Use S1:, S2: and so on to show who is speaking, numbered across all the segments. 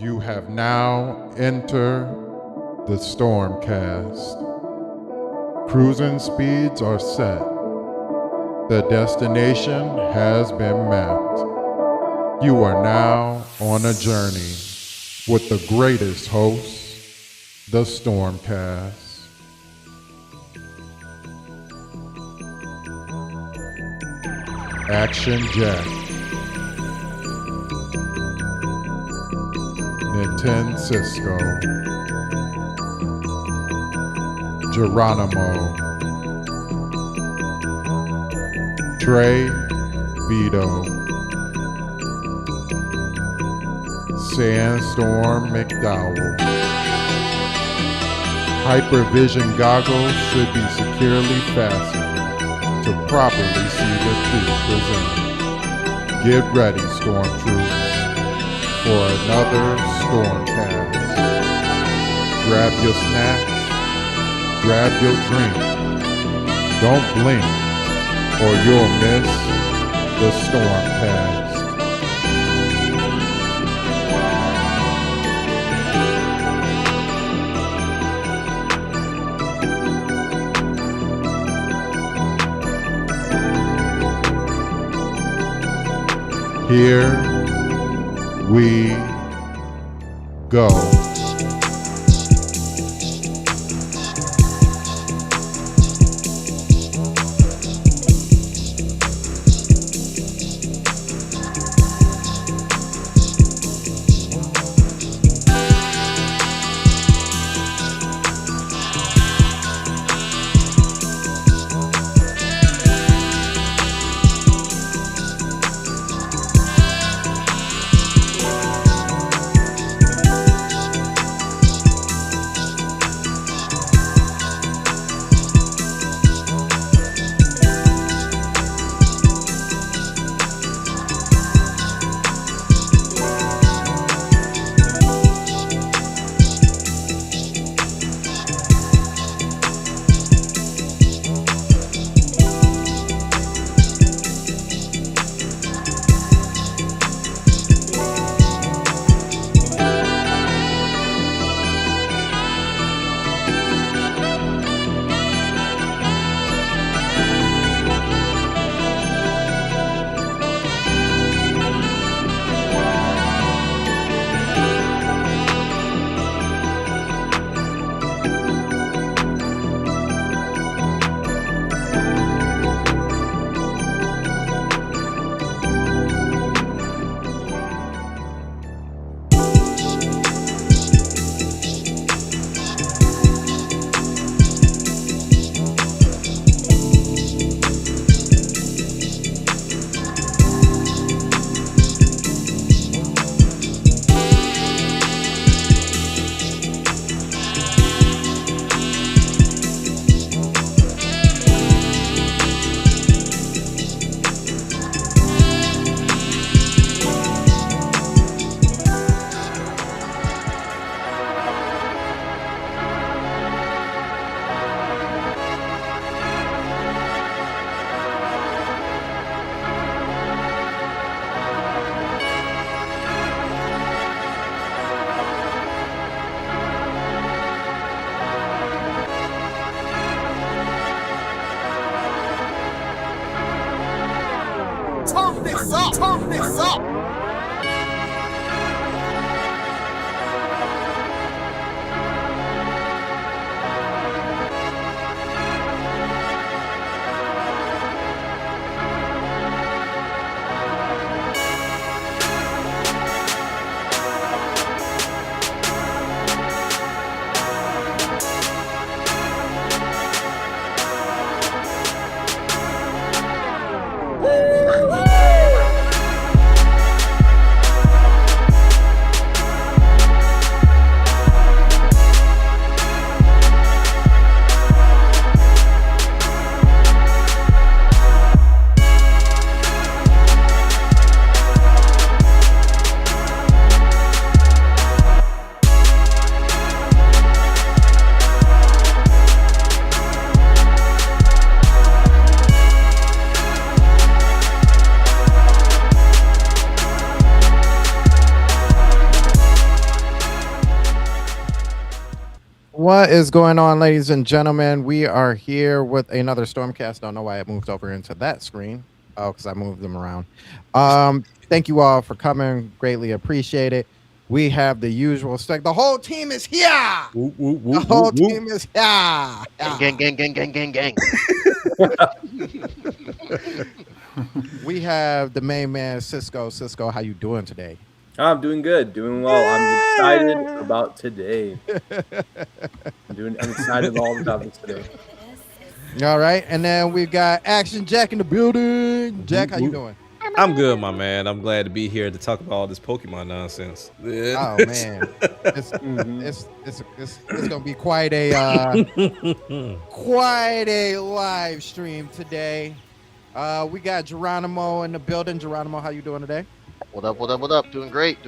S1: You have now entered the Stormcast. Cruising speeds are set. The destination has been mapped. You are now on a journey with the greatest host, the Stormcast. Action Jack, Nintendo Cisco, Geronimo, Trey Vito, Sandstorm McDowell. Hypervision goggles should be securely fastened to properly see the truth presented. Get ready, Stormtroopers, for another Stormcast. Grab your snacks, grab your drink. Don't blink, or you'll miss the Stormcast. Here we go.
S2: Turn this up!
S3: What is going on, ladies and gentlemen? We are here with another Stormcast. Don't know why it moved over into that screen. Oh, because I moved them around. Thank you all for coming. Greatly appreciate it. We have the usual stack. The whole team is here.
S4: Whoop, whoop,
S3: The
S4: whoop,
S3: whole
S4: whoop, whoop.
S3: team is here.
S5: Gang.
S3: We have the main man, Cisco. Cisco, how you doing today?
S4: I'm doing good, doing well. I'm excited about today. I'm excited all about this today.
S3: All right, and then we got Action Jack in the building. Jack, how you doing?
S6: I'm good, my man. I'm glad to be here to talk about all this Pokemon nonsense.
S3: Oh man, it's gonna be quite a live stream today. We got Geronimo in the building. Geronimo, how you doing today?
S5: What up? Doing great.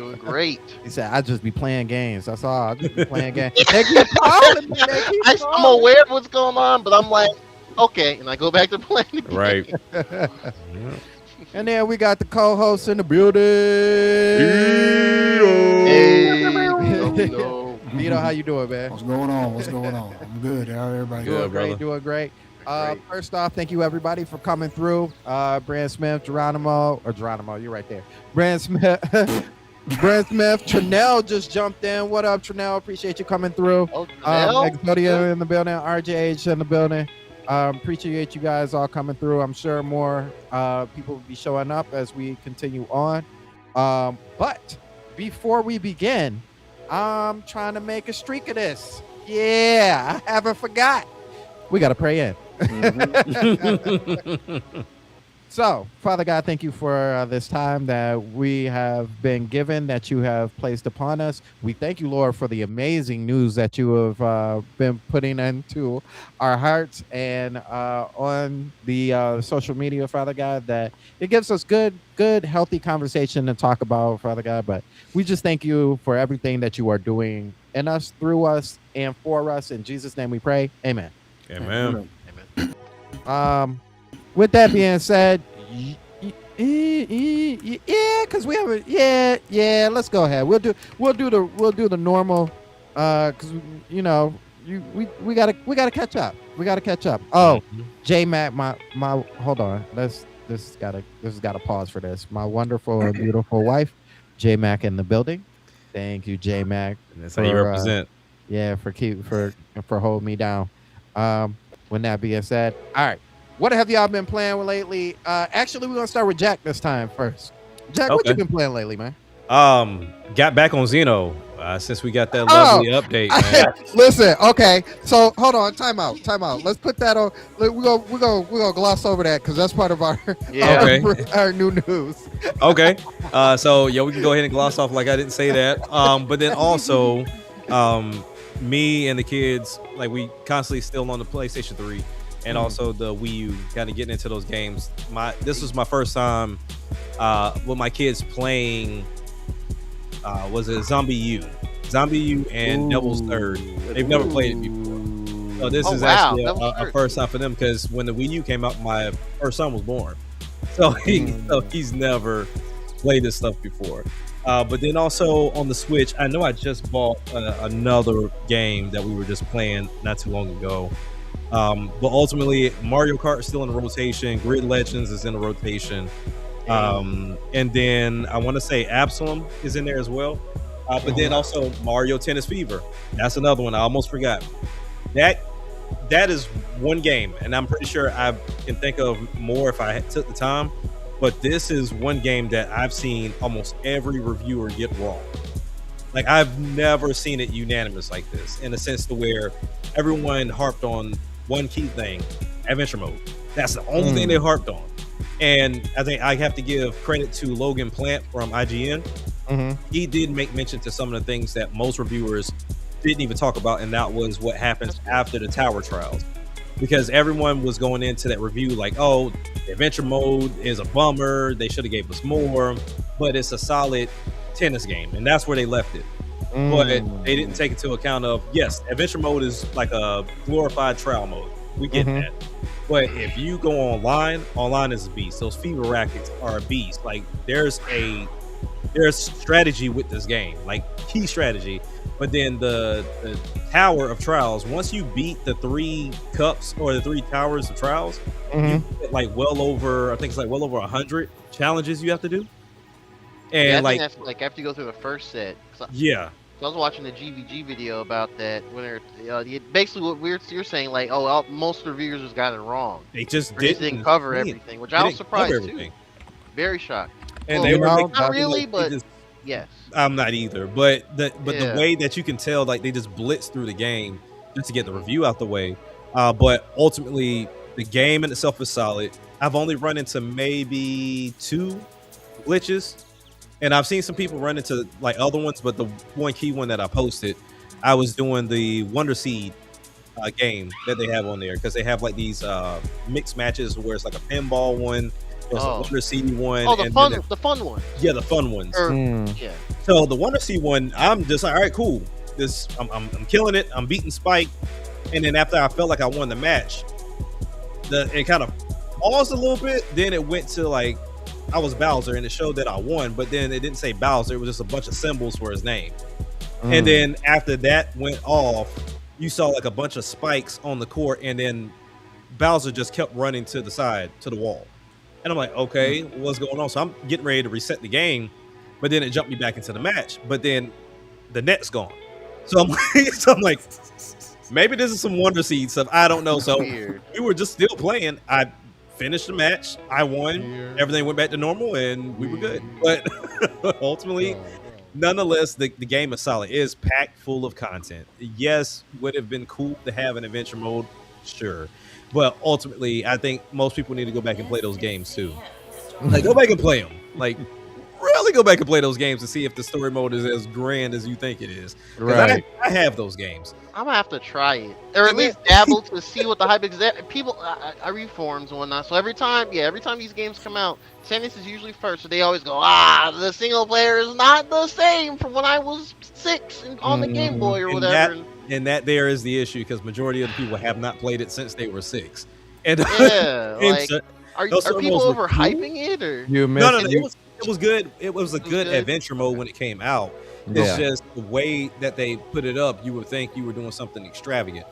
S3: He said, "I just be playing games. That's all. I just be playing games." They keep calling me.
S5: I'm aware of what's going on, but I'm like, okay, and I go back to playing the game.
S6: Right.
S3: And then we got the co-host in the building.
S5: Hey,
S3: Vito, how you doing, man?
S7: What's going on? I'm good. How everybody
S3: Doing
S6: Good,
S3: great,
S6: brother.
S3: doing great. First off, thank you everybody for coming through. Brand Smith, Geronimo, you're right there. Brand Smith, Trinell just jumped in. What up, Trinell? Appreciate you coming through.
S5: Oh, Janelle?
S3: Exodia in the building, RJH in the building. Appreciate you guys all coming through. I'm sure more people will be showing up as we continue on. But before we begin, I'm trying to make a streak of this. Yeah, I haven't forgot. We got to pray in. So, Father God, thank you for this time that we have been given, that you have placed upon us. We thank you, Lord, for the amazing news that you have been putting into our hearts and on the social media, Father God, that it gives us good, healthy conversation to talk about, Father God. But we just thank you for everything that you are doing in us, through us, and for us. In Jesus' name we pray. Amen.
S6: Amen.
S3: With that being said, yeah, because we haven't. Yeah. Let's go ahead. We'll do the normal. Because we gotta catch up. Oh, J Mac, my hold on. This has gotta pause for this. My wonderful and beautiful wife, J Mac in the building. Thank you, J Mac.
S6: That's how you represent.
S3: For holding me down. With that being said, all right. What have y'all been playing with lately? Actually, we're gonna start with Jack this time first. Jack, what you been playing lately, man?
S6: Got back on Xeno since we got that lovely update, man.
S3: Listen, okay. So hold on, time out. Let's put that on. We're gonna gloss over that because that's part of our our new news.
S6: Okay. So yeah, we can go ahead and gloss off like I didn't say that. But then also, me and the kids, like we constantly still on the PlayStation 3. And also the Wii U, kind of getting into those games. This was my first time with my kids playing. Was it Zombie U and Devil's Third? They've never played it before, so this is actually a first time for them. Because when the Wii U came out, my first son was born, so he's never played this stuff before. But then also on the Switch, I know I just bought another game that we were just playing not too long ago. But ultimately, Mario Kart is still in the rotation. Grid Legends is in the rotation. And then I want to say Absalom is in there as well. But then also Mario Tennis Fever. That's another one I almost forgot. That is one game, and I'm pretty sure I can think of more if I took the time. But this is one game that I've seen almost every reviewer get wrong. Like, I've never seen it unanimous like this, in a sense to where everyone harped on one key thing: adventure mode. That's the only thing they harped on. And I think I have to give credit to Logan Plant from IGN. He did make mention to some of the things that most reviewers didn't even talk about, and that was what happens after the tower trials. Because everyone was going into that review like, oh, the adventure mode is a bummer, they should have gave us more, but it's a solid tennis game, and that's where they left it. But they didn't take into account of, yes, adventure mode is like a glorified trial mode. We get that. But if you go online is a beast. Those fever rackets are a beast. Like, there's a there's strategy with this game, like key strategy. But then the Tower of Trials, once you beat the 3 cups or the 3 towers of trials, you get like well over, I think it's like well over 100 challenges you have to do. And
S5: Yeah, I
S6: like,
S5: think that's like after you go through the first set.
S6: yeah,
S5: So I was watching the GVG video about that when basically what you're saying, like, oh, most reviewers just got it wrong.
S6: they just
S5: Or they didn't cover
S6: explain it.
S5: everything, which
S6: They
S5: I was
S6: didn't cover
S5: surprised too.
S6: everything.
S5: Very shocked.
S6: And
S5: Well,
S6: they were
S3: know,
S6: making
S5: not
S6: it
S5: really,
S6: like they
S5: but
S6: just-
S5: yes.
S6: I'm not either, but the
S5: Yeah.
S6: way that you can tell, like they just blitz through the game just to get the review out the way. But ultimately, the game in itself is solid. I've only run into maybe 2 glitches, and I've seen some people run into like other ones. But the one key one that I posted, I was doing the Wonder Seed game that they have on there because they have like these mixed matches where it's like a pinball one, there's a
S5: Oh.
S6: Wonder Seed one,
S5: Oh, the
S6: and
S5: fun,
S6: then
S5: the fun one.
S6: yeah, the fun ones.
S5: Or,
S3: Mm.
S5: yeah.
S6: So the Wonder Seed one, I'm just like, all right, cool. This, I'm killing it. I'm beating Spike, and then after I felt like I won the match, it kind of paused a little bit. Then it went to like I was Bowser, and it showed that I won, but then it didn't say Bowser. It was just a bunch of symbols for his name. And then after that went off, you saw like a bunch of spikes on the court, and then Bowser just kept running to the side, to the wall. And I'm like, okay, what's going on? So I'm getting ready to reset the game, but then it jumped me back into the match. But then the net's gone. So I'm like, maybe this is some Wonder Seed stuff. I don't know. So
S5: Weird.
S6: we were just still playing. I finished the match. I won. Everything went back to normal, and we were good. But ultimately, nonetheless, the game is solid. It is packed full of content. Yes, would have been cool to have an adventure mode, sure. But ultimately, I think most people need to go back and play those games too. Like, go back and play them. Like, really go back and play those games to see if the story mode is as grand as you think it is. 'Cause
S3: Right.
S6: I have those games.
S5: I'm gonna have to try it, or at least dabble to see what the hype is. People, I read forums and whatnot. So every time these games come out, Tennis is usually first. So they always go, the single player is not the same from when I was 6 and on the Game Boy or
S6: And
S5: whatever.
S6: And that there is the issue because majority of the people have not played it since they were 6. And
S5: Yeah,
S6: and
S5: like,
S6: so-
S5: are
S6: those
S5: people
S6: servos were
S5: overhyping it or?
S3: You missed
S6: no,
S3: you-
S6: it was good. It was a good
S5: good?
S6: adventure mode when it came out. It's
S3: Yeah.
S6: just the way that they put it up, you would think you were doing something extravagant.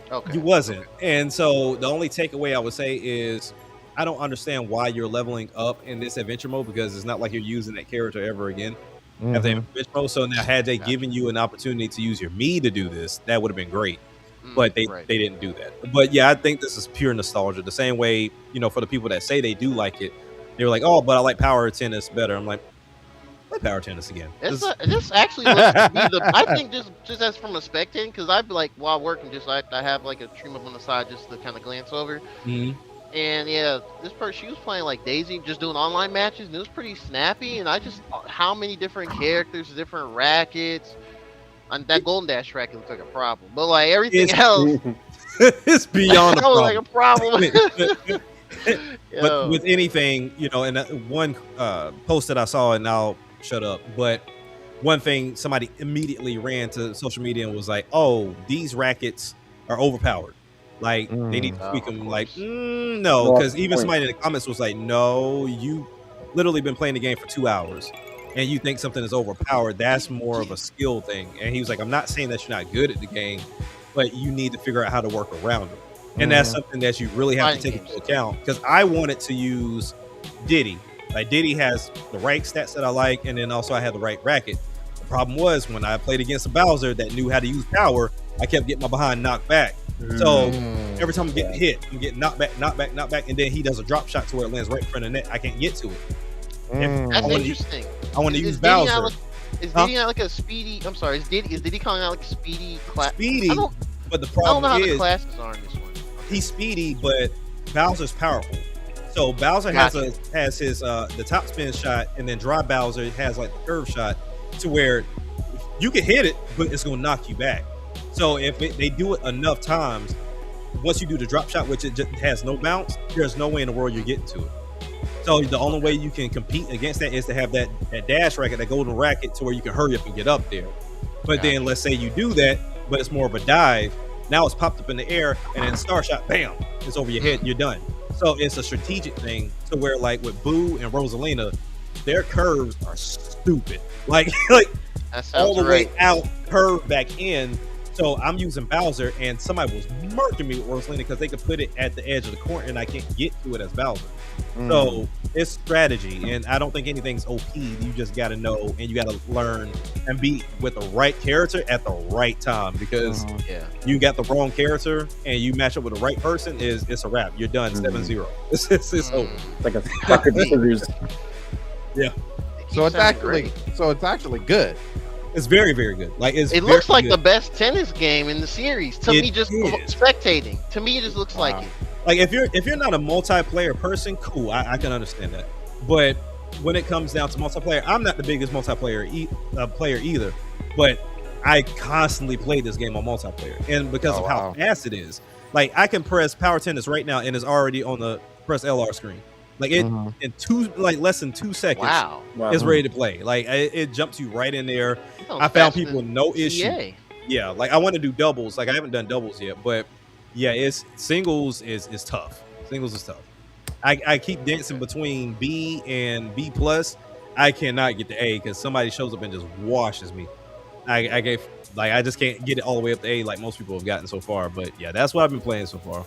S5: Okay.
S6: You wasn't. And so the only takeaway I would say is I don't understand why you're leveling up in this adventure mode because it's not like you're using that character ever again. At the
S3: Mhm.
S6: adventure mode. So now had they given you an opportunity to use your me to do this, that would have been great. But they didn't do that. But yeah, I think this is pure nostalgia. The same way, for the people that say they do like it, they were like, "Oh, but I like Power Tennis better." I'm like, play Power Tennis again.
S5: This actually looks to be I think just as from a spectating, because I'd be like while working, just I have like a stream up on the side just to kind of glance over.
S6: Mhm.
S5: And yeah, this person, she was playing like Daisy, just doing online matches, and it was pretty snappy. And I just, how many different characters, different rackets, and that Golden Dash racket looks like a problem. But like everything else,
S6: It's beyond a
S5: that was like a
S6: problem.
S5: problem.
S6: But
S5: Yo.
S6: with anything, and one post that I saw, and I'll shut up. But one thing, somebody immediately ran to social media and was like, "Oh, these rackets are overpowered. Like they need to tweak them." Like, no, because even somebody in the comments was like, "No, you literally been playing the game for 2 hours, and you think something is overpowered. That's more of a skill thing." And he was like, "I'm not saying that you're not good at the game, but you need to figure out how to work around it." And that's something that you really have to take into account. Because I wanted to use Diddy. Like Diddy has the right stats that I like, and then also I had the right racket. The problem was when I played against a Bowser that knew how to use power, I kept getting my behind knocked back. So every time I'm getting hit, I'm getting knocked back, and then he does a drop shot to where it lands right in front of the net. I can't get to it.
S5: That's interesting.
S6: I want to use
S5: Is Diddy
S6: Bowser.
S5: Is Diddy not like a speedy? I'm sorry. Is Diddy calling out like a speedy class?
S6: Speedy, but the
S5: I don't know how
S6: problem
S5: the
S6: is
S5: classes are in this one.
S6: he's speedy, but Bowser's powerful. So Bowser has his the top spin shot, and then dry Bowser has like the curve shot to where you can hit it, but it's gonna knock you back. So if they do it enough times, once you do the drop shot, which it just has no bounce, there's no way in the world you're getting to it. So the only way you can compete against that is to have that dash racket, that golden racket, to where you can hurry up and get up there. But then let's say you do that, but it's more of a dive. Now it's popped up in the air, and then star shot, bam, it's over your head, and you're done. So it's a strategic thing to where, like with Boo and Rosalina, their curves are stupid. Like
S5: That sounds
S6: all the
S5: right.
S6: way out, curve back in. So I'm using Bowser, and somebody was murking me with Rosalina because they could put it at the edge of the court, and I can't get to it as Bowser. So it's strategy, and I don't think anything's OP. You just got to know, and you got to learn and be with the right character at the right time, because
S5: Yeah.
S6: you got the wrong character and you match up with the right person, it's a wrap. You're done 7-0. It's over.
S4: It's like a sucker scissors.
S3: So it's actually good.
S6: It's very, very good. Like
S5: It
S6: very
S5: looks like
S6: good.
S5: the best tennis game in the series to
S6: It
S5: me. Just
S6: is.
S5: spectating, to me, it just looks like it.
S6: Like if you're not a multiplayer person, cool, I can understand that. But when it comes down to multiplayer, I'm not the biggest multiplayer player either. But I constantly play this game on multiplayer, and because of how fast it is, like I can press Power Tennis right now, and it's already on the press LR screen. Like it in less than 2 seconds.
S5: Wow.
S6: It's ready to play. Like it jumps you right in there.
S5: Sounds
S6: I found
S5: faster
S6: people with
S5: than
S6: no issue.
S5: CA.
S6: Yeah, like I want to do doubles. Like I haven't done doubles yet, but yeah, it's singles is tough. Singles is tough. I keep dancing between B and B plus. I cannot get to A because somebody shows up and just washes me. I just can't get it all the way up to A like most people have gotten so far. But yeah, that's what I've been playing so far.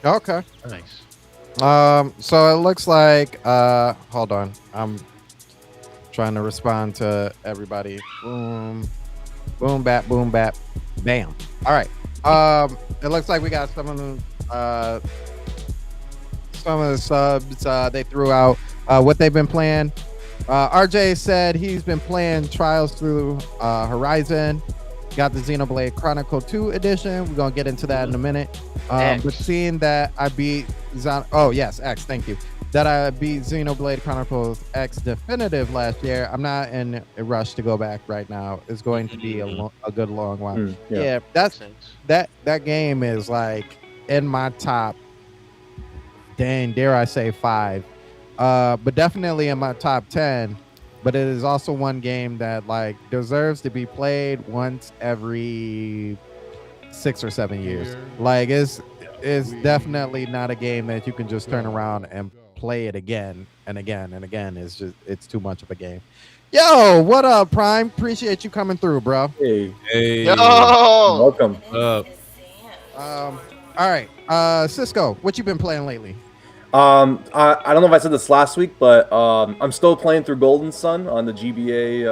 S3: Okay.
S5: Nice.
S3: So it looks like hold on. I'm trying to respond to everybody. Boom, boom, bap, bam. All right. It looks like we got some of the subs they threw out what they've been playing. RJ said he's been playing Trials through Horizon. Got the Xenoblade Chronicle 2 edition. We're gonna get into that in a minute. But seeing that I beat X, thank you. That I beat Xenoblade Chronicles X Definitive last year, I'm not in a rush to go back right now. It's going to be a good long while. Yeah, that game is like in my top, dare I say 5, but definitely in my top 10. But it is also one game that like deserves to be played once every 6 or 7 years. Like it's definitely not a game that you can just turn around and play it again and again and again. It's too much of a game. Yo, what up, Prime? Appreciate you coming through, bro.
S4: Hey,
S5: Yo!
S4: welcome.
S3: All right, Cisco, what you been playing lately?
S4: I don't know if I said this last week, but I'm still playing through Golden Sun on the GBA.
S5: Yeah.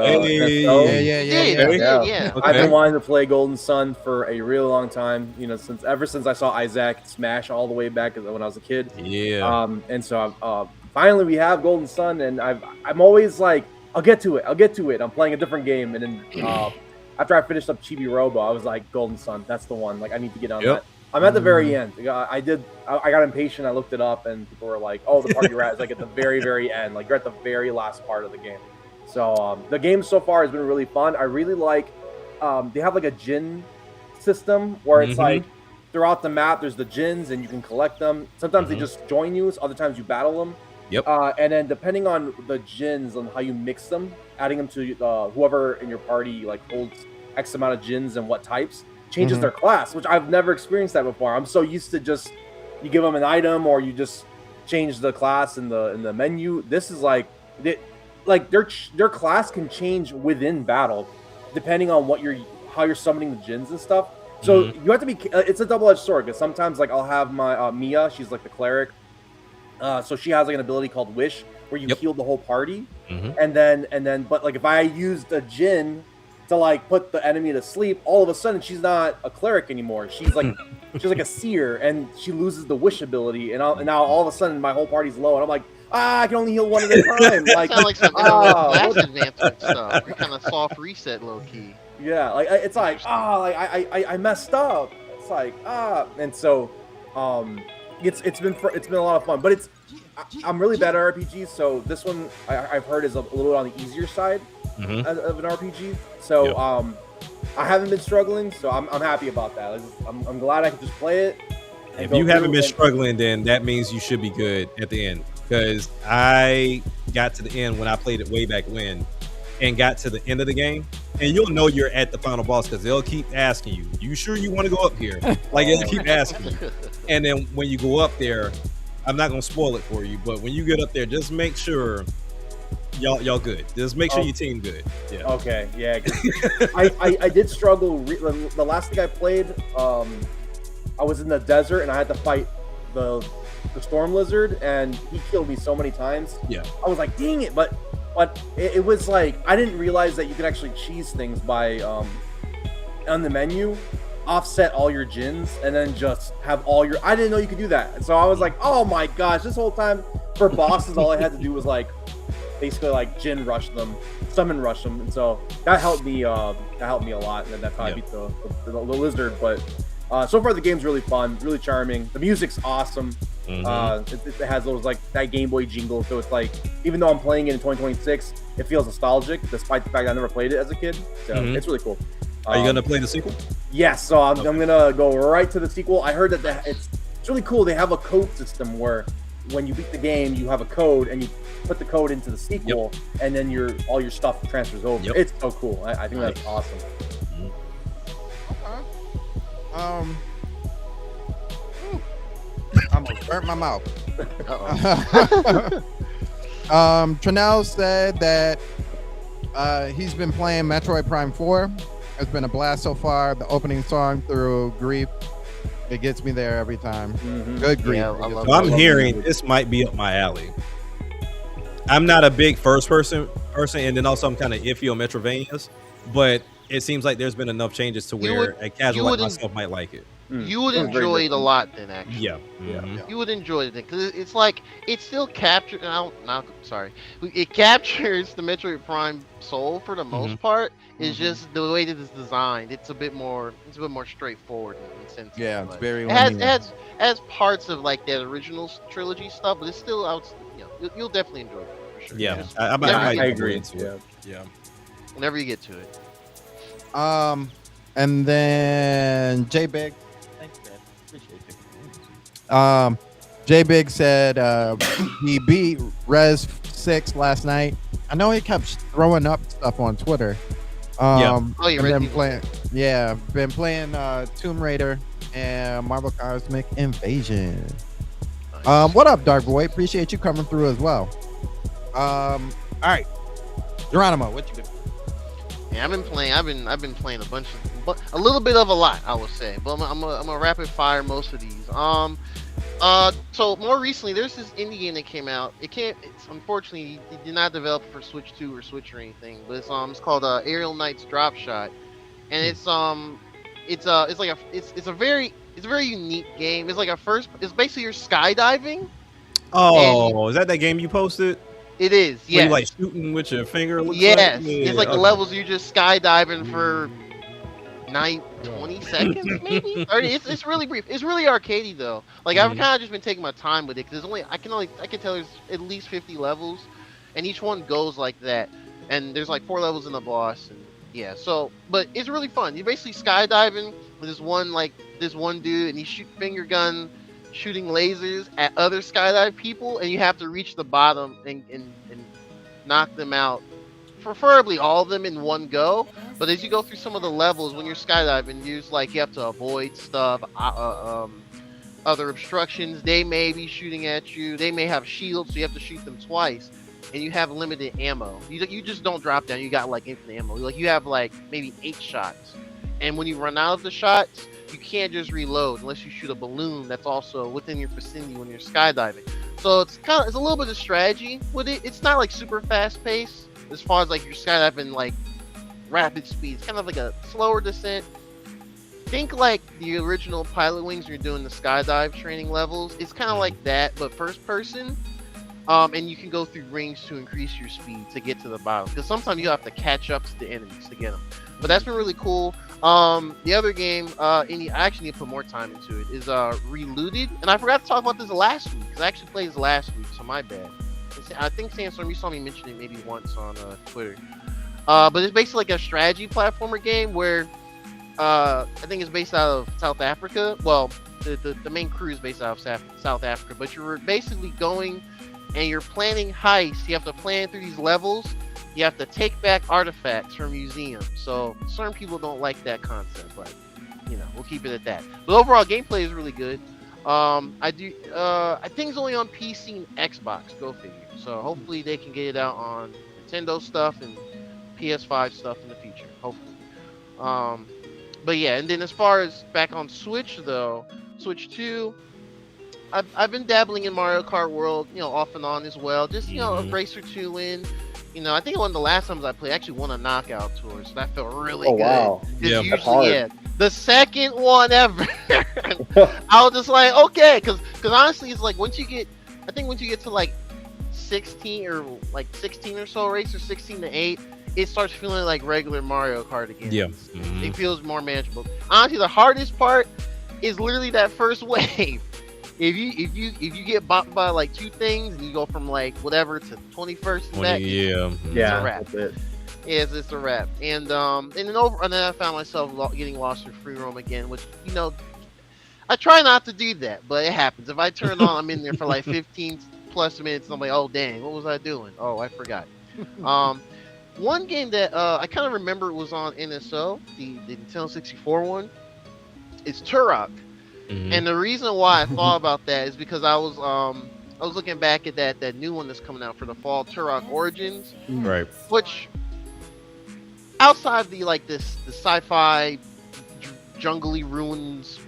S6: Okay.
S4: I've been wanting to play Golden Sun for a really long time. You know, ever since I saw Isaac Smash all the way back when I was a kid.
S6: Yeah.
S4: And so finally we have Golden Sun, and I'm always like, I'll get to it. I'm playing a different game, and then after I finished up Chibi Robo, I was like, Golden Sun, that's the one. Like I need to get on that. I'm at the very end. I got impatient. I looked it up, and people were like, "Oh, the party rat is like at the very, very end. Like you're at the very last part of the game." So the game so far has been really fun. I really like. They have like a djinn system where it's like throughout the map there's the djinns and you can collect them. Sometimes they just join you. So other times you battle them.
S6: Yep.
S4: And then depending on the djinns and how you mix them, adding them to whoever in your party like holds X amount of djinns and what types. Changes their class, which I've never experienced that before. I'm so used to just you give them an item or you just change the class in the menu. This is like their class can change within battle depending on how you're summoning the djinns and stuff. So you have to be. It's a double-edged sword because sometimes like I'll have my Mia. She's like the cleric. So she has like an ability called Wish where you heal the whole party, and then but like if I used a djinn to like put the enemy to sleep, all of a sudden she's not a cleric anymore. She's like a seer, and she loses the wish ability, and now all of a sudden my whole party's low, and I'm like, I can only heal one at a time. Like,
S5: Sound like some class advancement stuff. You're kind of soft reset, low key.
S4: Yeah, like it's like I messed up. It's like and so it's been a lot of fun, but I'm really bad at RPGs, so this one I've heard is a little on the easier side of an RPG. So I haven't been struggling, so I'm happy about that. I'm glad I can just play it.
S6: If you haven't been struggling, then that means you should be good at the end. Because I got to the end when I played it way back when, and got to the end of the game, and you'll know you're at the final boss because they'll keep asking you, "You sure you want to go up here?" Like they'll keep asking you, and then when you go up there, I'm not gonna spoil it for you, but when you get up there, just make sure y'all good. Just make sure your team good. Yeah.
S4: Okay, yeah. 'Cause I did struggle. The last thing I played, I was in the desert and I had to fight the storm lizard, and he killed me so many times.
S6: Yeah.
S4: I was like, dang it! But it was like I didn't realize that you could actually cheese things by on the menu, offset all your gens, and then just have all your. I didn't know you could do that, and so I was like, oh my gosh! This whole time for bosses, all I had to do was like basically like Jin rush them, summon rush them, and so that helped me. That helped me a lot, and that's how I beat the lizard. But so far the game's really fun, really charming. The music's awesome. It has those like that Game Boy jingle, so it's like even though I'm playing it in 2026, it feels nostalgic despite the fact I never played it as a kid. So it's really cool.
S6: Are you gonna play the sequel?
S4: Yes, so I'm gonna go right to the sequel. I heard that it's really cool. They have a code system where when you beat the game, you have a code and you put the code into the sequel, and then all your stuff transfers over. It's so cool. I think that's awesome.
S3: I almost burnt my mouth.
S5: Uh-oh.
S3: Trinell said that he's been playing Metroid Prime 4. It's been a blast so far. The opening song through Grief, it gets me there every time. Good Grief.
S5: Yeah, I love
S6: So I'm hearing this might be up my alley. I'm not a big first person, and then also I'm kind of iffy on Metrovanias, but it seems like there's been enough changes to where a casual like myself might like it.
S5: You would enjoy it a lot then, actually.
S6: Yeah.
S5: You would enjoy it because it's like it still captures. It captures the Metroid Prime soul for the most part. It's just the way that it's designed. It's a bit more straightforward in sense.
S3: Yeah, it's very.
S5: It has parts of like that original trilogy stuff, but it's still out. You'll definitely enjoy it for sure.
S6: Yeah,
S5: Just
S6: I agree. Yeah.
S5: whenever you get to it.
S3: And then J Big. Thanks, man. Appreciate you. J Big said he beat Res 6 last night. I know he kept throwing up stuff on Twitter.
S5: Oh, you
S3: and
S5: read
S3: been playing. Yeah, been playing Tomb Raider and Marvel Cosmic Invasion. What up, Dark Boy? Appreciate you coming through as well. All right, Geronimo, what you doing?
S5: Yeah, I've been playing a bunch of, but a little bit of a lot, I would say. But I'm a rapid fire most of these. So more recently, there's this indie game that came out. It's unfortunately it did not develop for Switch 2 or Switch or anything, but it's called Aerial Knights Drop Shot, and it's a very unique game. It's basically you're skydiving.
S6: Oh, is that game you posted?
S5: It is,
S6: yeah.
S5: yeah.
S6: You like shooting with your finger?
S5: Yes, it's like the levels you're just skydiving for 20 seconds, maybe 30. It's really brief. It's really arcadey though. Like I've kind of just been taking my time with it because I can tell there's at least 50 levels, and each one goes like that. And there's like 4 levels in the boss, and yeah. So, but it's really fun. You're basically skydiving with this one dude, and he's finger gun shooting lasers at other skydive people, and you have to reach the bottom and knock them out, preferably all of them in one go. But as you go through some of the levels when you're skydiving, you have to avoid stuff, other obstructions. They may be shooting at you, they may have shields, so you have to shoot them twice, and you have limited ammo. You just don't drop down, you got like infinite ammo. Like you have like maybe 8 shots, and when you run out of the shots, you can't just reload unless you shoot a balloon that's also within your vicinity when you're skydiving. So it's a little bit of strategy with it. It's not like super fast paced as far as like you're skydiving like rapid speed. It's kind of like a slower descent. Think like the original Pilot Wings when you're doing the skydive training levels. It's kind of like that, but first person. And you can go through rings to increase your speed to get to the bottom. Because sometimes you have to catch up to the enemies to get them. But that's been really cool. The other game, I actually need to put more time into it, is Reloaded. And I forgot to talk about this last week, because I actually played this last week, so my bad. I think Sandstorm, you saw me mention it maybe once on Twitter. But it's basically like a strategy platformer game where I think it's based out of South Africa. Well, the main crew is based out of South Africa, but you're basically going and you're planning heists. You have to plan through these levels. You have to take back artifacts from museums. So certain people don't like that concept, but we'll keep it at that. But overall, gameplay is really good. I do. I think it's only on PC and Xbox. Go figure. So hopefully they can get it out on Nintendo stuff and PS5 stuff in the future. Hopefully. But yeah, and then as far as back on Switch though, Switch 2, I've been dabbling in Mario Kart World, off and on as well. Just a race or two in. I think one of the last times I played, I actually won a knockout tour, so that felt really good.
S4: Wow.
S6: Yeah,
S5: Usually,
S4: that's hard.
S5: the second one ever. I was just like, okay, because honestly, it's like once you get to like 16 or so races, 16 to 8, it starts feeling like regular Mario Kart again.
S6: Yeah.
S5: It feels more manageable. Honestly, the hardest part is literally that first wave. If you get bopped by like two things and you go from like whatever to 21st and back,
S6: Yeah.
S5: it's a wrap.
S4: That's it.
S5: Yes, it's a wrap. And then I found myself getting lost through free roam again, which I try not to do that, but it happens. If I turn it on, I'm in there for like 15 plus minutes. And I'm like, oh dang, what was I doing? Oh, I forgot. One game that I kind of remember was on NSO, the Nintendo 64 one. It's Turok. And the reason why I thought about that is because I was looking back at that new one that's coming out for the fall, Turok Origins,
S6: Right.
S5: which outside the sci-fi jungly ruins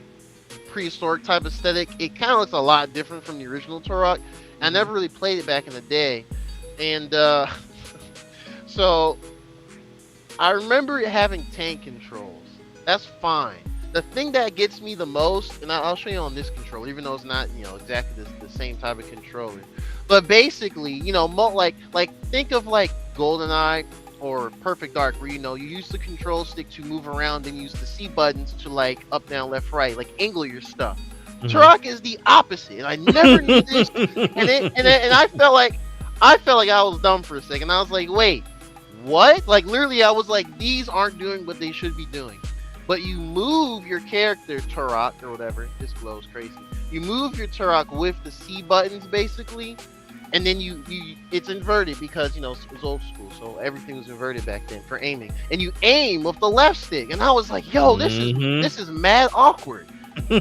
S5: prehistoric type aesthetic, it kind of looks a lot different from the original Turok. I never really played it back in the day, and so I remember it having tank controls. That's fine. The thing that gets me the most, and I'll show you on this controller, even though it's not, exactly the same type of controller, but basically, think of like GoldenEye or Perfect Dark, where you use the control stick to move around and use the C buttons to like up, down, left, right, like angle your stuff. Turok is the opposite, and I never knew this, and I felt like I was dumb for a second. I was like, wait, what? Like literally, I was like, these aren't doing what they should be doing. But you move your character, Turok, or whatever. This glows crazy. You move your Turok with the C buttons, basically. And then it's inverted because, it was old school. So everything was inverted back then for aiming. And you aim with the left stick. And I was like, yo, this is mad awkward.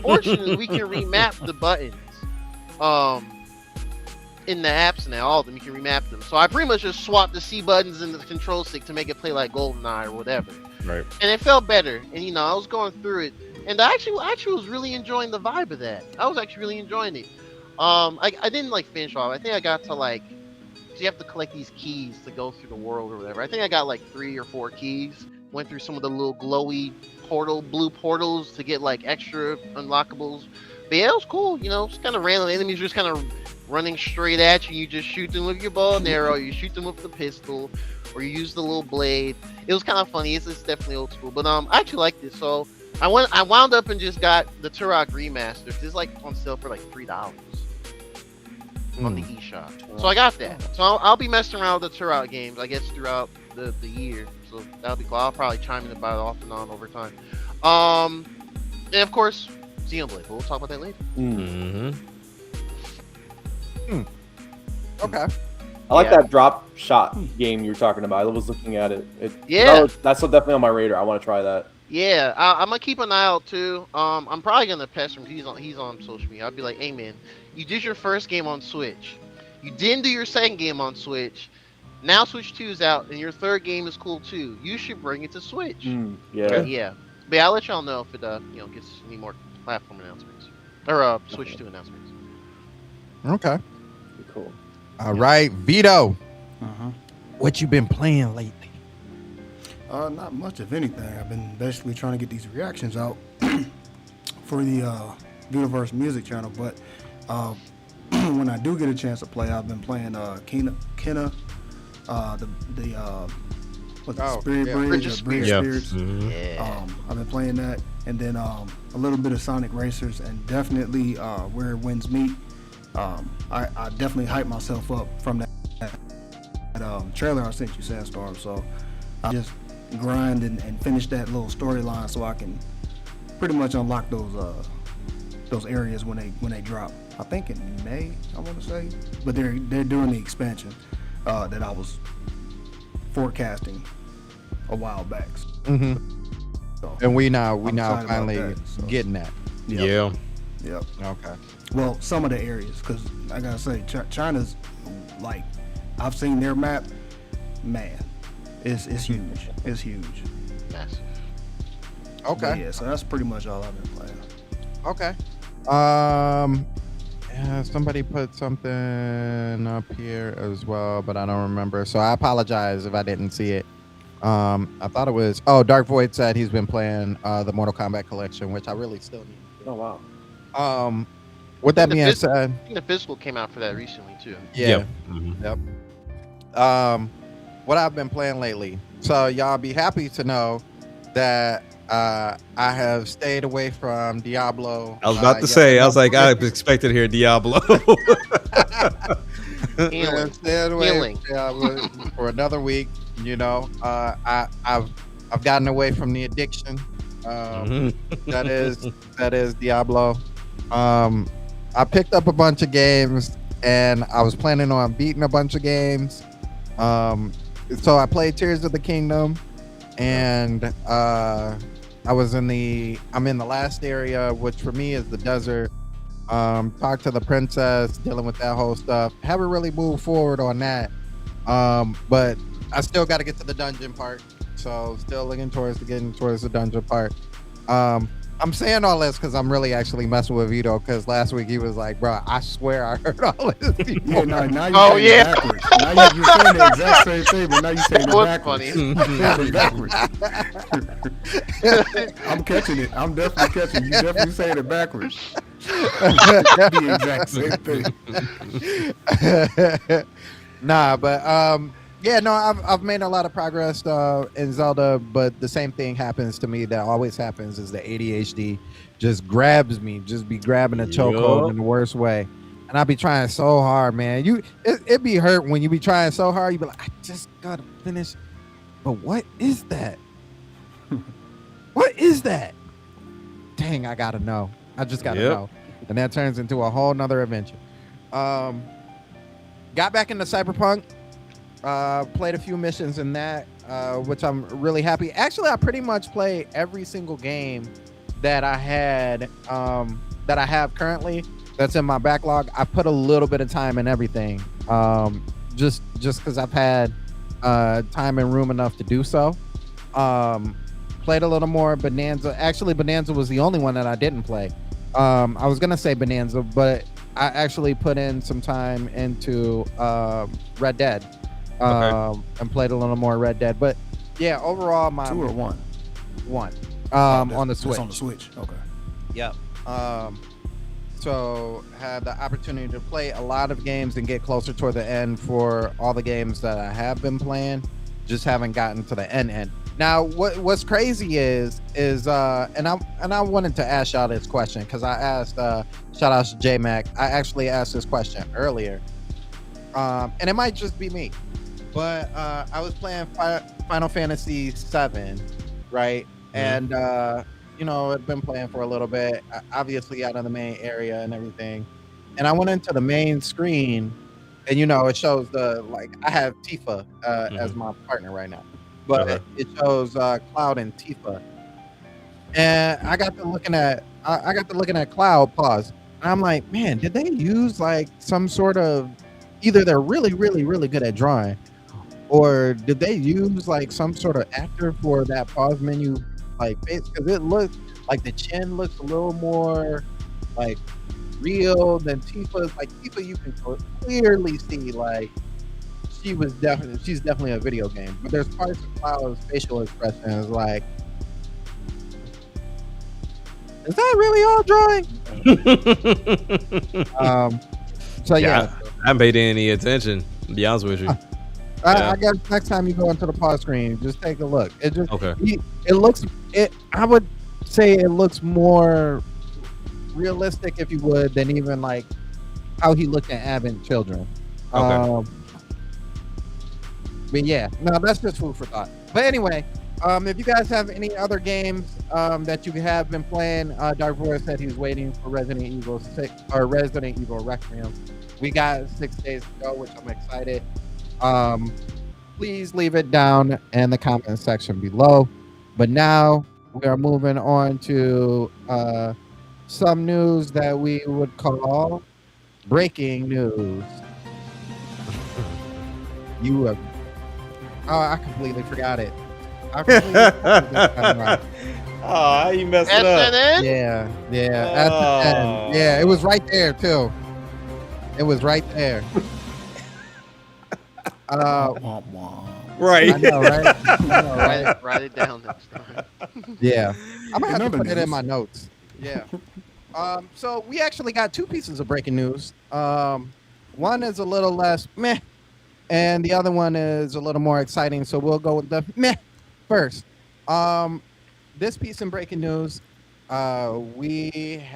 S5: Fortunately, we can remap the buttons. In the apps now, all of them, you can remap them. So I pretty much just swapped the C buttons and the control stick to make it play like GoldenEye or whatever.
S6: Right.
S5: And it felt better. And I was going through it, and I actually was really enjoying the vibe of that. I was actually really enjoying it. I didn't finish off. I think I got to so you have to collect these keys to go through the world or whatever. I think I got 3 or 4 keys. Went through some of the little glowy blue portals to get extra unlockables. But yeah, it was cool. Just kind of random enemies just kind of running straight at you. You just shoot them with your bow and arrow. You shoot them with the pistol, or you use the little blade. It was kind of funny. It's definitely old school, but I actually liked it. So I wound up and just got the Turok remaster. It's on sale for $3 on the eShop. So I got that. So I'll be messing around with the Turok games, I guess, throughout the year. So that'll be cool. I'll probably chime in about it off and on over time. And of course, Xenoblade. But we'll talk about that later.
S3: Okay.
S4: I like that drop shot game you were talking about. I was looking at it. That's definitely on my radar. I want to try that.
S5: Yeah, I'm gonna keep an eye out too. I'm probably gonna pester him. He's on social media. I'll be like, hey man, you did your first game on Switch. You didn't do your second game on Switch. Now Switch 2 is out, and your third game is cool too. You should bring it to Switch. Yeah. But I'll let y'all know if it gets any more platform announcements or Switch 2 announcements.
S3: Okay.
S4: Cool.
S3: All right, Vito.
S7: Uh-huh.
S3: What you been playing lately?
S7: Not much of anything. I've been basically trying to get these reactions out for the Vitoverse music channel. But when I do get a chance to play, I've been playing Kena, Spirit Bridge or Bridge Spirits. I've been playing that, and then a little bit of Sonic Racers, and definitely Where Winds Meet. I definitely hyped myself up from that trailer I sent you, Sandstorm. So I just grind and finish that little storyline so I can pretty much unlock those areas when they drop. I think in May, I want to say, but they're doing the expansion that I was forecasting a while back.
S3: Mm-hmm.
S7: So,
S3: And we now
S7: excited about
S3: finally
S7: that, so.
S3: getting that.
S6: Yeah.
S7: Yep.
S3: Okay.
S7: Well, some of the areas, because I gotta say, China's like, I've seen their map. Man, it's huge. It's huge.
S5: Massive.
S3: Okay.
S7: But yeah, so that's pretty much all I've been playing.
S3: Okay. Yeah, somebody put something up here as well, but I don't remember. So I apologize if I didn't see it. I thought it was. Oh, Dark Void said he's been playing the Mortal Kombat collection, which I really still need.
S4: Oh wow.
S3: With that
S5: The
S3: being
S5: phys-
S3: said,
S5: I think the physical came out for that recently too.
S3: yeah.
S6: Mhm.
S3: Yep. What I've been playing lately. So y'all be happy to know that I have stayed away from Diablo.
S6: I was about to say, I was like, I expected to hear Diablo.
S5: Healing.
S3: Stayed away
S5: Healing.
S3: from Diablo for another week. You know, I've gotten away from the addiction.
S6: Mhm.
S3: that is Diablo. I picked up a bunch of games and I was planning on beating a bunch of games. So I played Tears of the Kingdom, and I'm in the last area, which for me is the desert. Talk to the princess, dealing with that whole stuff. Haven't really moved forward on that. But I still got to get to the dungeon part. So still looking towards the dungeon part. I'm saying all this because I'm really actually messing with Vito, because last week he was like, bro, I swear I heard all this before.
S7: Yeah, now you're
S5: Oh,
S7: saying
S5: yeah.
S7: it backwards. Now you're saying the exact same thing, but now you're saying it
S5: What's
S7: backwards.
S5: funny?
S7: You're saying it backwards. I'm catching it. I'm definitely catching it. You definitely saying it backwards. The exact same thing.
S3: Nah, but yeah, no, I've made a lot of progress in Zelda, but the same thing happens to me that always happens, is the ADHD just grabs me, just be grabbing a chokehold in the worst way. And I be trying so hard, man. It be hurt when you be trying so hard. You be like, I just gotta finish. But what is that? What is that? Dang, I gotta know. I just gotta know. And that turns into a whole nother adventure. Got back into Cyberpunk. Played a few missions in that, which I'm really happy. Actually, I pretty much play every single game that I had, that I have currently that's in my backlog. I put a little bit of time in everything, just because I've had time and room enough to do so. Played a little more Bonanza. Actually, Bonanza was the only one that I didn't play. I was gonna say Bonanza, but I actually put in some time into Red Dead. And played a little more Red Dead, but yeah, overall my
S7: 2 or 1?
S3: One.
S7: On
S3: the Switch.
S7: It's on the Switch. Okay.
S3: Yep. So had the opportunity to play a lot of games and get closer toward the end for all the games that I have been playing. Just haven't gotten to the end. Now, what's crazy is and I wanted to ask y'all this question, because I asked shout out to J-Mac. I actually asked this question earlier, and it might just be me. But I was playing Final Fantasy VII, right? And, I've been playing for a little bit, obviously out of the main area and everything. And I went into the main screen, and, it shows I have Tifa as my partner right now. But it shows Cloud and Tifa. And I got to looking at Cloud, pause. And I'm like, man, did they use some sort of, either they're really, really, really good at drawing, or did they use some sort of actor for that pause menu face? Because it looks like the chin looks a little more real than Tifa's. Tifa, you can clearly see she's definitely a video game. But there's parts of Cloud's facial expressions is that really all drawing? So yeah.
S6: I haven't paid any attention, to be honest with you.
S3: I guess next time you go into the pause screen, just take a look. It just
S6: Okay.
S3: I would say it looks more realistic, if you would, than even how he looked at Advent Children.
S6: Okay.
S3: But yeah, no, that's just food for thought. But anyway, if you guys have any other games that you have been playing, Dark Void said he's waiting for Resident Evil 6 or Resident Evil Requiem. We got 6 days to go, which I'm excited. Please leave it down in the comment section below. But now we are moving on to some news that we would call breaking news. You have. Oh, I completely forgot it. I completely forgot it.
S6: Oh, you messed it up.
S3: Yeah. At the end. Yeah, it was right there too. It was right there.
S7: Womp womp.
S6: Right.
S3: I know, right? I know, right?
S5: Write it down next time.
S3: Yeah. I'm gonna have to
S7: Another
S3: put it in
S7: news.
S3: my notes. Yeah. So we actually got two pieces of breaking news. One is a little less meh, and the other one is a little more exciting. So we'll go with the meh first. This piece in breaking news, it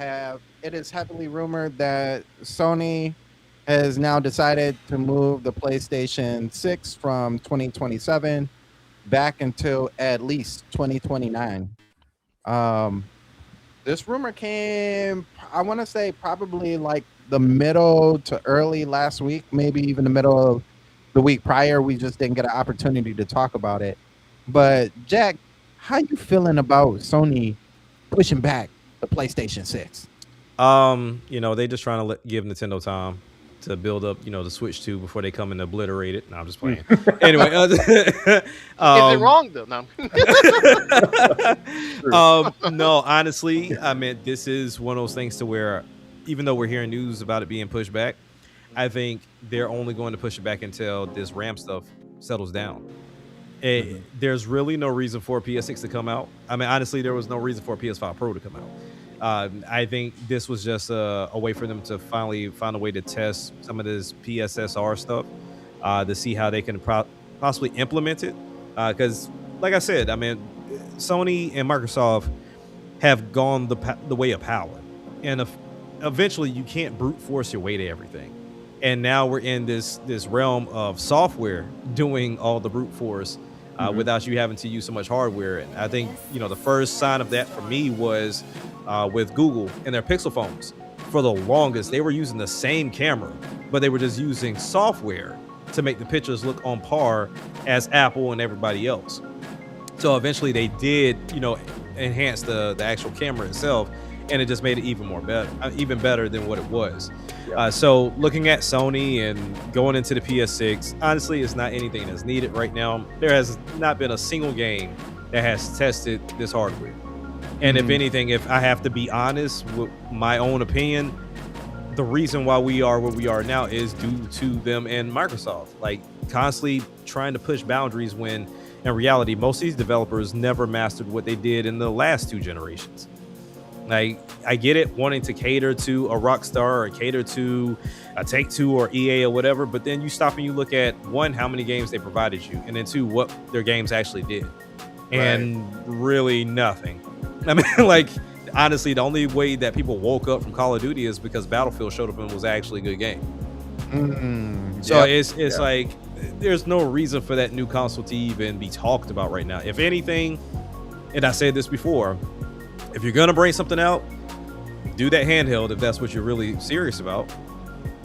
S3: is heavily rumored that Sony has now decided to move the PlayStation 6 from 2027 back until at least 2029. This rumor came, I want to say, probably like the middle to early last week, maybe even the middle of the week prior. We just didn't get an opportunity to talk about it. But Jack, how you feeling about Sony pushing back the PlayStation 6?
S6: They just trying to give Nintendo time to build up, the Switch 2 before they come and obliterate it. No, I'm just playing. Anyway,
S5: Is it wrong though? No.
S6: No, honestly, I mean, this is one of those things to where, even though we're hearing news about it being pushed back, I think they're only going to push it back until this RAM stuff settles down. There's really no reason for a PS6 to come out. I mean, honestly, there was no reason for a PS5 Pro to come out. I think this was just a way for them to finally find a way to test some of this PSSR stuff to see how they can possibly implement it. Because, like I said, I mean, Sony and Microsoft have gone the way of power. And eventually, you can't brute force your way to everything. And now we're in this realm of software doing all the brute force without you having to use so much hardware. And I think, the first sign of that for me was with Google and their Pixel phones. For the longest, they were using the same camera, but they were just using software to make the pictures look on par as Apple and everybody else. So eventually they did, enhance the actual camera itself, and it just made it even better than what it was. So looking at Sony and going into the PS6, honestly, it's not anything that's needed right now. There has not been a single game that has tested this hardware. And if anything, if I have to be honest with my own opinion, the reason why we are where we are now is due to them and Microsoft, like constantly trying to push boundaries when in reality, most of these developers never mastered what they did in the last two generations. Like, I get it, wanting to cater to a Rockstar or cater to a Take-Two or EA or whatever, but then you stop and you look at, one, how many games they provided you, and then two, what their games actually did. And really nothing. I mean, like, honestly, the only way that people woke up from Call of Duty is because Battlefield showed up and was actually a good game. So it's like, there's no reason for that new console to even be talked about right now. If anything, and I said this before, if you're gonna bring something out, do that handheld if that's what you're really serious about,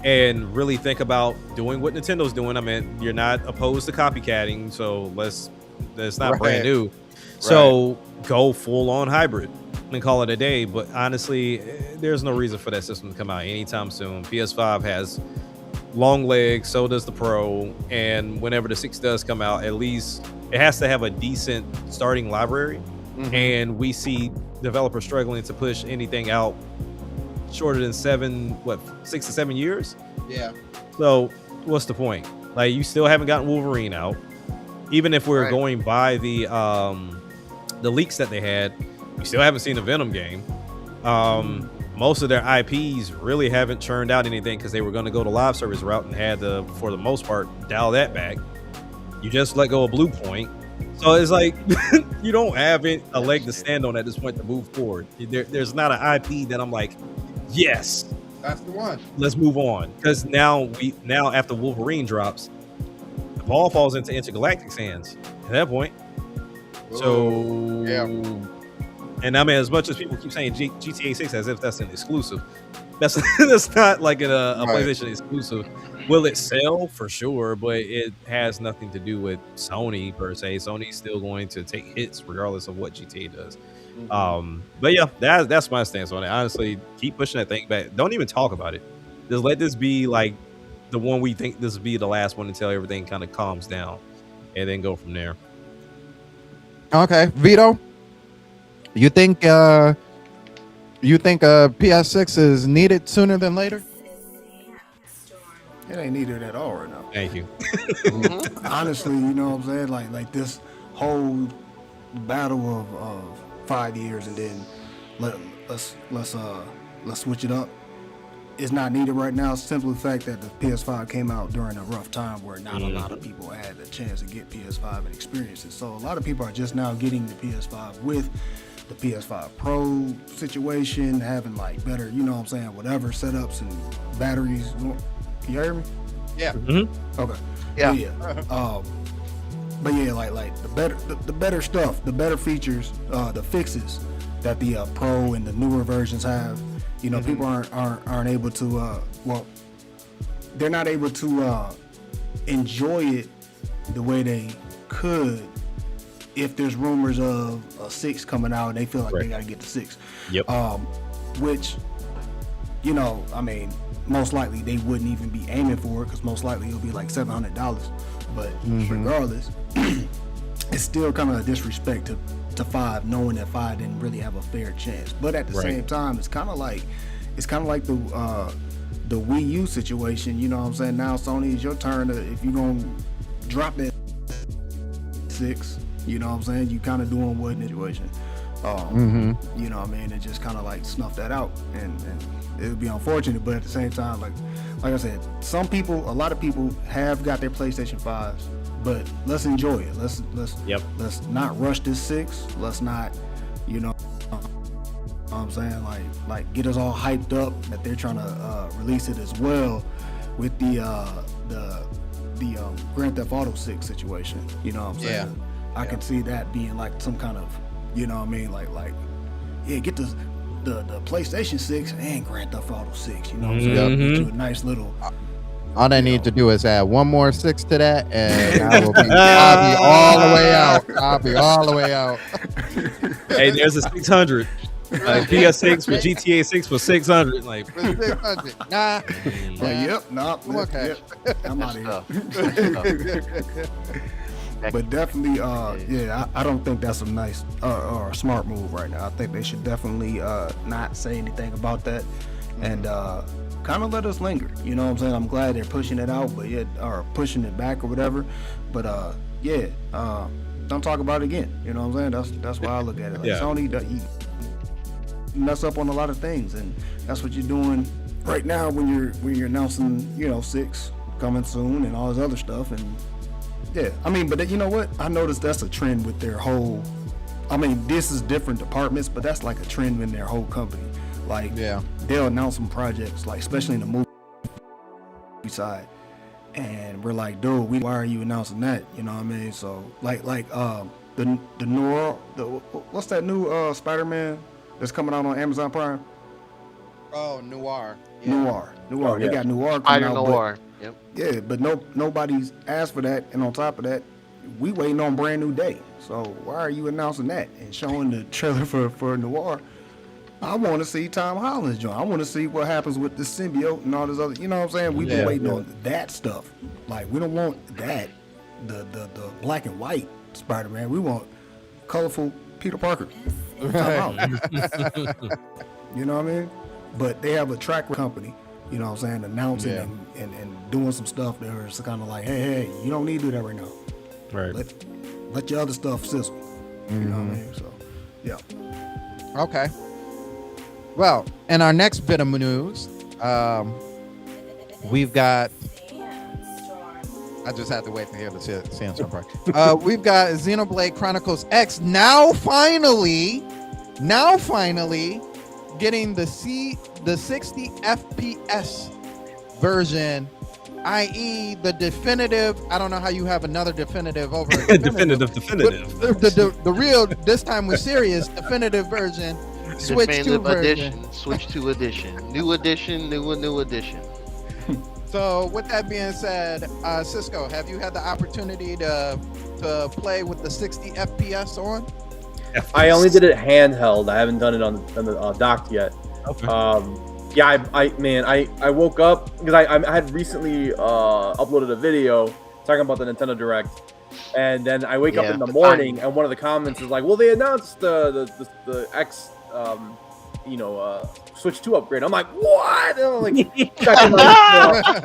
S6: and really think about doing what Nintendo's doing. I mean, you're not opposed to copycatting, so let's not brand new. So go full on hybrid and call it a day. But honestly, there's no reason for that system to come out anytime soon. PS5 has long legs, so does the Pro, and whenever the 6 does come out, at least it has to have a decent starting library. And we see developers struggling to push anything out shorter than 6 to 7 years. So what's the point? Like, you still haven't gotten Wolverine out. Even if we're going by the leaks that they had, we still haven't seen the Venom game. Most of their IPs really haven't churned out anything because they were going to go the live service route and had to, for the most part, dial that back. You just let go of Blue Point. So it's like, you don't have a leg to stand on at this point to move forward. There's not an IP that I'm like, yes,
S3: that's the one.
S6: Let's move on. Because now after Wolverine drops, the ball falls into Intergalactic's hands at that point. And I mean, as much as people keep saying GTA 6 as if that's an exclusive, that's not like a PlayStation exclusive. Will it sell? For sure, but it has nothing to do with Sony per se. Sony's still going to take hits regardless of what GTA does. But yeah, that's my stance on it. Honestly, keep pushing that thing back. Don't even talk about it. Just let this be like the one we think this will be the last one until everything kind of calms down, and then go from there.
S3: Okay, Vito, you think PS6 is needed sooner than later?
S7: It ain't needed at all right now.
S6: Thank you.
S7: Honestly, you know what I'm saying? Like this whole battle of 5 years and then let's switch it up. It's not needed right now. Simply the fact that the PS5 came out during a rough time where not a lot of people had the chance to get PS5 and experience it. So a lot of people are just now getting the PS5 with the PS5 Pro situation, having like better, you know what I'm saying, whatever setups and batteries. You hear me?
S3: Yeah.
S6: Mm-hmm.
S7: Okay.
S5: Yeah.
S7: But yeah, like the better stuff, the better features, the fixes that the Pro and the newer versions have. You know, people aren't able to. They're not able to enjoy it the way they could if there's rumors of a 6 coming out and they feel like they got to get the 6.
S6: Yep.
S7: Which, you know, I mean, most likely they wouldn't even be aiming for it because most likely it'll be like $700. But regardless, it's still kind of a disrespect to 5, knowing that 5 didn't really have a fair chance. But at the same time, it's kind of like the Wii U situation. You know what I'm saying? Now Sony, it's your turn to, if you're gonna drop that 6. You know what I'm saying? You kind of doing what in the situation. You know what I mean? And just kind of like snuff that out, and it would be unfortunate, but at the same time, like I said, a lot of people have got their PlayStation 5s, but let's enjoy it. Let's not rush this 6. Let's not, you know what I'm saying, like get us all hyped up that they're trying to release it as well with the Grand Theft Auto 6 situation. You know what I'm saying? I can see that being like some kind of, you know what I mean, like get the PlayStation 6 and Grand Theft Auto 6. You know what I'm saying? Get you a nice little.
S3: All I need to do is add one more 6 to that, and I'll be all the way out. I'll be all the way out.
S6: Hey, there's a 600. PS6 with GTA 6 for 600. Like,
S3: 600. Nah.
S7: Okay. Yep, I'm out of here. But definitely, I don't think that's a nice or a smart move right now. I think they should definitely not say anything about that and kind of let us linger. You know what I'm saying? I'm glad they're pushing it out, but or pushing it back or whatever. But don't talk about it again. You know what I'm saying? That's why I look at it. Like Sony, you mess up on a lot of things, and that's what you're doing right now when you're announcing, you know, 6 coming soon and all this other stuff. And yeah, I mean, but you know what? I noticed that's a trend with their whole. I mean, this is different departments, but that's like a trend in their whole company. Like, they'll announce some projects, like especially in the movie side, and we're like, dude, why are you announcing that? You know what I mean? So like the Noir, what's that new Spider-Man that's coming out on Amazon Prime?
S3: Oh, Noir.
S7: Noir.
S3: Oh,
S7: they got Noir coming out.
S5: Noir. Yep.
S7: Yeah, but nobody's asked for that, and on top of that, we waiting on Brand New Day. So why are you announcing that and showing the trailer for Noir? I want to see Tom Holland's joint. I want to see what happens with the symbiote and all this other. You know what I'm saying? We've been waiting on that stuff. Like, we don't want that, the black and white Spider-Man. We want colorful Peter Parker. You know what I mean? But they have a track company, you know what I'm saying, announcing and doing some stuff there. It's kind of like, hey, you don't need to do that right now.
S6: Right.
S7: Let your other stuff sizzle. You know what I mean? So, yeah.
S3: Okay. Well, in our next bit of news, we've got. I just had to wait to hear the Samsung part. We've got Xenoblade Chronicles X now finally getting the 60 FPS version, i.e. the definitive. I don't know how you have another definitive over
S6: definitive.
S3: The real, this time we're serious, definitive version. Switch 2
S5: edition. Switch 2 edition. New edition. New edition.
S3: So with that being said, Cisco, have you had the opportunity to play with the 60 FPS on?
S4: I only did it handheld. I haven't done it on the docked yet.
S6: Okay.
S4: Yeah, I woke up because I had recently uploaded a video talking about the Nintendo Direct, and then I wake up in the morning and one of the comments is like, "Well, they announced the X, Switch 2 upgrade." I'm like, "What?" And I'm like checking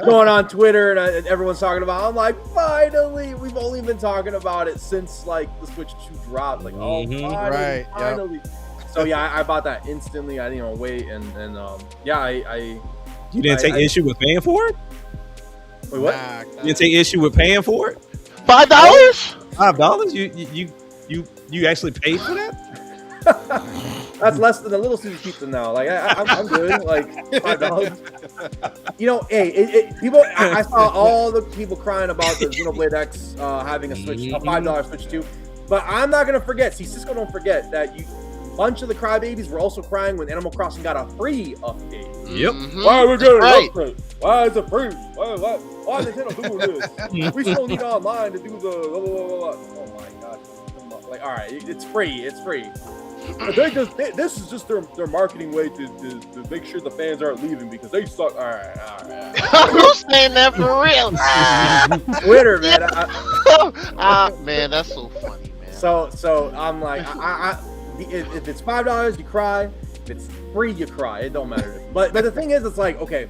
S4: going on Twitter and everyone's talking about it. I'm like, "Finally!" We've only been talking about it since like the Switch 2 dropped. Like, oh, finally. Yep. So yeah, I bought that instantly. I didn't even wait, and
S6: You didn't take issue with paying for it?
S4: Wait, what?
S6: You didn't take issue with paying for it?
S5: $5?
S6: $5? You actually paid for that?
S4: That's less than a Little Caesars pizza now. Like I'm good. Like $5. Hey, people. I saw all the people crying about the Xenoblade X having a $5 Switch 2, but I'm not gonna forget. See, Cisco, don't forget that bunch of the crybabies were also crying when Animal Crossing got a free update.
S6: Yep.
S4: Why are we getting an update? Why is it free? Why is Nintendo doing this? We still need online to do the blah, blah, blah, blah. Oh my gosh. Like, all right, it's free. It's free. But this is just their marketing way to make sure the fans aren't leaving because they suck. All right.
S5: Who's saying that for real?
S4: Twitter, man.
S5: Man, that's so funny, man.
S4: So I'm like, if it's $5, you cry. If it's free, you cry. It don't matter. But the thing is, it's like, okay,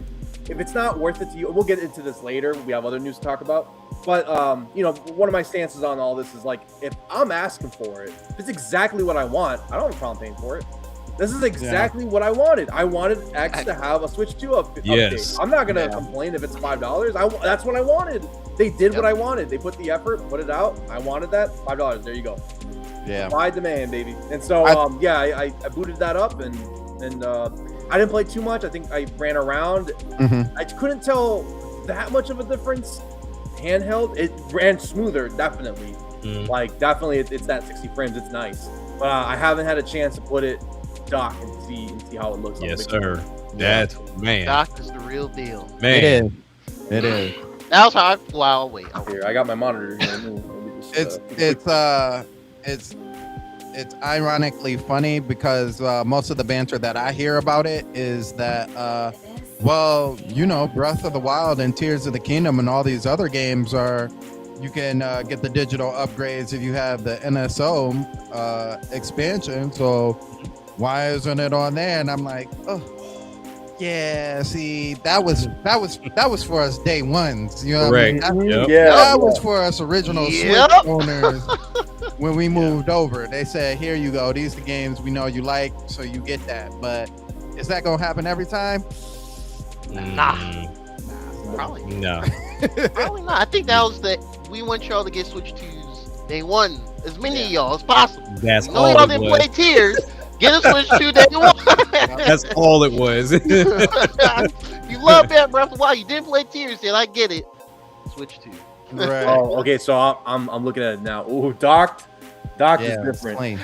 S4: if it's not worth it to you, we'll get into this later. We have other news to talk about. But one of my stances on all this is like, if I'm asking for it, if it's exactly what I want, I don't have a problem paying for it. This is exactly what I wanted. I wanted X to have a Switch 2 update. I'm not gonna complain if it's $5. That's what I wanted. They did what I wanted. They put the effort, put it out. I wanted that. $5. There you go.
S3: Yeah.
S4: Supply demand, baby. And so I booted that up and I didn't play too much. I think I ran around.
S3: Mm-hmm.
S4: I couldn't tell that much of a difference. Handheld, it ran smoother, definitely. Like definitely it's that 60 frames. It's nice. But I haven't had a chance to put it dock and see how it looks.
S6: Yes, sir. That's man.
S5: Dock is the real deal.
S6: Man.
S3: It is.
S5: That was how wait.
S4: Here, I got my monitor here.
S3: It's ironically funny because most of the banter that I hear about it is that Breath of the Wild and Tears of the Kingdom and all these other games you can get the digital upgrades if you have the NSO expansion. So why isn't it on there? And I'm like, oh yeah, see, that was for us day ones. You know what I mean? That was for us original Switch owners. When we moved over, they said, here you go. These are the games we know you like, so you get that. But is that going to happen every time?
S5: Nah. Probably.
S6: No.
S5: Probably not. I think that was we want y'all to get Switch 2s day one. As many of y'all as possible.
S6: That's
S5: all
S6: all
S5: y'all
S6: it
S5: didn't
S6: was.
S5: play Tears. Get a Switch 2 day one.
S6: That's all it was.
S5: You love Breath of the Wild. You didn't play Tears, then I get it. Switch 2.
S3: Right.
S4: Oh, okay. So I'm looking at it now. Ooh, docked is different.
S5: Right.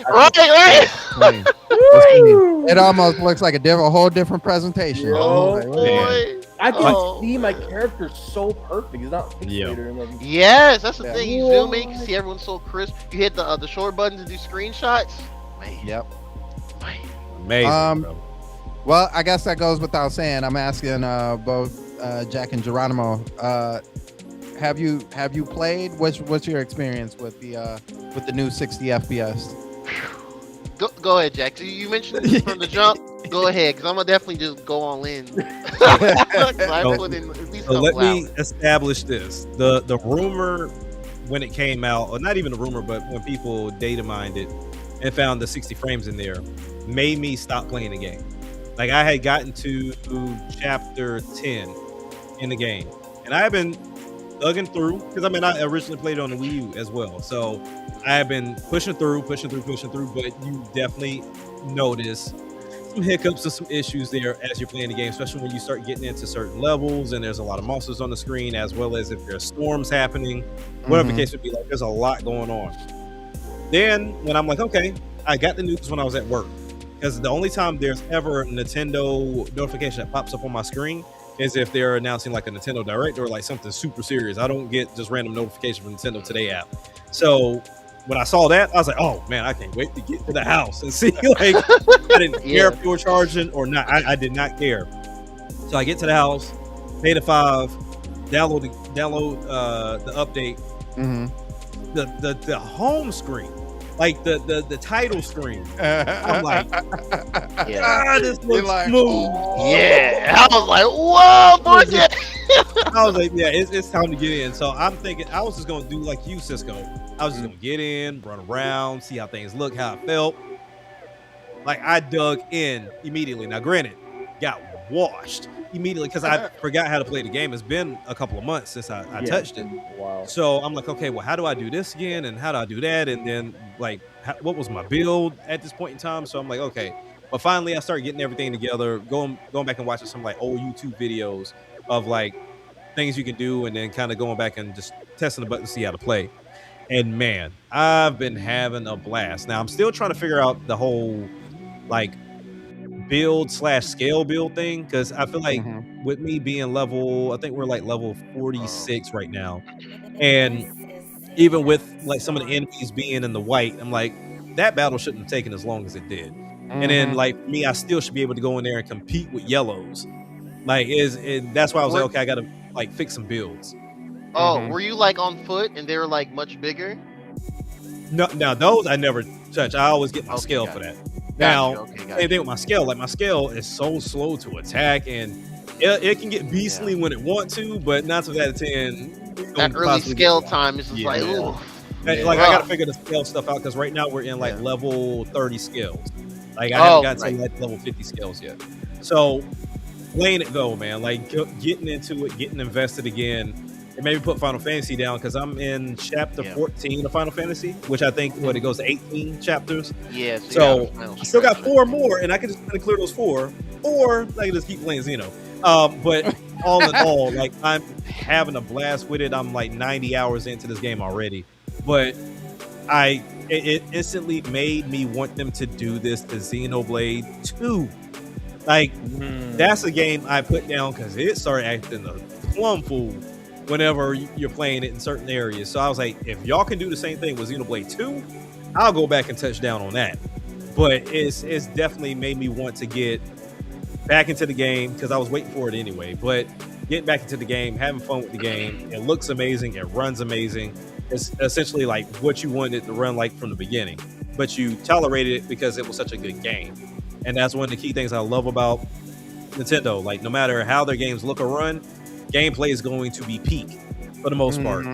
S3: It almost looks like a whole different presentation.
S5: Oh boy.
S4: I can see my character so perfect. He's not pixelated.
S5: Yes, that's the thing. You zoom in, you can see everyone so crisp. You hit the short button to do screenshots. Man.
S3: Yep.
S5: Man.
S6: Amazing. Bro.
S3: Well, I guess that goes without saying. I'm asking both Jack and Geronimo. Have you played? What's your experience with the new 60 FPS?
S5: Go ahead, Jack. You mentioned it from the jump. Go ahead, because I'm gonna definitely just go all in.
S6: Let me establish this. The rumor when it came out, or not even a rumor, but when people data mined it and found the 60 frames in there, made me stop playing the game. Like I had gotten to chapter 10 in the game, and I have been thugging through because I originally played it on the Wii U as well, so I have been pushing through, but you definitely notice some hiccups and some issues there as you're playing the game, especially when you start getting into certain levels and there's a lot of monsters on the screen, as well as if there's storms happening, whatever the case would be. Like there's a lot going on. Then when I'm like, okay, I got the news when I was at work, because the only time there's ever a Nintendo notification that pops up on my screen is if they're announcing like a Nintendo Direct or like something super serious. I don't get just random notification from Nintendo Today app. So when I saw that, I was like, oh man, I can't wait to get to the house and see. Like, I didn't care if you were charging or not. I did not care. So I get to the house, pay the $5, download the update. The home screen, like the title screen. I'm like, this looks smooth.
S5: Yeah, I was like, whoa, boy.
S6: I was like, yeah, it's time to get in. So I'm thinking, I was just gonna do like you, Cisco. I was just gonna get in, run around, see how things look, how I felt. Like I dug in immediately. Now, granted, got washed immediately because I forgot how to play the game. It's been a couple of months since I touched it.
S4: Wow.
S6: So I'm like, okay, well, how do I do this again? And how do I do that? And then like, what was my build at this point in time? So I'm like, okay. But finally I started getting everything together, going back and watching some like old YouTube videos of like things you can do, and then kind of going back and just testing the button to see how to play. And man, I've been having a blast. Now I'm still trying to figure out the whole like build/scale build thing, because I feel like with me being level, I think we're like level 46 right now, and even with like some of the enemies being in the white, I'm like, that battle shouldn't have taken as long as it did. And then like me, I still should be able to go in there and compete with yellows. Like that's why I was like, okay, I gotta like fix some builds.
S5: Oh, were you like on foot and they were like much bigger?
S6: No, now those I never touch. I always get my scale for that. Now, same thing with my scale. Like my scale is so slow to attack, and it can get beastly when it want to, but 9 times out of 10,
S5: that early scale time is just like, ooh.
S6: Like I gotta figure the scale stuff out, because right now we're in like level 30 scales. Like I haven't gotten to like level 50 scales yet. So playing it though, man, like getting into it, getting invested again. And maybe put Final Fantasy down, because I'm in chapter 14 of Final Fantasy, which I think it goes to 18 chapters.
S5: Yeah.
S6: So I still got 4 more, and I can just kind of clear those 4, or I can just keep playing Xeno. But all in all, like I'm having a blast with it. I'm like 90 hours into this game already, but it instantly made me want them to do this to Xenoblade 2. Like that's a game I put down because it started acting a plum fool whenever you're playing it in certain areas. So I was like, if y'all can do the same thing with Xenoblade 2, I'll go back and touch down on that. But it's definitely made me want to get back into the game, because I was waiting for it anyway. But getting back into the game, having fun with the game, it looks amazing, it runs amazing. It's essentially like what you wanted it to run like from the beginning, but you tolerated it because it was such a good game. And that's one of the key things I love about Nintendo. Like no matter how their games look or run, gameplay is going to be peak for the most part.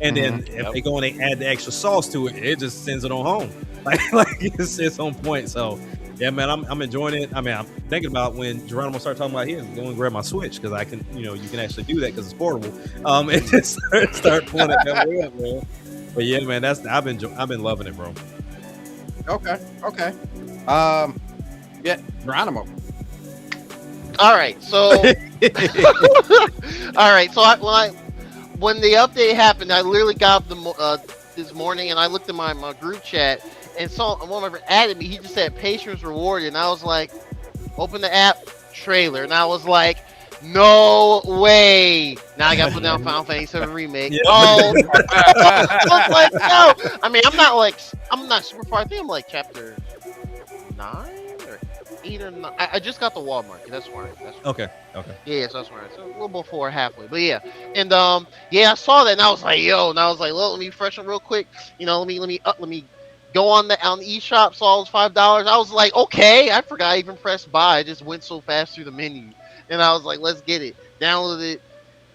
S6: And then if they go and they add the extra sauce to it, it just sends it on home. Like it's on point. So yeah, man, I'm enjoying it. I mean, I'm thinking about when Geronimo started talking about his, going to grab my Switch, because I can, you can actually do that because it's portable. And just start pulling it that way up, man. But yeah, man, I've been loving it, bro.
S3: Okay. Yeah, Geronimo.
S5: All right, so when the update happened, I literally got up this morning and I looked at my group chat and saw one of my friends added me. He just said patience rewarded, and I was like, open the app, trailer, and I was like, no way. Now I gotta put down Final Fantasy VII Remake.
S6: Yeah.
S5: Oh, I was like, no. I mean, I'm not super far. I think I'm like chapter 9 or 8 or 9. I just got the Walmart. That's where.
S6: Okay.
S5: Yeah, so that's where. So a little before halfway, but yeah. And I saw that and I was like, yo. And I was like, well, let me freshen real quick. Let me go on the eShop. Saw it was $5. I was like, okay. I forgot I even pressed buy. I just went so fast through the menu. And I was like, let's get it. Downloaded it.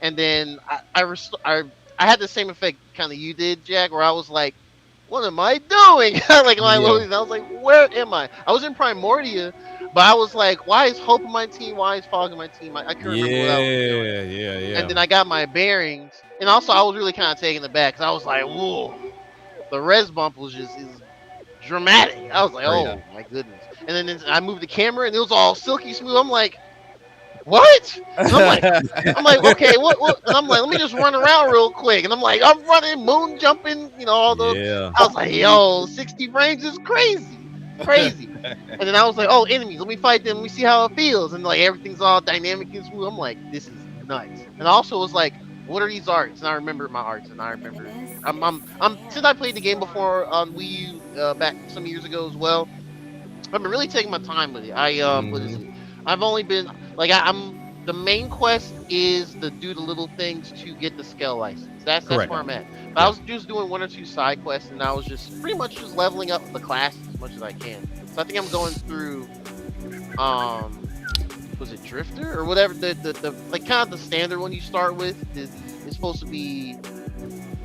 S5: And then I had the same effect kind of you did, Jack, where I was like, what am I doing? Like, I was like, where am I? I was in Primordia, but I was like, why is Hope in my team? Why is Fog in my team? I couldn't remember what I was doing.
S6: Yeah.
S5: And then I got my bearings. And also, I was really kind of taken aback because I was like, whoa. The res bump was is dramatic. I was like, oh, my goodness. And then I moved the camera, and it was all silky smooth. I'm like, what? And I'm like, okay, what? And I'm like, let me just run around real quick. And I'm like, I'm running, moon jumping, all those.
S6: Yeah.
S5: I was like, yo, 60 frames is crazy. crazy. And then I was like, oh, enemies, let me fight them, let me see how it feels. And like everything's all dynamic and smooth. I'm like, this is nuts. And also was like, what are these arts? And I remember my arts, and I remember I'm since I played the game before on Wii U back some years ago as well. I've been really taking my time with it. What is it? I've only been like I'm the main quest is to do the little things to get the scale license. That's where I'm at. But I was just doing 1 or 2 side quests, and I was just pretty much just leveling up the class as much as I can. So I think I'm going through was it Drifter or whatever the like kind of the standard one you start with is supposed to be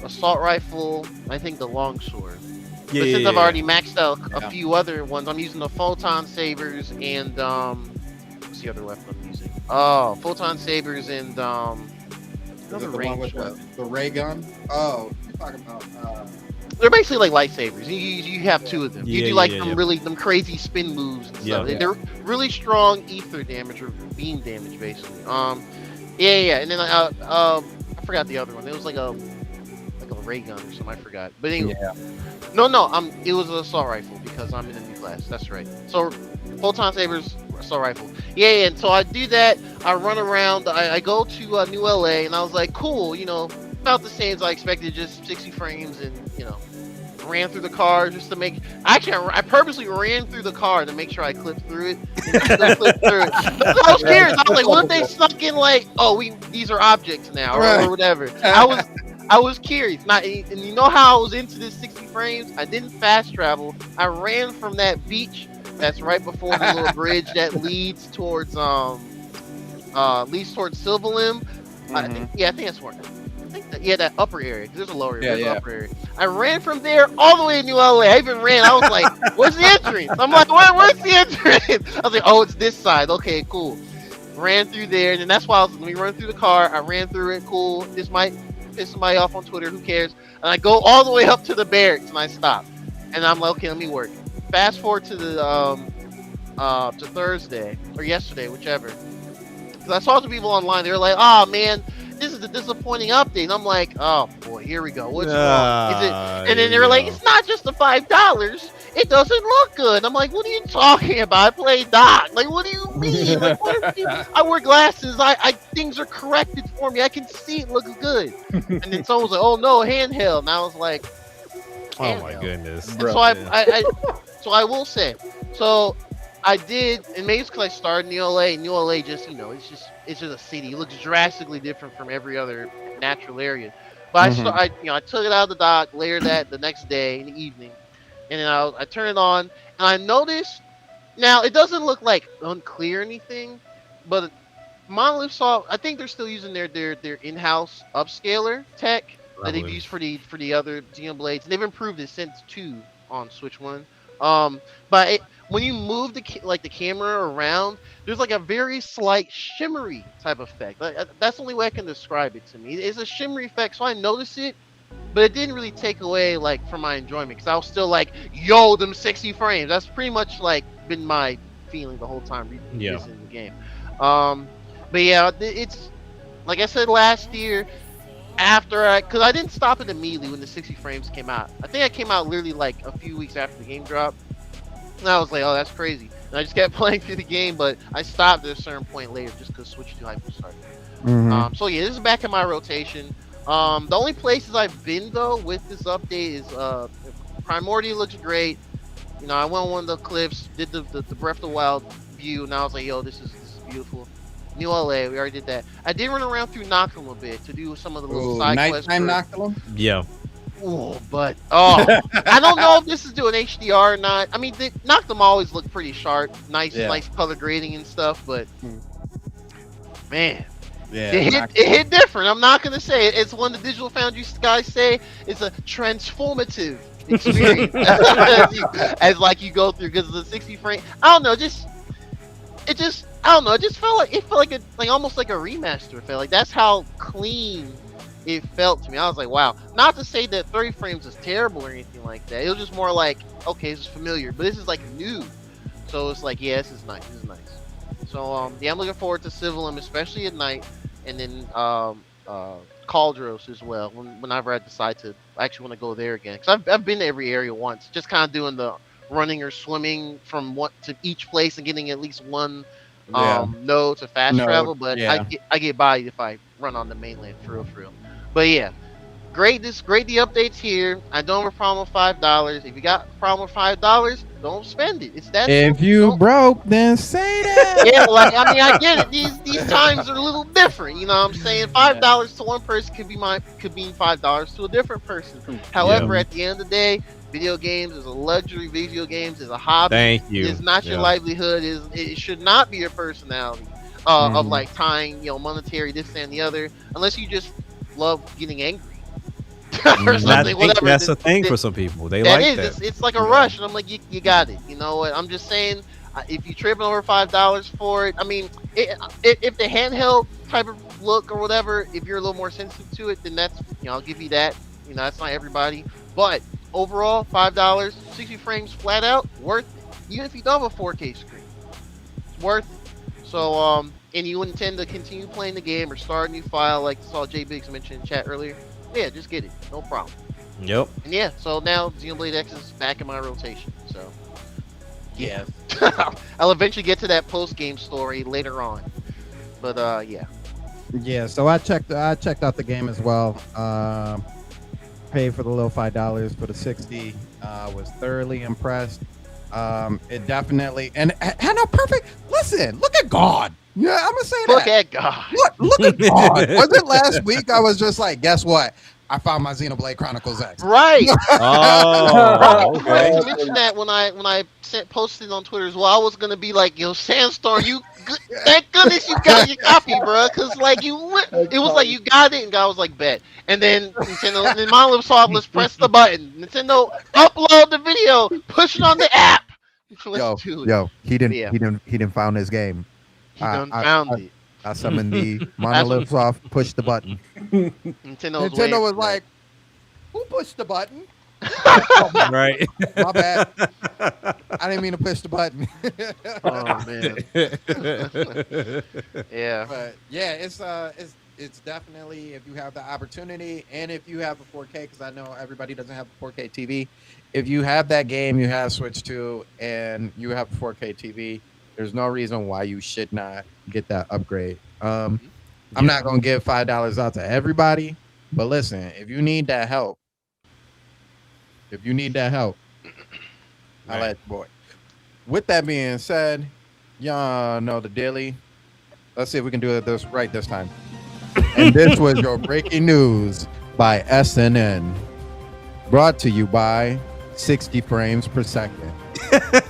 S5: assault rifle. I think the longsword. But since I've already maxed out a few other ones, I'm using the photon sabers and what's the other weapon I'm using? Oh, photon sabers and
S8: Is it the one with the ray gun? Oh, you're talking about.
S5: They're basically like lightsabers. You have 2 of them. You do like them crazy spin moves and stuff. They're really strong ether damage or beam damage basically. And then I forgot the other one. It was like a ray gun or something. I forgot. But anyway, no. It was an assault rifle because I'm in a new class. That's right. So photon sabers, assault rifle. And so I do that. I run around. I go to New LA, and I was like, cool. About the same as I expected, just 60 frames, and ran through the car just to make. Actually, I purposely ran through the car to make sure I clipped through it. I was curious. I was like, what if they snuck in like, oh, these are objects now or whatever. I was curious. And you know how I was into this 60 frames? I didn't fast travel. I ran from that beach that's right before the little bridge that leads towards Silver Limb. I think that's where. That upper area. There's a lower area. There's an upper area. I ran from there all the way to New LA. I even ran. I was like, "Where's the entrance?" I'm like, "Where's the entrance?" I was like, "Oh, it's this side." Okay, cool. Ran through there, and then that's why let me run through the car. I ran through it. Cool. This might piss somebody off on Twitter. Who cares? And I go all the way up to the barracks, and I stop. And I'm like, "Okay, let me work." Fast forward to the to Thursday or yesterday, whichever. Because I saw some people online. They were like, "Oh man, this is a disappointing update." And I'm like, oh boy, here we go. What's wrong? Is it? And then they were like, it's not just the $5. It doesn't look good. I'm like, what are you talking about? I play Doc. Like, what do you mean? Like, I wear glasses. I things are corrected for me. I can see it looks good. And then someone was like, oh no, handheld. And I was like, handheld.
S6: Oh my goodness.
S5: And so I will say, so I did, and maybe it's because I started in New LA. New LA just, it's just a city. It looks drastically different from every other natural area. But I took it out of the dock, layered that the next day in the evening, and then I turned it on, and I noticed. Now it doesn't look like unclear or anything, but Monolith Soft, I think they're still using their in-house upscaler tech that they've used for the other Xenoblades, and they've improved it since 2 on Switch 1. But when you move the camera around, there's like a very slight shimmery type effect. That's the only way I can describe it to me. It's a shimmery effect, so I noticed it, but it didn't really take away from my enjoyment because I was still like, "Yo, them 60 frames." That's pretty much been my feeling the whole time revisiting the game. But yeah, it's like I said last year. Because I didn't stop it immediately when the 60 frames came out. I think I came out literally a few weeks after the game dropped. And I was like, oh, that's crazy. And I just kept playing through the game, but I stopped at a certain point later just because Switch 2 Hyper started. So yeah, this is back in my rotation. The only places I've been though with this update is Primordia looks great. I went on one of the cliffs, did the Breath of the Wild view, and I was like, yo, this is beautiful. New LA, we already did that. I did run around through Noctilum a bit to do some of the little side quests.
S8: Nighttime Noctilum?
S6: Yeah.
S5: I don't know if this is doing HDR or not. I mean, Noctilum always look pretty sharp, nice color grading and stuff, but man, it hit different. I'm not gonna say it. It's one of the Digital Foundry guys say it's a transformative experience as you go through because of the 60 frame. I don't know, I don't know. It just felt like almost like a remaster. It felt like that's how clean it felt to me. I was like, wow. Not to say that 30 frames is terrible or anything like that. It was just more like, okay, this is familiar, but this is new. So it's like, yeah, this is nice. This is nice. So I'm looking forward to Silver Limb, especially at night, and then Cauldros as well. Whenever I decide to actually want to go there again, because I've been to every area once, just kind of doing the running or swimming from what to each place and getting at least one
S3: Yeah.
S5: node to fast
S3: Node,
S5: travel. But
S3: yeah.
S5: I get by if I run on the mainland for real. But yeah. Great the updates here. I don't have a problem with $5. If you got a problem with $5, don't spend it. It's that
S3: If
S5: simple.
S3: you
S5: Don't-
S3: broke, then say that.
S5: yeah, like I mean, I get it. These times are a little different. You know what I'm saying? $5 to one person could mean $5 to a different person. However, at the end of the day, video games is a luxury. Video games is a hobby.
S6: Thank you.
S5: It's not your livelihood. It should not be your personality of like tying monetary this and the other. Unless you just love getting angry. Or
S6: I
S5: something,
S6: think
S5: whatever.
S6: that's a thing for some people. They
S5: That
S6: like
S5: is,
S6: that.
S5: it's like a rush, and I'm like, you got it. You know what? I'm just saying, if you tripping over $5 for it, I mean, if the handheld type of look or whatever, if you're a little more sensitive to it, then that's, I'll give you that. That's not everybody, but overall, $5, 60 frames flat out, worth it. Even if you don't have a 4K screen, it's worth it. So, and you intend to continue playing the game or start a new file, like saw J Biggs mention in chat earlier. Yeah, just get it. No problem.
S6: Yep.
S5: And yeah, so now Xenoblade X is back in my rotation. So yeah, I'll eventually get to that post game story later on. But yeah.
S3: Yeah, so I checked out the game as well. Paid for the little $5 for the 60. Was thoroughly impressed. It definitely and no perfect. Listen, look at God. Yeah, I'm gonna say that.
S5: Look at God.
S3: Look at God. Was it last week? I was just like, guess what? I found my Xenoblade Chronicles X.
S5: Right.
S6: Oh, okay.
S5: I mentioned that when I posted on Twitter as well. I was gonna be like, yo, Sandstorm, thank goodness you got your copy, bro. Cause like it was like you got it, and God was like, bet. And then Nintendo, then Monolith Soft, let's press the button. Nintendo, upload the video, push it on the app.
S3: He didn't found his game.
S5: He done found it.
S3: I summoned the Monolith Soft, push the button.
S5: Nintendo
S3: was like, who pushed the button?
S6: Right.
S3: My bad. I didn't mean to push the button.
S5: Oh man. Yeah.
S3: But yeah, it's definitely, if you have the opportunity and if you have a 4K, because I know everybody doesn't have a 4K TV. If you have that game, you have Switch 2, and you have a 4K TV, there's no reason why you should not get that upgrade. I'm not gonna give $5 out to everybody, but listen, if you need that help, I'll let you boy. With that being said, y'all know the daily. Let's see if we can do this right this time. And this was your breaking news by SNN, brought to you by 60 frames per second.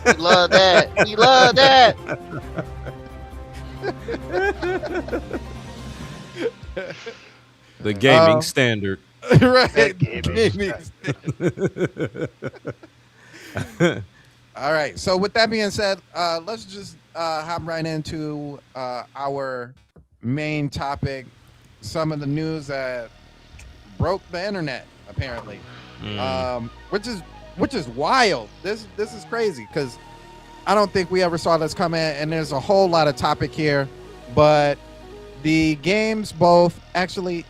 S5: We love that. We love that.
S6: The gaming standard.
S3: Right. All right. So with that being said, let's just hop right into our main topic. Some of the news that broke the internet, apparently, which is wild. This is crazy because I don't think we ever saw this coming. And there's a whole lot of topic here, but the games both actually.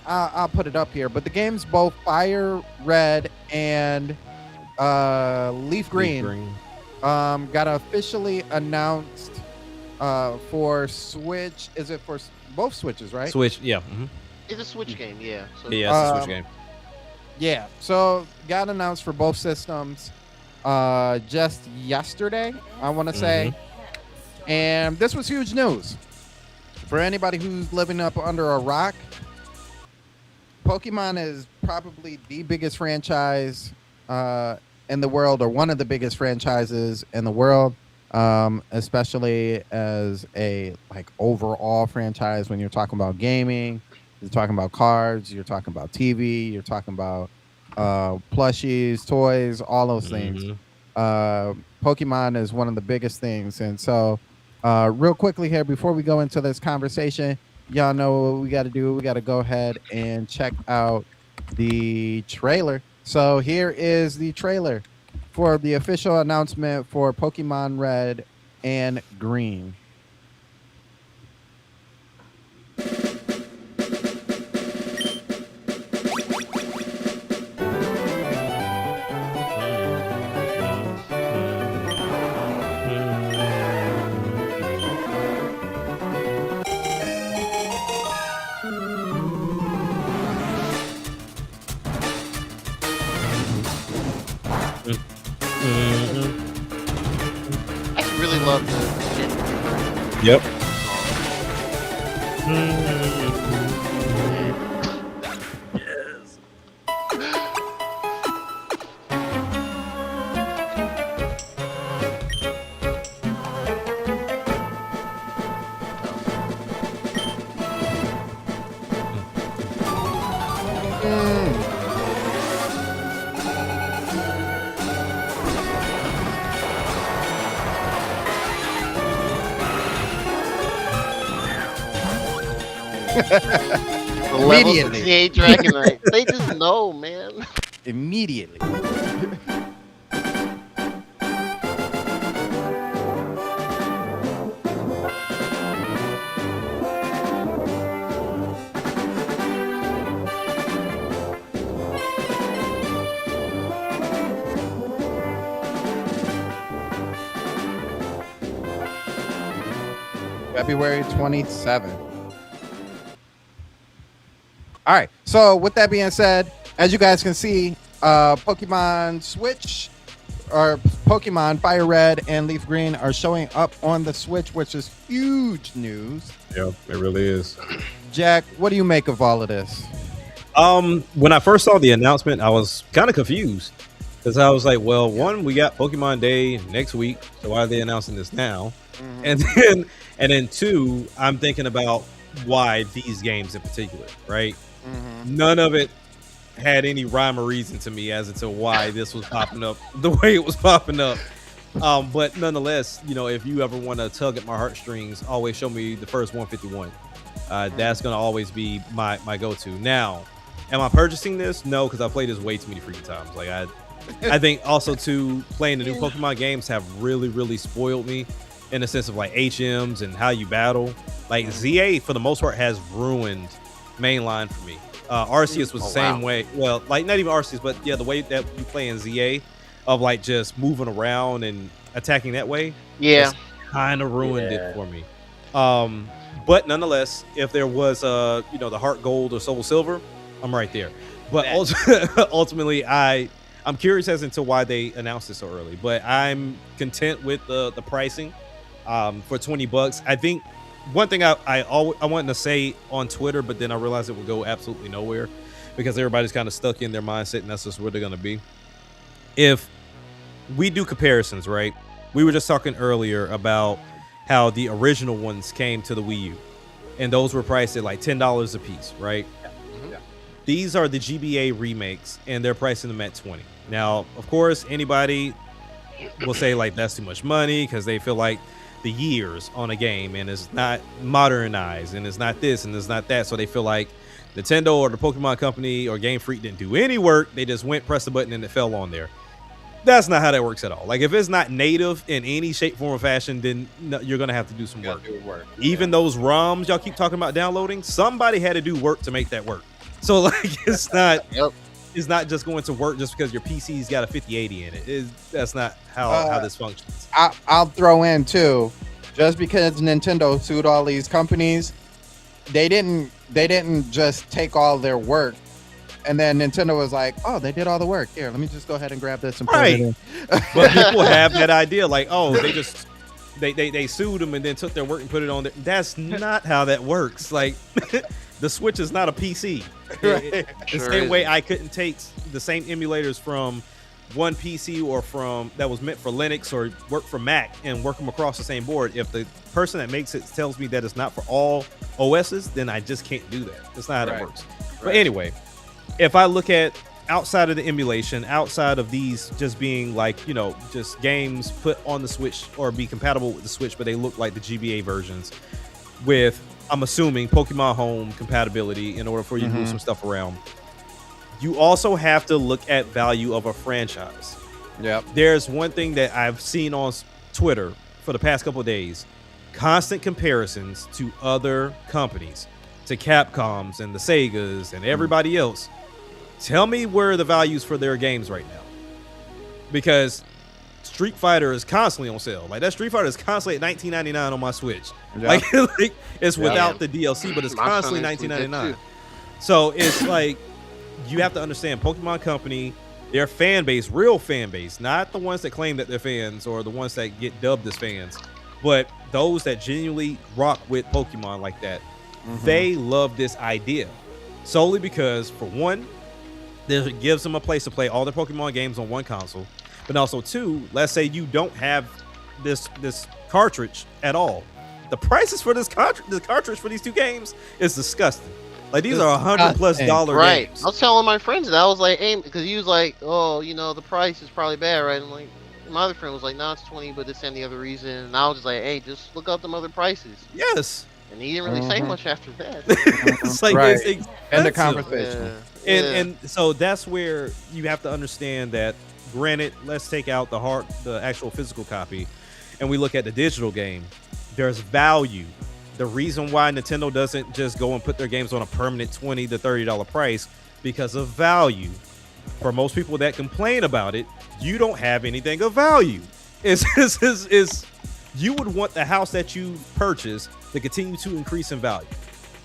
S3: I'll put it up here, but the games both Fire Red and Leaf Green got officially announced for Switch. Is it for both Switches, right?
S6: Switch, yeah. Mm-hmm.
S5: It's a Switch game, yeah. So
S6: Yeah, it's a Switch game.
S3: Yeah, so got announced for both systems just yesterday, I want to say. And this was huge news. For anybody who's living up under a rock, Pokemon is probably the biggest franchise in the world, or one of the biggest franchises in the world, especially as a overall franchise. When you're talking about gaming, you're talking about cards, you're talking about TV, you're talking about plushies, toys, all those things. Pokemon is one of the biggest things. And so real quickly here, before we go into this conversation, y'all know what we got to do. We got to go ahead and check out the trailer. So here is the trailer for the official announcement for Pokemon Red and Green.
S5: really love the gin version.
S6: Yep.
S5: The levels of
S3: Immediately.
S5: Teenage Dragon Knight. They just know, man.
S3: Immediately. February 27th. All right. So with that being said, as you guys can see, Pokemon Switch or Pokemon Fire Red and Leaf Green are showing up on the Switch, which is huge news.
S6: Yeah, it really is.
S3: Jack, what do you make of all of this?
S6: When I first saw the announcement, I was kind of confused because I was like, well, one, we got Pokemon Day next week, so why are they announcing this now?
S3: Mm-hmm.
S6: And then two, I'm thinking about why these games in particular, right?
S3: Mm-hmm.
S6: None of it had any rhyme or reason to me as to why this was popping up the way it was popping up. But nonetheless, you know, if you ever want to tug at my heartstrings, always show me the first 151. That's gonna always be my go-to. Now, am I purchasing this? No, because I played this way too many freaking times. Like I think also too, playing the new Pokemon games have really spoiled me in the sense of like HMs and how you battle. Like ZA for the most part has ruined mainline for me. Arceus was the same way. Well, like not even Arceus, but yeah, the way that you play in ZA of like just moving around and attacking that way.
S5: Yeah,
S6: kind of ruined it for me. But nonetheless, if there was you know, the Heart Gold or Soul Silver, I'm right there. But ultimately, I'm curious as to why they announced it so early. But I'm content with the pricing for $20. I think one thing I wanted to say on Twitter, but then I realized it would go absolutely nowhere because everybody's kind of stuck in their mindset, and that's just where they're going to be. If we do comparisons, right? We were just talking earlier about how the original ones came to the Wii U, and those were priced at like $10 a piece, right?
S4: Yeah.
S6: These are the GBA remakes, and they're pricing them at $20. Now, of course, anybody will say like that's too much money because they feel like the years on a game and it's not modernized and it's not this and it's not that, so they feel like Nintendo or the Pokemon Company or Game Freak didn't do any work. They just went, pressed the button, and it fell on there. That's not how that works at all. Like if it's not native in any shape, form, or fashion, then you're gonna have to do some work. Even those ROMs y'all keep talking about downloading, somebody had to do work to make that work. So like it's not it's not just going to work just because your PC's got a 5080 in it. That's not how this functions.
S3: I'll throw in too, just because Nintendo sued all these companies, they didn't just take all their work and then Nintendo was like, oh, they did all the work. Here, let me just go ahead and grab this and put it in.
S6: But people have that idea like, oh, they sued them and then took their work and put it on there. That's not how that works. Like the Switch is not a PC.
S3: Right.
S6: The same way I couldn't take the same emulators from one PC or from that was meant for Linux or work for Mac and work them across the same board. If the person that makes it tells me that it's not for all OSs, then I just can't do that. That's not how that works. But anyway, if I look at outside of the emulation, outside of these just being like, you know, just games put on the Switch or be compatible with the Switch, but they look like the GBA versions with, I'm assuming, Pokemon Home compatibility in order for you to move some stuff around. You also have to look at value of a franchise.
S3: Yep.
S6: There's one thing that I've seen on Twitter for the past couple of days, constant comparisons to other companies, to Capcoms and the Segas and everybody else. Tell me where the values for their games right now. Because Street Fighter is constantly on sale. Like that Street Fighter is constantly at $19.99 on my Switch. Yep. Like it's without the DLC, but it's constantly $19.99. So it's like you have to understand Pokemon Company their fan base, real fan base, not the ones that claim that they're fans or the ones that get dubbed as fans, but those that genuinely rock with Pokemon like that, they love this idea solely because, for one, it gives them a place to play all their Pokemon games on one console, but also two, let's say you don't have this cartridge at all. The prices for this cartridge for these two games is disgusting. Like, these are $100+
S5: right.
S6: games.
S5: I was telling my friends that. I was like, hey, because he was like, oh, the price is probably bad, right? I'm like, my other friend was like, no, it's 20, but this and the other reason. And I was just like, hey, just look up them other prices.
S6: Yes.
S5: And he didn't really say much after that.
S6: It's like,
S3: Right.
S6: it's expensive.
S3: End the conversation.
S6: And so that's where you have to understand that, granted, let's take out the actual physical copy, and we look at the digital game. There's value. The reason why Nintendo doesn't just go and put their games on a permanent $20 to $30 price, because of value. For most people that complain about it, you don't have anything of value. You would want the house that you purchase to continue to increase in value.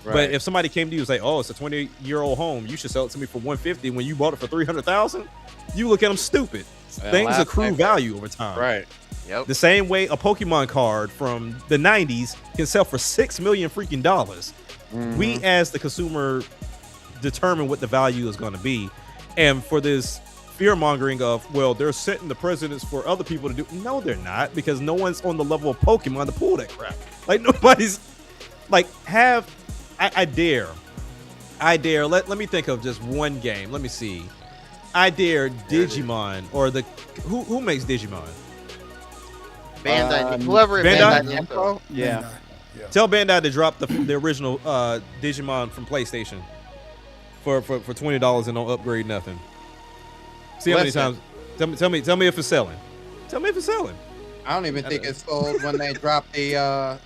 S3: Right.
S6: But if somebody came to you and say, "Oh, it's a 20-year-old home, you should sell it to me for $150," when you bought it for $300,000, you look at them stupid. Things accrue value over time.
S3: Right.
S5: Yep.
S6: The same way a Pokemon card from the 90s can sell for $6 million freaking dollars. We, as the consumer, determine what the value is going to be. And for this fear mongering of, well, they're setting the precedents for other people to do. No, they're not, because no one's on the level of Pokemon to pull that crap. Like, nobody's like, I dare. Let me think of just one game. Let me see. I dare Digimon, or who makes Digimon?
S5: Bandai, whoever
S6: Bandai?
S5: Bandai Namco.
S3: Yeah.
S6: Tell Bandai to drop the original Digimon from PlayStation for $20 and don't upgrade nothing. See how many times? Tell me if it's selling. Tell me if it's selling.
S3: I don't even think it's sold when they dropped the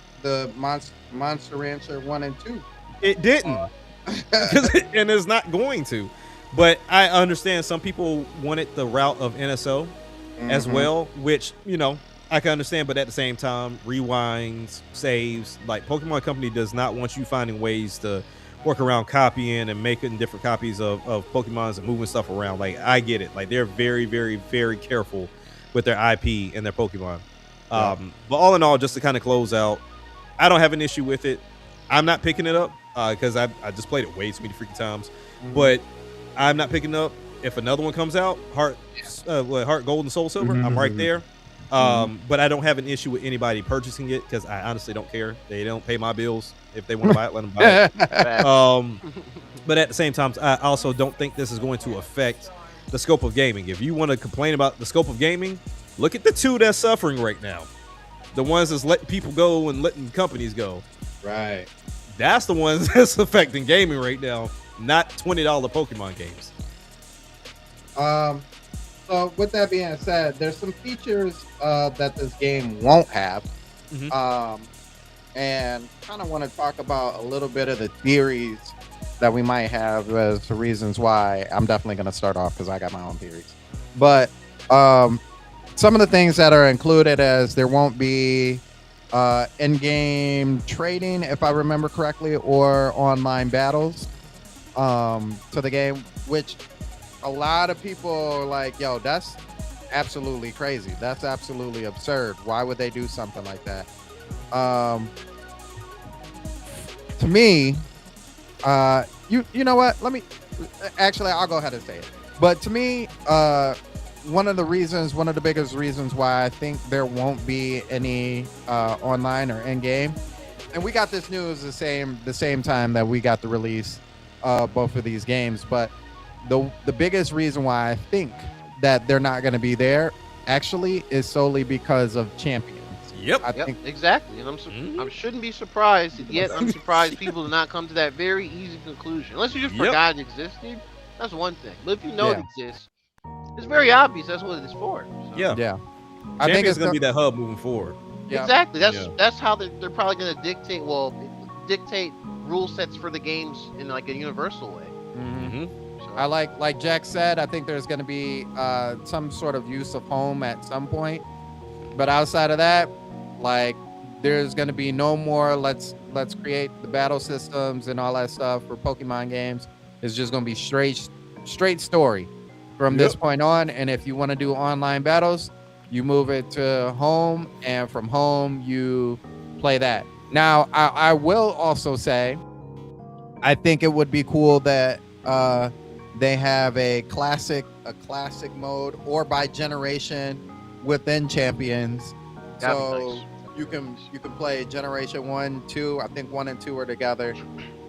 S3: Monster Rancher 1 and 2.
S6: It didn't, and it's not going to. But I understand some people wanted the route of NSO as well, which, I can understand. But at the same time, rewinds, saves, like, Pokemon Company does not want you finding ways to work around copying and making different copies of Pokemons and moving stuff around. Like, I get it. Like, they're very, very, very careful with their IP and their Pokemon. But all in all, just to kind of close out, I don't have an issue with it. I'm not picking it up because I just played it way too many freaking times. But I'm not picking it up. If another one comes out, Heart Gold and Soul Silver, I'm right there. But I don't have an issue with anybody purchasing it because I honestly don't care. They don't pay my bills. If they want to buy it, let them buy it. But at the same time, I also don't think this is going to affect the scope of gaming. If you want to complain about the scope of gaming, look at the two that's suffering right now. The ones that's letting people go and letting companies go.
S3: Right.
S6: That's the ones that's affecting gaming right now, not $20 Pokemon games.
S3: So with that being said, there's some features that this game won't have. And kind of want to talk about a little bit of the theories that we might have as the reasons why. I'm definitely going to start off because I got my own theories. But some of the things that are included as there won't be in-game trading, if I remember correctly, or online battles to the game, which a lot of people are like, yo, that's absolutely crazy. That's absolutely absurd. Why would they do something like that? To me, you know what? I'll go ahead and say it. But to me, one of the biggest reasons why I think there won't be any online or in-game, and we got this news the same time that we got the release of both of these games, but the biggest reason why I think that they're not going to be there actually is solely because of Champions.
S6: Yep.
S5: Yep, exactly. And I shouldn't be surprised, yet I'm surprised people do not come to that very easy conclusion. Unless you just forgot it existed, that's one thing. But if you know it exists, it's very obvious that's what it's for. So.
S6: Yeah. I think it's going to be that hub moving forward.
S5: Yeah. Exactly. That's how they're probably going to dictate rule sets for the games in like a universal way. So.
S3: I like Jack said, I think there's going to be some sort of use of home at some point. But outside of that, like, there's going to be no more let's create the battle systems and all that stuff for Pokemon games. It's just going to be straight story from this point on. And if you want to do online battles, you move it to home, and from home you play that. Now, I will also say, I think it would be cool that they have a classic mode, or by generation within Champions.
S5: That'd be
S3: So
S5: nice.
S3: you can play Generation 1, 2. I think 1 and 2 are together.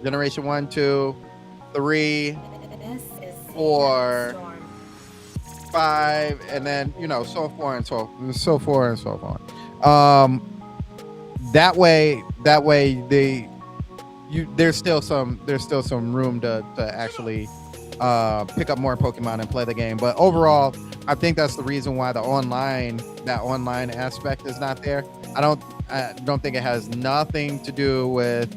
S3: Generation 1, 2, 3, 4, 5, and then so forth and so on. That way there's still some room to actually pick up more Pokemon and play the game. But overall, I think that's the reason why that online aspect is not there. I don't think it has nothing to do with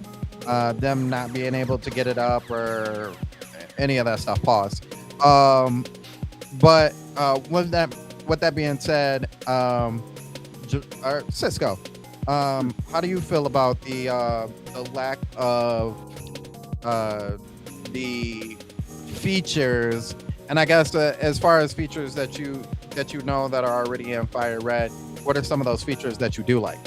S3: them not being able to get it up or any of that stuff. Pause. But with that being said, Cisco, how do you feel about the lack of the features? And I guess as far as features that you know that are already in Fire Red, what are some of those features that you do like?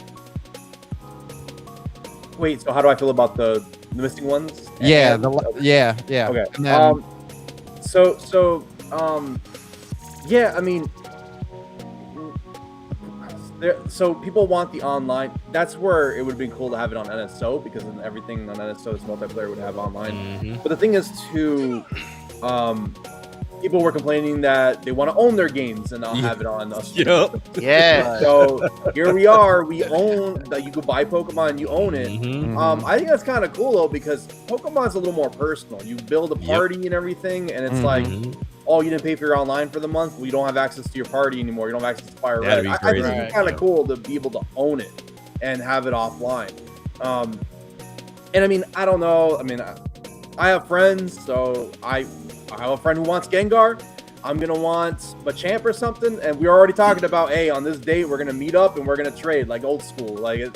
S4: Wait, so how do I feel about the missing ones?
S3: Yeah, yeah.
S4: Okay.
S3: And then,
S4: Yeah, I mean, so people want the online. That's where it would have been cool to have it on NSO, because then everything on NSO's multiplayer would have online. But the thing is, too, people were complaining that they want to own their games and not have it on us.
S6: Yep.
S5: Yeah.
S4: So here we are. We own that. You could buy Pokemon, you own it. I think that's kind of cool though, because Pokemon's a little more personal. You build a party and everything, and it's like, oh, you didn't pay for your online for the month. Well, you don't have access to your party anymore. You don't have access to Fire Red. I think it's kind of cool to be able to own it and have it offline. And I mean, I don't know. I mean, I have friends, so I have a friend who wants Gengar. I'm gonna want Machamp or something, and we're already talking about, hey, on this date we're gonna meet up and we're gonna trade like old school. Like,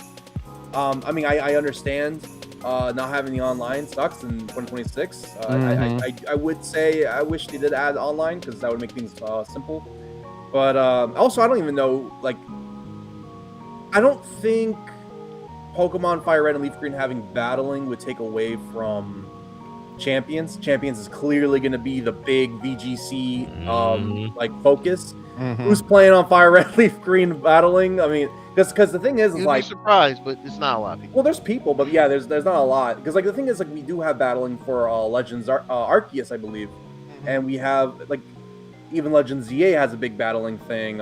S4: I mean, I understand not having the online sucks in 2026. I would say I wish they did add online, because that would make things simple. But also, I don't even know. Like, I don't think Pokemon Fire Red and Leaf Green having battling would take away from Champions. Champions is clearly going to be the big VGC like focus. Who's playing on Fire Red, Leaf Green battling? I mean, because the thing is,
S5: You'd
S4: like,
S5: be surprised, but it's not a lot of people.
S4: well, there's people, but yeah, there's not a lot. Because like the thing is, like, we do have battling for Legends Arceus, I believe, and we have like even Legends ZA has a big battling thing.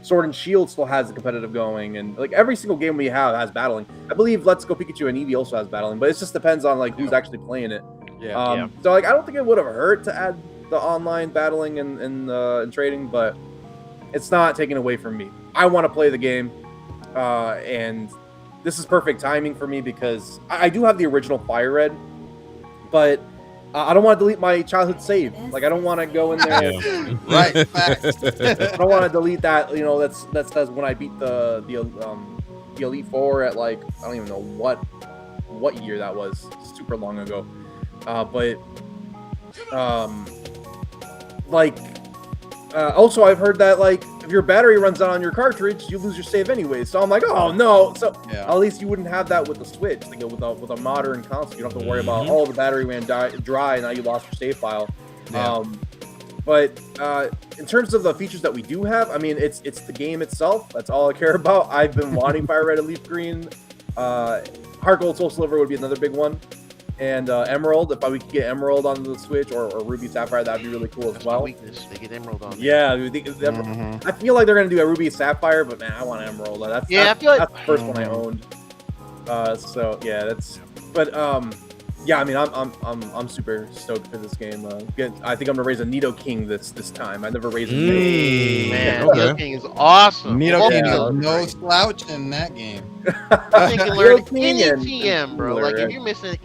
S4: Sword and Shield still has the competitive going, and like every single game we have has battling. I believe Let's Go Pikachu and Eevee also has battling, but it just depends on like who's actually playing it. So like I don't think it would have hurt to add the online battling and trading, but it's not taken away from me. I want to play the game, and this is perfect timing for me because I do have the original Fire Red, but I don't want to delete my childhood save. Like, I don't want to go in there.
S3: Right. Facts.
S4: I don't want to delete that. You know, that's when I beat the Elite Four at, like, I don't even know what year that was. Super long ago. Also I've heard that, like, if your battery runs out on your cartridge, you lose your save anyway. So I'm like, oh no. So at least you wouldn't have that with the Switch. Like, with a modern console, you don't have to worry about, oh, the battery ran dry and now you lost your save file. But in terms of the features that we do have, I mean, it's the game itself. That's all I care about. I've been wanting Fire Red and Leaf Green. Heart Gold Soul Silver would be another big one. And Emerald, if we could get Emerald on the Switch, or Ruby Sapphire, that'd be really cool as well.
S5: Weakness, they get Emerald on.
S4: Yeah, I feel like they're gonna do a Ruby Sapphire, but man, I want Emerald. I feel like that's the first one I owned. So yeah, that's. But yeah, I mean, I'm super stoked for this game. I think I'm gonna raise a Nidoking this time. I never raised a Nidoking.
S5: Man, Nidoking is awesome.
S3: Nidoking is no slouch in that game.
S5: I think you can learn any TM, bro. Like, if you're missing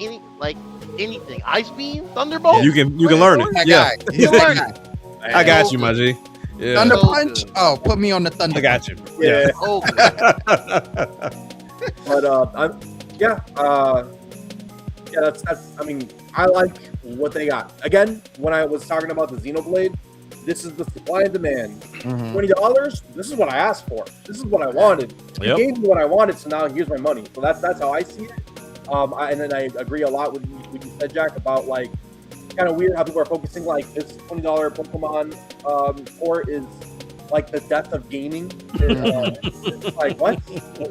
S5: anything, Ice Beam, Thunderbolt,
S6: you can learn it. Yeah,
S5: you can learn it.
S6: I got you, my G. Yeah.
S3: Thunder Punch. Oh, put me on the Thunder.
S6: I got you.
S4: Yeah.
S5: But
S4: that's. I mean, I like what they got. Again, when I was talking about the Xenoblade, this is the supply and demand.
S3: Mhm.
S4: $20. This is what I asked for. This is what I wanted. You
S6: Yep.
S4: gave me what I wanted, so now here's my money. So that's how I see it. And then I agree a lot with what you said, Jack, about like kind of weird how people are focusing like this $20 Pokemon port is like the death of gaming. It's like what?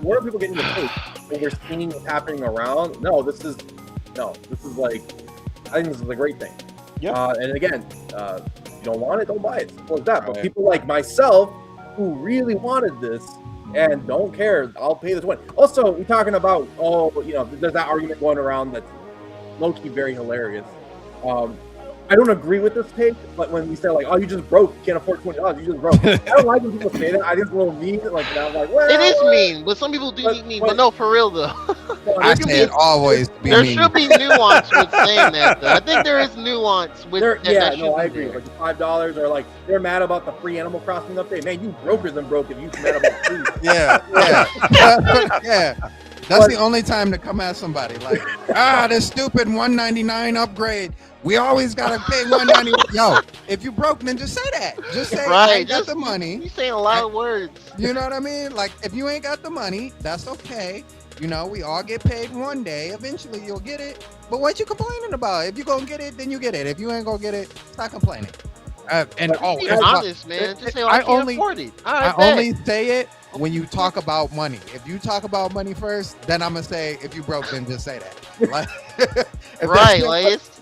S4: Where are people getting the take? When we're seeing what's happening around? No, this is like I think this is a great thing.
S6: Yeah.
S4: And again, you don't want it, don't buy it. Simple as that. But
S8: Right.
S4: people like myself who really wanted this and don't care, I'll pay this one. Also, we're talking about there's that argument going around that's low-key very hilarious. I don't agree with this take, but when we say like, "Oh, you just broke, you can't afford $20, you just broke," I don't like when people say that. I think it's a little mean. Like, I'm like, well,
S5: It is mean, but some people do mean. But no, for real though.
S8: I said always be
S5: There
S8: mean.
S5: should be nuance with saying that. Though. I think there is nuance with.
S4: I agree. Like the $5, or like they're mad about the free Animal Crossing update. Man, you brokers and broke if you mad about free.
S8: Yeah. Yeah. That's the only time to come at somebody like, this stupid $199 upgrade. We always gotta pay $199. Yo, if you broke, then just say that. Just say I ain't got the money.
S5: You saying a lot of words.
S8: You know what I mean? Like, if you ain't got the money, that's okay. You know, we all get paid one day. Eventually, you'll get it. But what you complaining about? If you gonna get it, then you get it. If you ain't gonna get it, stop complaining.
S5: Be honest, man. Just say, I can't afford it.
S8: I only say it when you talk about money. If you talk about money first, then I'm gonna say, if you broke, then just say that. Like,
S5: right, like it's.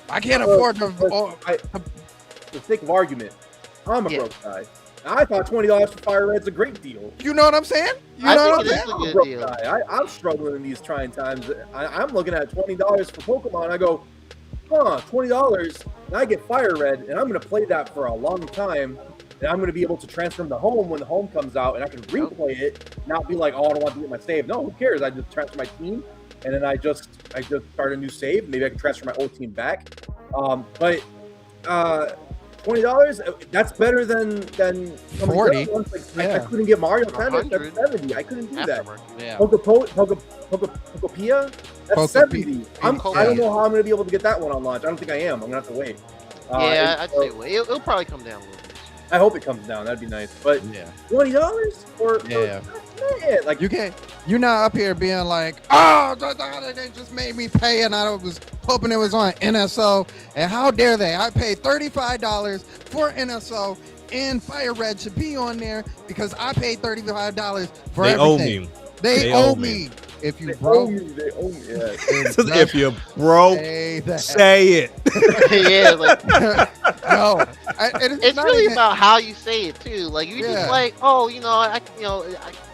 S8: I can't afford to.
S4: For the sake of argument, I'm a broke guy. I thought $20 for Fire Red's a great deal.
S8: You know what I'm saying?
S5: I think it is a good deal.
S4: I'm struggling in these trying times. I'm looking at $20 for Pokemon. I go, $20, and I get Fire Red, and I'm going to play that for a long time. And I'm going to be able to transfer them to home when the home comes out, and I can replay it, not be like, oh, I don't want to get my save. No, who cares? I just transfer my team, and then I just start a new save. Maybe I can transfer my old team back. But $20, that's better than
S8: 40.
S4: I couldn't get Mario Tennis. That's 70. I couldn't do that.
S8: Yeah.
S4: Pokopia, that's 70. I don't
S8: Pokopia.
S4: know how I'm going to be able to get that one on launch. I don't think I am. I'm going to have to wait.
S5: I'd say it'll probably come down a little bit.
S4: I hope it comes down. That'd be nice. But $20 for man, like
S8: you're not up here being like, oh, they just made me pay, and I was hoping it was on NSO, and how dare they? I paid $35 for NSO, and Fire Red should be on there because I paid $35 for everything. They owe me. If you broke,
S4: they owe me. Yeah.
S6: If you broke, say it.
S5: Yeah, like
S8: no,
S5: it's really about how you say it too. Like you just like, oh,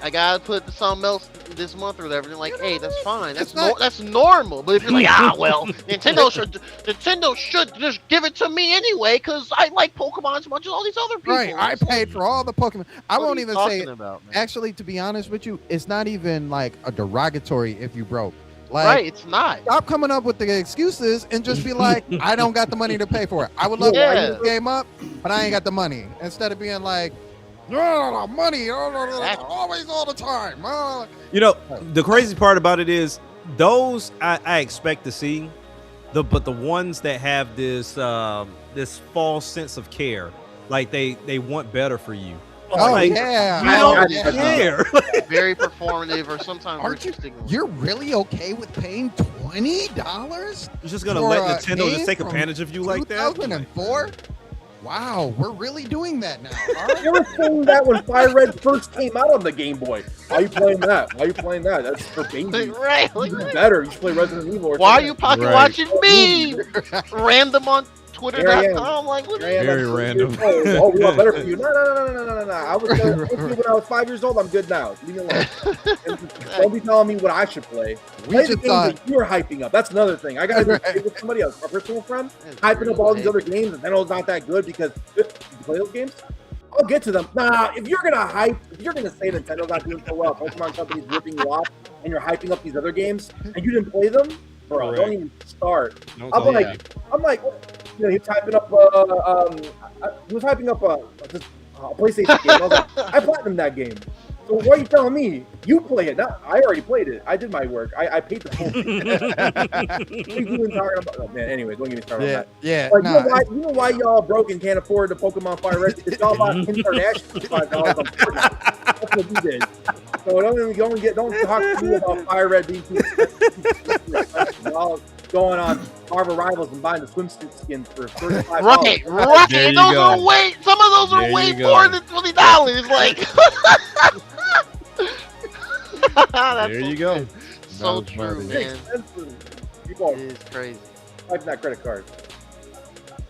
S5: I gotta put something else this month or whatever. And like, hey, that's fine. That's normal. But if you're like, well, Nintendo should just give it to me anyway because I like Pokemon as much as all these other people.
S8: Right, I paid for all the Pokemon. I won't even say it.
S5: About,
S8: actually, to be honest with you, it's not even like a derogatory if you broke. Like,
S5: right, it's not.
S8: Stop coming up with the excuses and just be like, I don't got the money to pay for it. I would love to buy this game up, but I ain't got the money. Instead of being like, no, money, always, all the time.
S6: The crazy part about it is those I expect to see, but the ones that have this this false sense of care, like they want better for you.
S8: Oh,
S6: like,
S8: yeah.
S6: You don't care.
S5: Very performative or sometimes
S8: you're really okay with paying $20?
S6: You're just going to let Nintendo just take advantage of you like that?
S8: 2004? Wow, we're really doing that now.
S4: You were saying that when Fire Red first came out on the Game Boy. Why are you playing that? That's for babies.
S5: Right.
S4: You should better. You should play Resident Evil.
S5: Why are you pocket watching me? Random on Twitter.com. Like, what
S6: very random.
S4: Oh, we want better for you. No. I was when I was 5 years old. I'm good now. Leave me alone. Don't be telling me what I should play. Play the games that you're hyping up. That's another thing. I got to play with somebody else, a personal friend, hyping up all these other games, and then it's not that good because you play those games. I'll get to them. Nah, if you're gonna say Nintendo's not doing so well, Pokemon Company's ripping you off, and you're hyping up these other games, and you didn't play them, bro, don't even start. I'm like, he was hyping up. He was hyping up a PlayStation game. I was like, I platinumed that game. So what are you telling me? You play it. Not, I already played it. I did my work. I paid the full fee. What are you even talking about? Oh, man, anyways, don't get me started on that.
S3: Yeah.
S4: Like,
S3: Nah,
S4: you know why y'all broke and can't afford the Pokemon Fire Red? It's all about international $5 on Fortnite. That's what we did. So don't talk to me about Fire Red being too expensive. Y'all going on Marvel Rivals and buying the swimsuit skins for $35.
S5: Right.
S6: There you
S5: Those
S6: go.
S5: are way. Some of those are
S6: There
S5: way
S6: you go.
S5: more than $20. Like. That's
S6: There you go.
S5: so
S3: That was
S5: true,
S3: funny.
S5: man.
S4: Expensive. People
S5: It is crazy.
S4: typing that credit card.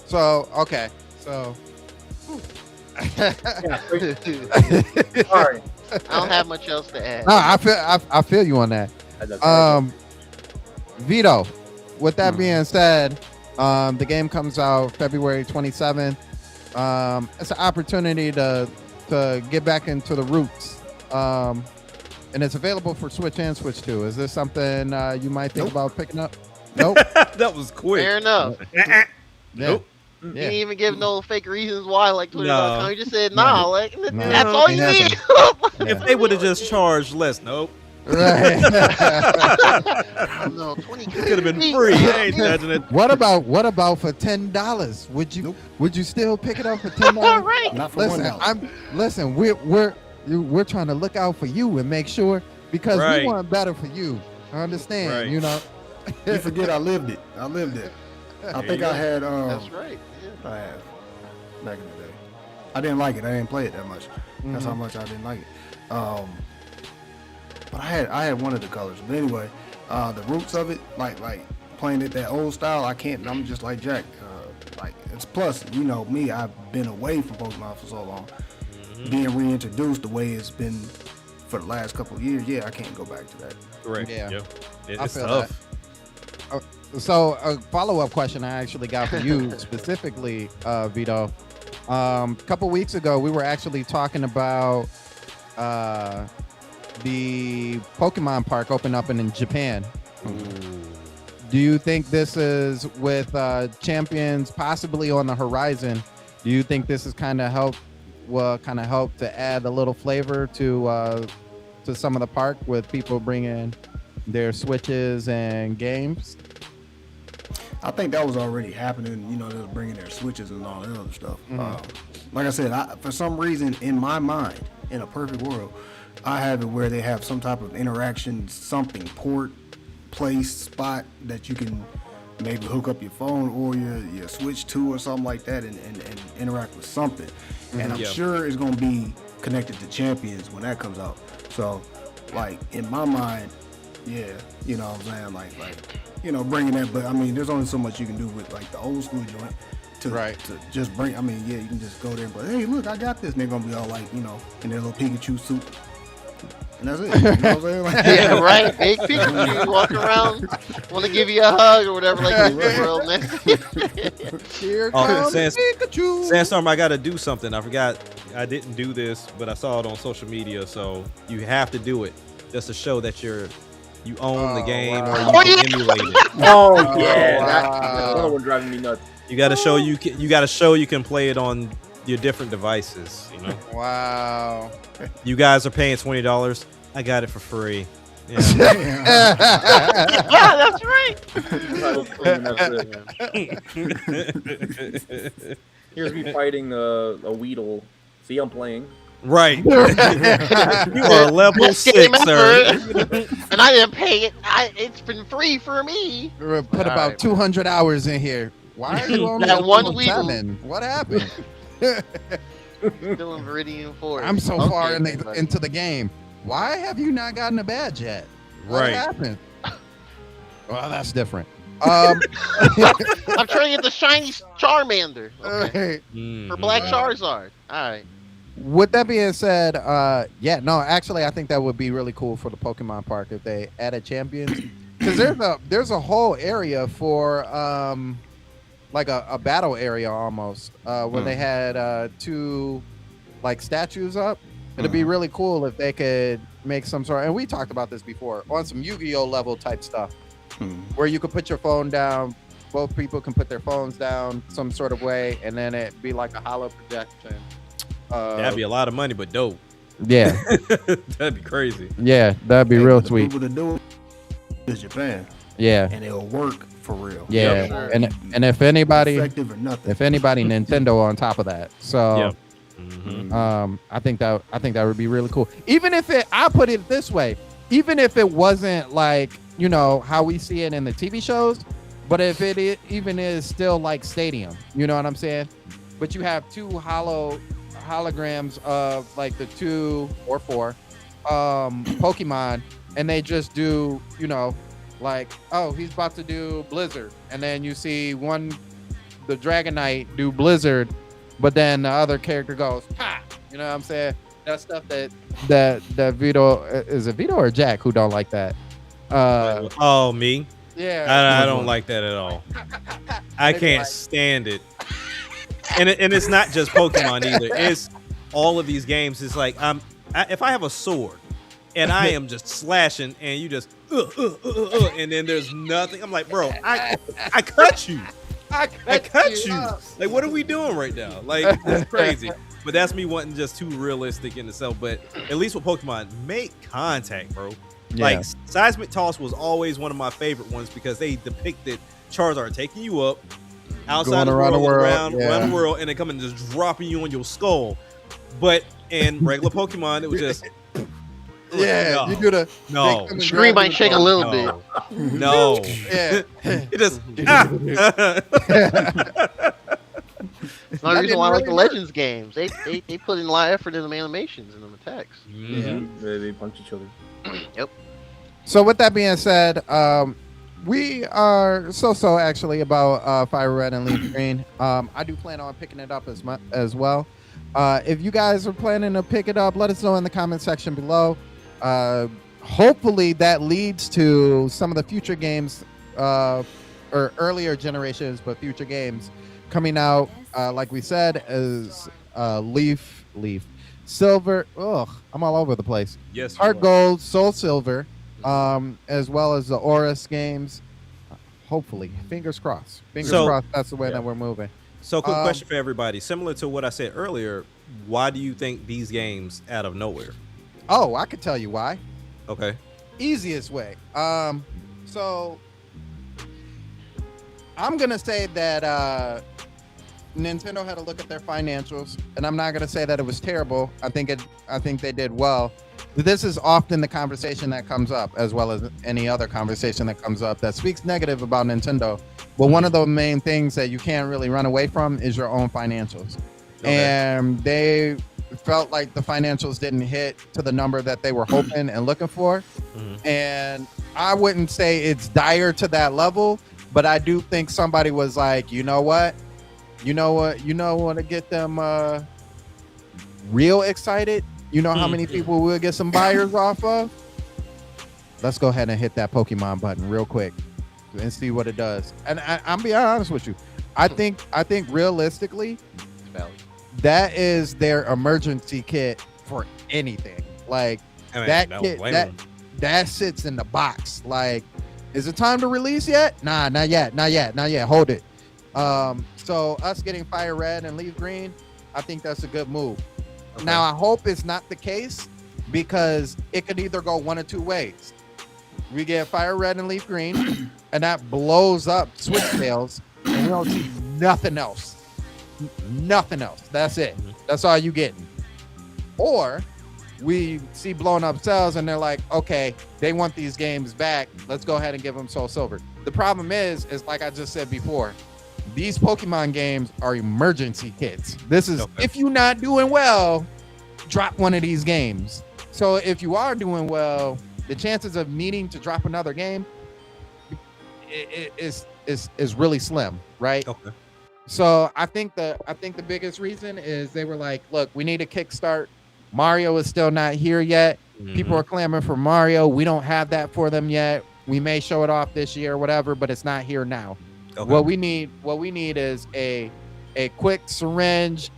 S3: so okay. So
S4: Yeah, sorry.
S5: I don't have much else to add.
S3: no, I feel you on that. Vito, with that being said, the game comes out February 27th. It's an opportunity to get back into the roots. And it's available for Switch and Switch 2. Is this something you might think about picking up? Nope.
S6: That was quick.
S5: Fair enough.
S3: Yeah.
S6: Nope.
S5: You
S3: Yeah.
S5: didn't even give no fake reasons why, like Twitter.com.
S6: No.
S5: You just said, nah, like,
S3: No.
S5: that's all you
S3: Ain't
S5: need.
S6: If they would have just charged less, nope.
S3: Right.
S5: No, 20
S6: It could have been free. I ain't touching it.
S3: What about for $10? Would you still pick it up for $10?
S5: Right.
S7: Not for
S3: Listen,
S7: $1.
S3: we're trying to look out for you and make sure because
S6: Right.
S3: we want better for you. I understand,
S6: Right.
S3: you know.
S7: You forget I lived it. I think I had.
S5: That's right.
S7: I have back in the day. I didn't like it. I didn't play it that much. That's how much I didn't like it. But I had one of the colors. But anyway, the roots of it, like playing it that old style, I can't. I'm just like Jack. Like it's plus, you know me. I've been away from Pokemon for so long. Being reintroduced the way it's been for the last couple of years, yeah, I can't go back to that.
S6: Correct.
S3: Yeah.
S6: Yep.
S3: I
S6: It's
S3: feel
S6: tough.
S3: So a follow-up question I actually got for you specifically, Vito. A couple weeks ago, we were actually talking about the Pokemon Park opening up in Japan. Do you think this is with Champions possibly on the horizon? Do you think this is kind of help to add a little flavor to some of the park with people bringing their Switches and games?
S7: I think that was already happening. You know, they was bringing their Switches and all that other stuff. Like I said, for some reason in my mind, in a perfect world, I have it where they have some type of interaction, something, port, place, spot that you can maybe hook up your phone or your Switch to or something like that and interact with something. And I'm sure it's going to be connected to Champions when that comes out. So, like, in my mind, yeah, you know what I'm saying? Like, you know, bringing that, but I mean, there's only so much you can do with like the old school joint to just bring. I mean, yeah, you can just go there and go, hey, look, I got this. And they're gonna be all like, you know, in their little Pikachu suit, and that's it. You know what I'm saying? Like,
S5: Yeah, right. Big Pikachu walking around, want to give you a hug or whatever, like the world, man.
S3: Here
S6: Oh,
S3: comes
S6: Pikachu. Sandstorm, I got to do something. I forgot. I didn't do this, but I saw it on social media. So you have to do it just to show that you own the game or you can emulate it.
S4: Oh yeah, that's another one driving me nuts.
S6: You got to show you can play it on your different devices. You know.
S3: Wow.
S6: You guys are paying $20. I got it for free. Yeah.
S5: Yeah, that's right.
S4: Here's me fighting a Weedle. See, I'm playing.
S6: Right. You are level
S5: Best game
S6: 6, sir.
S5: And I didn't pay it. It's been free for me.
S3: Put about 200 hours in here. Why are you only
S5: That
S3: at
S5: one
S3: level
S5: Weedle.
S3: 7? What happened?
S5: Still in Viridian Forest.
S3: I'm so far
S5: Okay,
S3: into the game. Why have you not gotten a badge yet? What
S6: Right.
S3: happened? Well, that's different.
S5: I'm trying to get the shiny Charmander. Okay. For Black Charizard. All right.
S3: With that being said, actually, I think that would be really cool for the Pokemon Park if they added champions, because there's a whole area for like a battle area almost where they had 2 like statues up. It'd be really cool if they could make some sort, and we talked about this before, on some Yu-Gi-Oh level type stuff, where you could put your phone down, both people can put their phones down some sort of way, and then it'd be like a hollow projection.
S6: That'd be a lot of money, but dope.
S3: Yeah.
S6: That'd be crazy.
S3: Yeah, that'd be real
S7: the
S3: sweet.
S7: people that do it is Japan,
S3: Yeah.
S7: and it'll work for real.
S3: Yeah.
S5: Sure.
S3: And if anybody
S7: effective or nothing.
S3: Nintendo on top of that. So
S6: Yeah. Mm-hmm.
S3: I think that would be really cool. Even if I put it this way, even if it wasn't like, you know, how we see it in the TV shows, but if it even is still like Stadium, you know what I'm saying? But you have two holograms of like the 2 or 4 Pokemon, and they just do, you know, like, oh, he's about to do Blizzard, and then you see the Dragonite do Blizzard, but then the other character goes, ha! You know what I'm saying? That stuff that Vito, is it Vito or Jack who don't like that?
S6: Oh, me?
S3: Yeah.
S6: I don't like that at all. I can't stand it. And it's not just Pokemon either. It's all of these games. It's like if I have a sword and I am just slashing and you just and then there's nothing. I'm like, bro, I cut you. I cut you. Like, what are we doing right now? Like, it's crazy. But that's me wanting just too realistic in itself. But at least with Pokemon, make contact, bro.
S3: Yeah.
S6: Like, Seismic Toss was always one of my favorite ones because they depicted Charizard taking you up outside the world, around the world, and then coming and just dropping you on your skull. But in regular Pokemon, it was just
S8: yeah, you do the
S5: screen might shake a little bit.
S6: No,
S8: yeah,
S6: it just.
S5: It's not the reason why I like the Legends games. They put in a lot of effort in the animations and the attacks.
S6: Mm-hmm.
S4: Yeah, they punch each other.
S5: Yep.
S3: So with that being said, we are so actually about Fire Red and Leaf Green. I do plan on picking it up as well. If you guys are planning to pick it up, let us know in the comment section below. Hopefully that leads to some of the future games, or earlier generations, but future games coming out. Like we said, as Leaf, Silver. Ugh, I'm all over the place.
S6: Yes.
S3: Heart Gold, Soul Silver, as well as the Oris games. Hopefully, fingers crossed. Fingers crossed. That's the way that we're moving.
S6: So, quick question for everybody. Similar to what I said earlier, why do you think these games out of nowhere?
S3: Oh, I could tell you why.
S6: Okay.
S3: Easiest way. So I'm gonna say that Nintendo had to look at their financials, and I'm not gonna say that it was terrible. I think they did well. This is often the conversation that comes up, as well as any other conversation that comes up that speaks negative about Nintendo. But one of the main things that you can't really run away from is your own financials. Okay. And they felt like the financials didn't hit to the number that they were hoping and looking for. Mm-hmm. And I wouldn't say it's dire to that level, but I do think somebody was like, you know what, to get them real excited. You know how many people we'll get some buyers off of? Let's go ahead and hit that Pokemon button real quick and see what it does. And I'm being honest with you. I think realistically, that is their emergency kit for anything. Like, that kit, that sits in the box. Like, is it time to release yet? Nah, not yet. Hold it. So us getting Fire Red and Leaf Green, I think that's a good move. Okay. Now, I hope it's not the case, because it could either go one of two ways. We get Fire Red and Leaf Green, and that blows up Switch sales, and we don't see nothing else. Nothing else. That's it. That's all you getting. Or we see blown up sales, and they're like, okay, they want these games back. Let's go ahead and give them Soul Silver. The problem is like I just said before, these Pokemon games are emergency kits. This is, if you're not doing well, drop one of these games. So if you are doing well, the chances of needing to drop another game is really slim, right? Okay. So I think the biggest reason is they were like, look, we need a kickstart. Mario is still not here yet. Mm-hmm. People are clamoring for Mario. We don't have that for them yet. We may show it off this year or whatever, but it's not here now. Okay. What we need is a quick syringe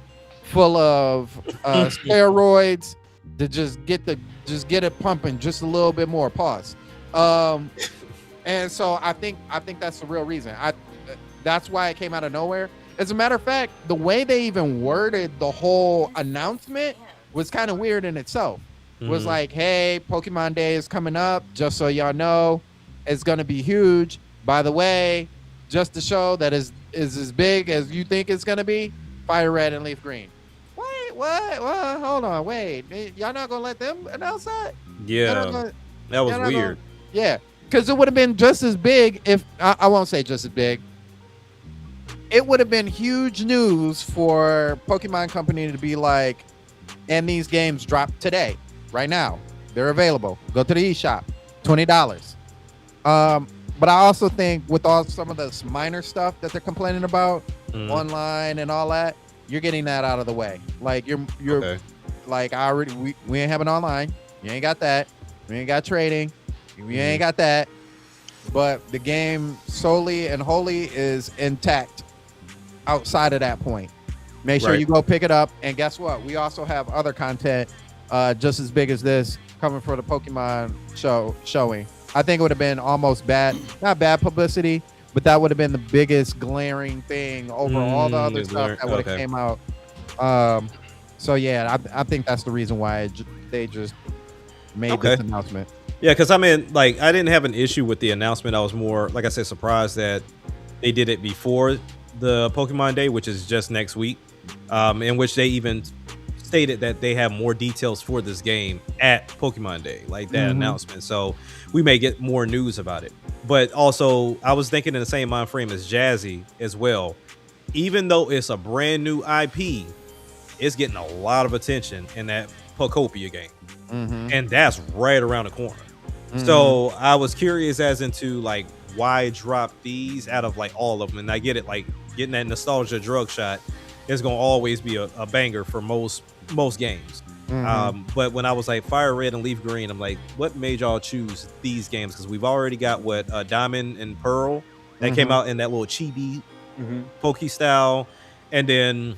S3: full of steroids to just get it pumping just a little bit more. Pause. And so I think that's the real reason. That's why it came out of nowhere. As a matter of fact, the way they even worded the whole announcement was kind of weird in itself. Was
S6: Mhm.
S3: like, hey, Pokemon Day is coming up. Just so y'all know, it's gonna be huge. By the way, just to show that is as big as you think it's gonna be, Fire Red and Leaf Green. Wait, what? Hold on, wait. Y'all not gonna let them announce that? Y'all not
S6: Yeah,
S3: gonna-
S6: that was
S3: y'all not
S6: weird.
S3: Yeah, because it would have been just as big if I won't say just as big. It would have been huge news for Pokemon Company to be like, and these games drop today, right now. They're available. Go to the eShop, $20. But I also think with all some of this minor stuff that they're complaining about
S6: Mhm.
S3: online and all that, you're getting that out of the way. Like you're
S6: Okay.
S3: like I already we ain't having online. You ain't got that. We ain't got trading. We ain't got that. But the game solely and wholly is intact outside of that point. Make sure
S6: Right.
S3: you go pick it up. And guess what? We also have other content just as big as this coming for the Pokemon showing. I think it would have been almost not bad publicity, but that would have been the biggest glaring thing over all the other stuff that would have
S6: okay.
S3: came out. So yeah, I think that's the reason why they just made this announcement.
S6: Yeah, because I mean, like, I didn't have an issue with the announcement. I was more, like I said, surprised that they did it before the Pokemon Day, which is just next week, in which they even stated that they have more details for this game at Pokemon Day, like that announcement. So we may get more news about it. But also, I was thinking in the same mind frame as Jazzy as well. Even though it's a brand new IP, it's getting a lot of attention in that Pokopia game. And that's right around the corner. So I was curious as into like why drop these out of like all of them. And I get it, like getting that nostalgia drug shot is gonna always be a banger for most games. But when I was like Fire Red and Leaf Green, I'm like, what made y'all choose these games? Because we've already got what Diamond and Pearl that came out in that little chibi Poke style, and then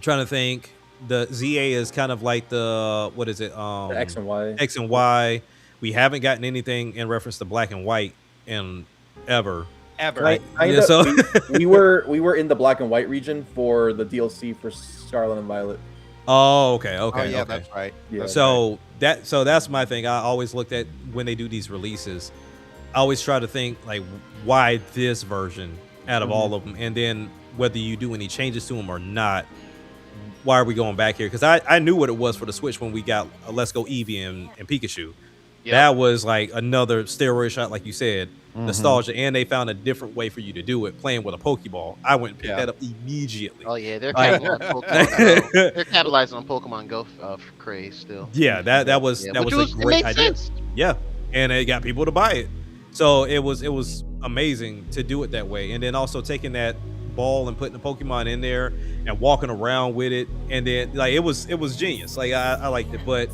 S6: trying to think, the ZA is kind of like the what is it?
S4: The X and Y.
S6: X and Y. We haven't gotten anything in reference to Black and White in ever.
S4: Right.
S6: Yeah, so
S4: we were in the Black and White region for the DLC for Scarlet and Violet.
S6: Oh, okay.
S3: Oh yeah,
S6: Okay.
S3: that's right.
S4: Yeah.
S6: So that's my thing. I always looked at when they do these releases. I always try to think like, why this version out of all of them, and then whether you do any changes to them or not. Why are we going back here? Because I knew what it was for the Switch when we got Let's Go Eevee and Pikachu.
S5: Yep.
S6: That was like another steroid shot, like you said, nostalgia, and they found a different way for you to do it, playing with a Pokeball. I went and picked that up immediately.
S5: Oh yeah, they're
S6: Like-
S5: capitalizing on Pokemon Go. They're capitalizing on Pokemon Go craze still.
S6: Yeah, that was
S5: Yeah,
S6: that
S5: which
S6: was a
S5: it
S6: great
S5: makes
S6: idea.
S5: sense.
S6: Yeah, and it got people to buy it, so it was amazing to do it that way, and then also taking that ball and putting the Pokemon in there and walking around with it, and then like it was genius. Like I liked it, but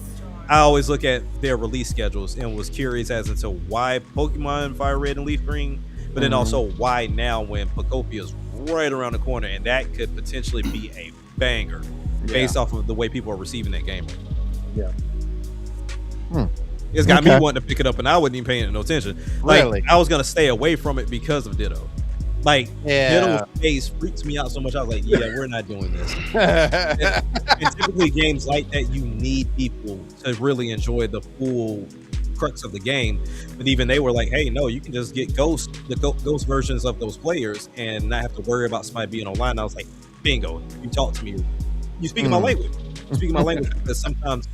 S6: I always look at their release schedules and was curious as to why Pokemon Fire Red and Leaf Green, but then also why now when Pokopia is right around the corner, and that could potentially be a banger based off of the way people are receiving that game.
S4: Yeah.
S6: It's got me
S3: Okay.
S6: wanting to pick it up, and I wasn't even paying no attention. Like
S3: Really?
S6: I was gonna stay away from it because of Ditto. Like
S3: Yeah.
S6: Ditto's face freaks me out so much. I was like, yeah, we're not doing this. And typically games like that, you need people to really enjoy the full crux of the game. But even they were like, hey, no, you can just get ghost versions of those players and not have to worry about somebody being online. And I was like, bingo, you talk to me. You speak my language. You speak my language, because sometimes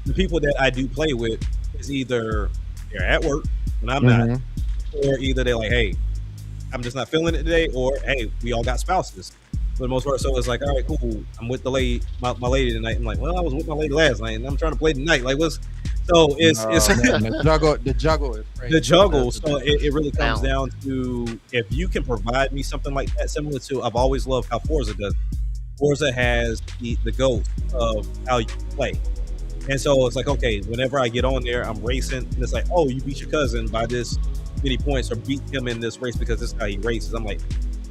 S6: the people that I do play with is either they're at work when I'm not, or either they're like, hey, I'm just not feeling it today, or hey, we all got spouses for the most part. So it's like, all right, cool. I'm with the lady, my lady tonight. I'm like, well, I was with my lady last night, and I'm trying to play tonight. Like, what's so it's
S3: Man, the juggle is crazy.
S6: the juggle. So it really comes down to if you can provide me something like that, similar to I've always loved how Forza does. Forza has the ghost of how you play. And so it's like, okay, whenever I get on there, I'm racing, and it's like, oh, you beat your cousin by this many points, or beat him in this race because this is how he races. I'm like,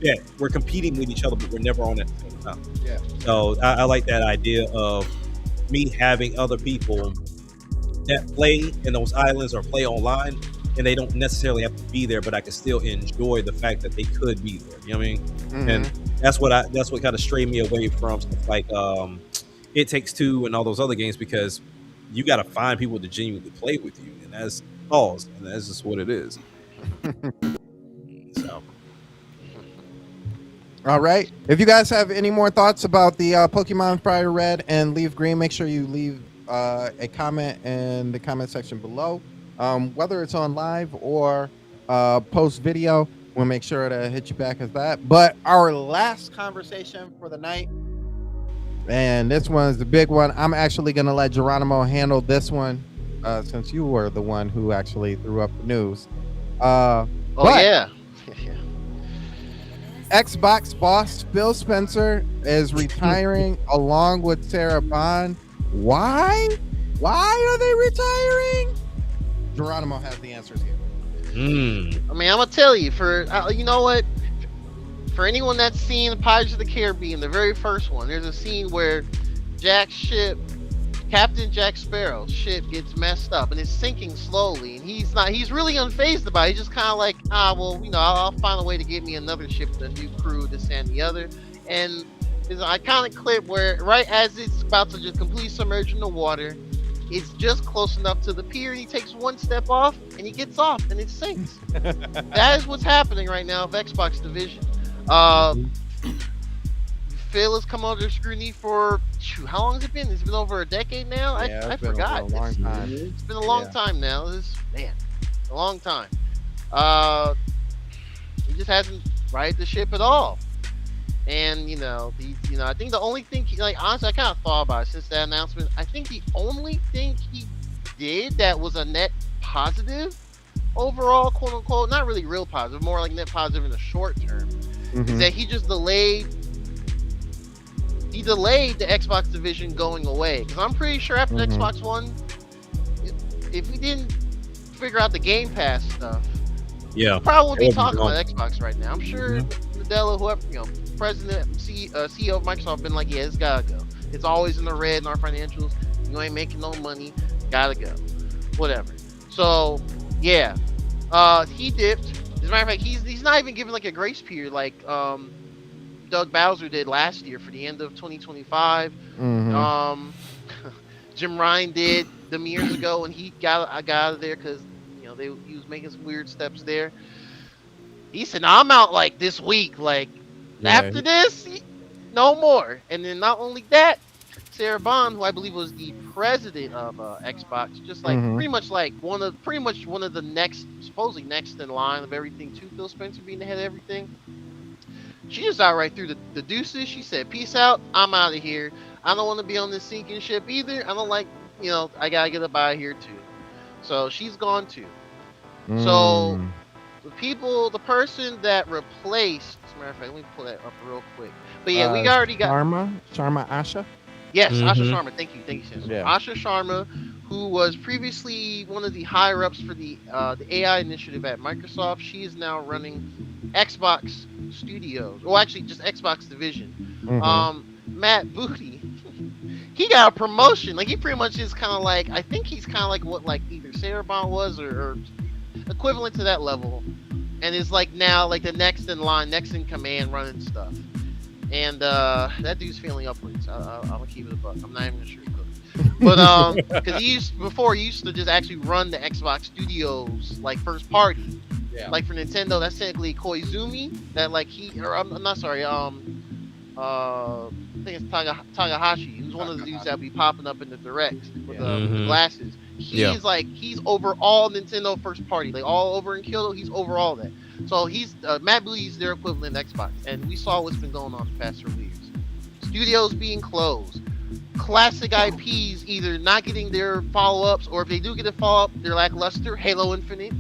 S6: yeah, we're competing with each other, but we're never on at the same time.
S3: Yeah.
S6: So I like that idea of me having other people that play in those islands or play online, and they don't necessarily have to be there, but I can still enjoy the fact that they could be there. You know what I mean? And that's what kind of strayed me away from stuff like It Takes Two and all those other games, because you got to find people to genuinely play with you, and that's pause, and that's just what it is. So,
S3: all right. If you guys have any more thoughts about the Pokemon Fire Red and Leaf Green, make sure you leave a comment in the comment section below. Whether it's on live or post video, we'll make sure to hit you back as that. But our last conversation for the night, and this one's the big one. I'm actually going to let Geronimo handle this one since you were the one who actually threw up the news.
S5: Yeah.
S3: Xbox boss Phil Spencer is retiring along with Sarah Bond. Why? Why are they retiring? Geronimo has the answers here.
S5: I mean, I'm gonna tell you, you know what? For anyone that's seen Pirates of the Caribbean, the very first one, there's a scene where Captain Jack Sparrow's ship gets messed up and it's sinking slowly, and he's really unfazed about it. He's just kind of like, I'll find a way to get me another ship with a new crew, this and the other. And there's an iconic clip where right as it's about to just completely submerge in the water, it's just close enough to the pier, and he takes one step off and he gets off and it sinks. That is what's happening right now of Xbox division. Phil has come under scrutiny for how long has it been? It's been over a decade now. I forgot. It's been a long time now. A long time. He just hasn't righted the ship at all. And I think the only thing, honestly, I kind of thought about it since that announcement. I think the only thing he did that was a net positive overall, quote unquote, not really real positive, more like net positive in the short term, is that he just delayed the Xbox division going away. Because I'm pretty sure after Xbox One, if we didn't figure out the Game Pass stuff, we probably won't be talking about Xbox right now. I'm sure Nadella, whoever, president, CEO of Microsoft, been like, yeah, it's gotta go. It's always in the red in our financials. You ain't making no money. Gotta go. Whatever. So, yeah. He dipped. As a matter of fact, he's not even given like a grace period like Doug Bowser did last year for the end of 2025. Jim Ryan did them years ago, and he got out of there because he was making some weird steps there. He said, "No, I'm out like this week. Like after this, no more." And then not only that, Sarah Bond, who I believe was the president of Xbox, just like pretty much one of the next, supposedly next in line of everything to Phil Spencer being the head of everything. She just outright threw the deuces. She said, "Peace out. I'm out of here. I don't want to be on this sinking ship either. I don't like, I gotta get up out of here too." So she's gone too. So the person that replaced, as a matter of fact, let me pull that up real quick. But yeah, we already got
S3: Sharma Asha.
S5: Yes, Asha Sharma. Thank you, yeah. Asha Sharma, who was previously one of the higher ups for the AI initiative at Microsoft. She is now running Xbox Studios, or actually just Xbox division. Matt Booty, he got a promotion. Like he pretty much is kind of like, I think he's kind of like what like either Sarah Bond was or equivalent to that level, and is like now like the next in line, next in command, running stuff. And that dude's feeling upwards. I'm gonna keep it a buck. I'm not even sure he could, but because he used to just actually run the Xbox Studios like first party. Yeah. Like for Nintendo, that's technically Koizumi. That like I'm not sorry. I think it's Takahashi. Who's one of the dudes that be popping up in the directs with the glasses. He's over all Nintendo first party, like all over in Kyoto. He's over all that. So he's Matt Booty's their equivalent in Xbox, and we saw what's been going on the past several years. Studios being closed, classic IPs either not getting their follow-ups, or if they do get a follow-up, they're lackluster. Halo Infinite,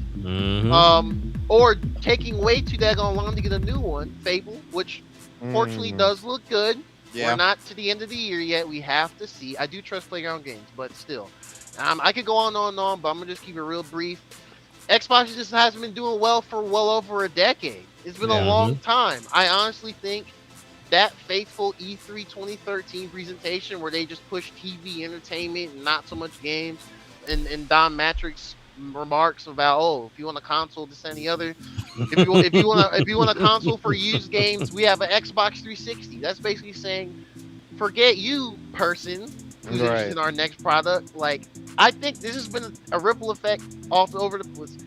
S5: or taking way too daggone long to get a new one. Fable, which fortunately does look good. Yeah. We're not to the end of the year yet. We have to see. I do trust Playground Games, but still, I could go on and on, but I'm gonna just keep it real brief. Xbox just hasn't been doing well for well over a decade. It's been a long time. I honestly think that faithful E3 2013 presentation where they just pushed TV entertainment and not so much games, and Don Matrix remarks about, if you want a console, this and the other. If you want a console for used games, we have an Xbox 360. That's basically saying forget you, person who's interested in our next product. Like, I think this has been a ripple effect all over the place.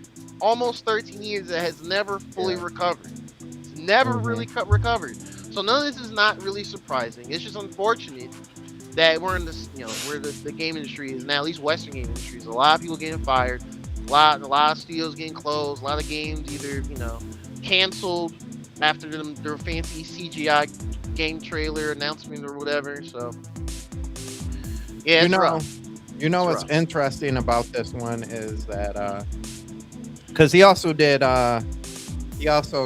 S5: Almost 13 years that has never fully recovered. It's never really recovered. So none of this is not really surprising. It's just unfortunate that we're in this, where the game industry is now, at least Western game industry, is a lot of people getting fired, a lot of studios getting closed, a lot of games either, canceled after their fancy CGI game trailer announcement or whatever. So yeah, it's rough.
S3: What's interesting about this one is that because he also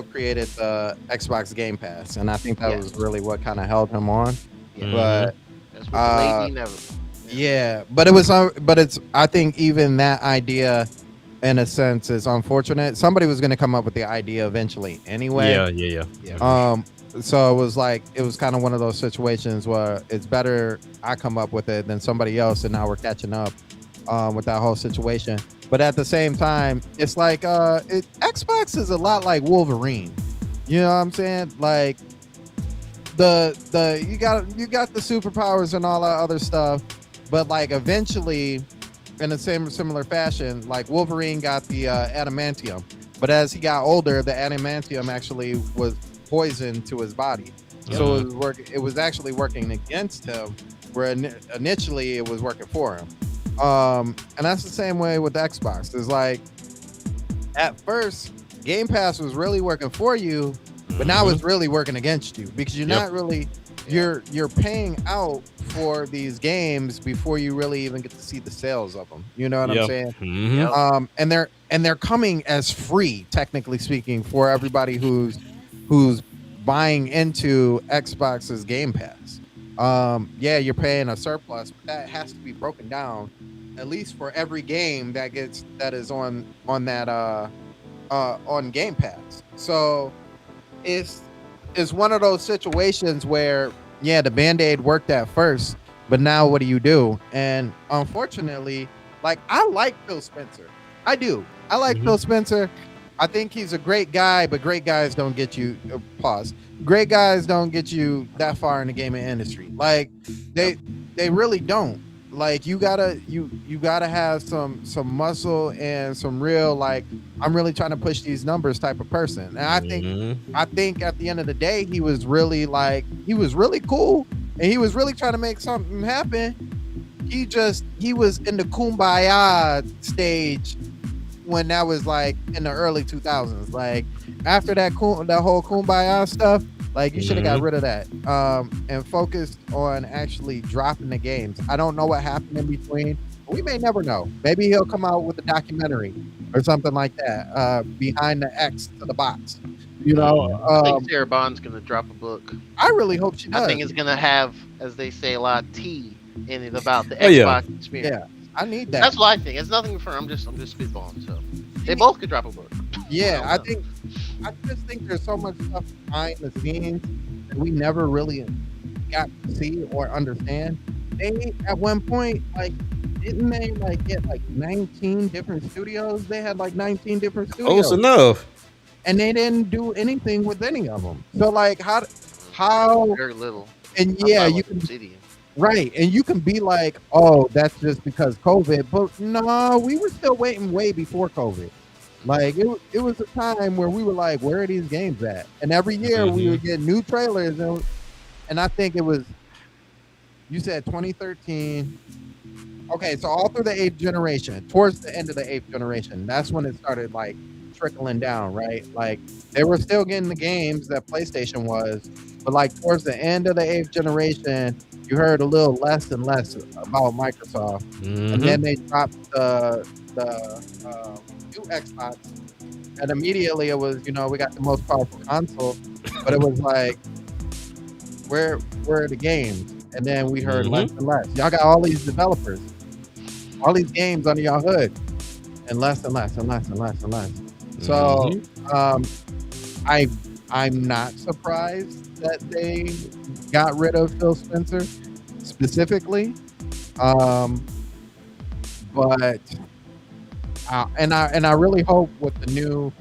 S3: created the Xbox Game Pass, and I think that was really what kind of held him on.
S5: Yeah.
S3: But
S5: that's what the never.
S3: Yeah, but it's I think even that idea, in a sense, is unfortunate. Somebody was going to come up with the idea eventually anyway.
S6: Yeah.
S3: So it was kind of one of those situations where it's better I come up with it than somebody else, and now we're catching up with that whole situation. But at the same time, it's like Xbox is a lot like Wolverine. You know what I'm saying? Like you got the superpowers and all that other stuff, but like eventually, in the similar fashion, like Wolverine got the adamantium, but as he got older, the adamantium actually was poison to his body. So it was actually working against him, where initially it was working for him. And that's the same way with Xbox. It's like at first Game Pass was really working for you, but now it's really working against you, because you're not really you're paying out for these games before you really even get to see the sales of them. You know what I'm saying? And they're coming as free, technically speaking, for everybody who's buying into Xbox's Game Pass. You're paying a surplus, but that has to be broken down at least for every game that is on that on Game Pass. So it's one of those situations where the Band-Aid worked at first, but now what do you do? And unfortunately, like, I like Phil Spencer. I do. I like Phil Spencer. I think he's a great guy, but great guys don't get you Great guys don't get you that far in the gaming industry. Like they really don't. Like you gotta have some muscle and some real, like, I'm really trying to push these numbers type of person. And I think at the end of the day, he was really cool, and he was really trying to make something happen. He was in the kumbaya stage when that was like in the early 2000s. Like after that whole kumbaya stuff, like you should have got rid of that and focused on actually dropping the games. I don't know what happened in between. We may never know. Maybe he'll come out with a documentary or something like that behind the X to the box.
S5: I think Sarah Bond's gonna drop a book.
S3: I really hope she does.
S5: I think it's gonna have, as they say, a lot of tea in it about the Xbox experience.
S3: Yeah, I need that.
S5: That's what I think. It's nothing for. I'm just spitballing. So they both could drop a book.
S3: Yeah, I just think there's so much stuff behind the scenes that we never really got to see or understand. They at one point, like, didn't they like get like 19 different studios? They had like 19 different studios.
S6: Close enough.
S3: And they didn't do anything with any of them. So like how
S5: very little.
S3: And you can right, and you can be like, oh, that's just because COVID, but no, we were still waiting way before COVID. Like it was a time where we were like, where are these games at? And every year we would get new trailers, and I think it was, you said 2013. Okay, so all through the 8th generation, towards the end of the 8th generation, that's when it started like trickling down, right? Like they were still getting the games that PlayStation was, but like towards the end of the 8th generation, you heard a little less and less about Microsoft. And then they dropped the new Xbox, and immediately it was, we got the most powerful console, but it was like, where are the games? And then we heard less and less. Y'all got all these developers, all these games under your hood, and less and less and less and less and less. So I'm not surprised that they got rid of Phil Spencer specifically, but and I really hope with the new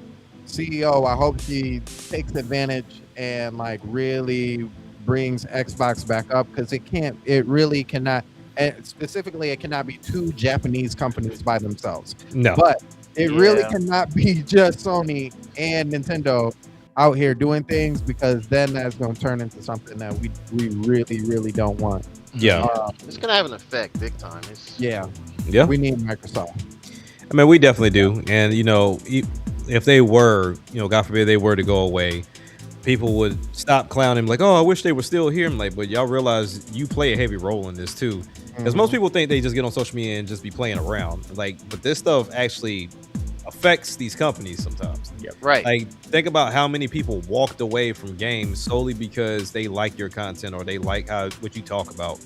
S3: CEO, I hope she takes advantage and like really brings Xbox back up, because it really cannot, and specifically it cannot be two Japanese companies by themselves.
S6: No.
S3: But it really cannot be just Sony and Nintendo out here doing things, because then that's going to turn into something that we really, really don't want.
S6: Yeah.
S5: It's going to have an effect big time.
S3: Yeah. We need Microsoft.
S6: I mean, we definitely do. And, you know, if they were, you know, God forbid they were to go away, people would stop clowning like, oh, I wish they were still here. I'm like, but y'all realize you play a heavy role in this too. Because most people think they just get on social media and just be playing around. Like, but this stuff actually affects these companies sometimes.
S5: Yeah, right.
S6: Like, think about how many people walked away from games solely because they like your content or they like what you talk about.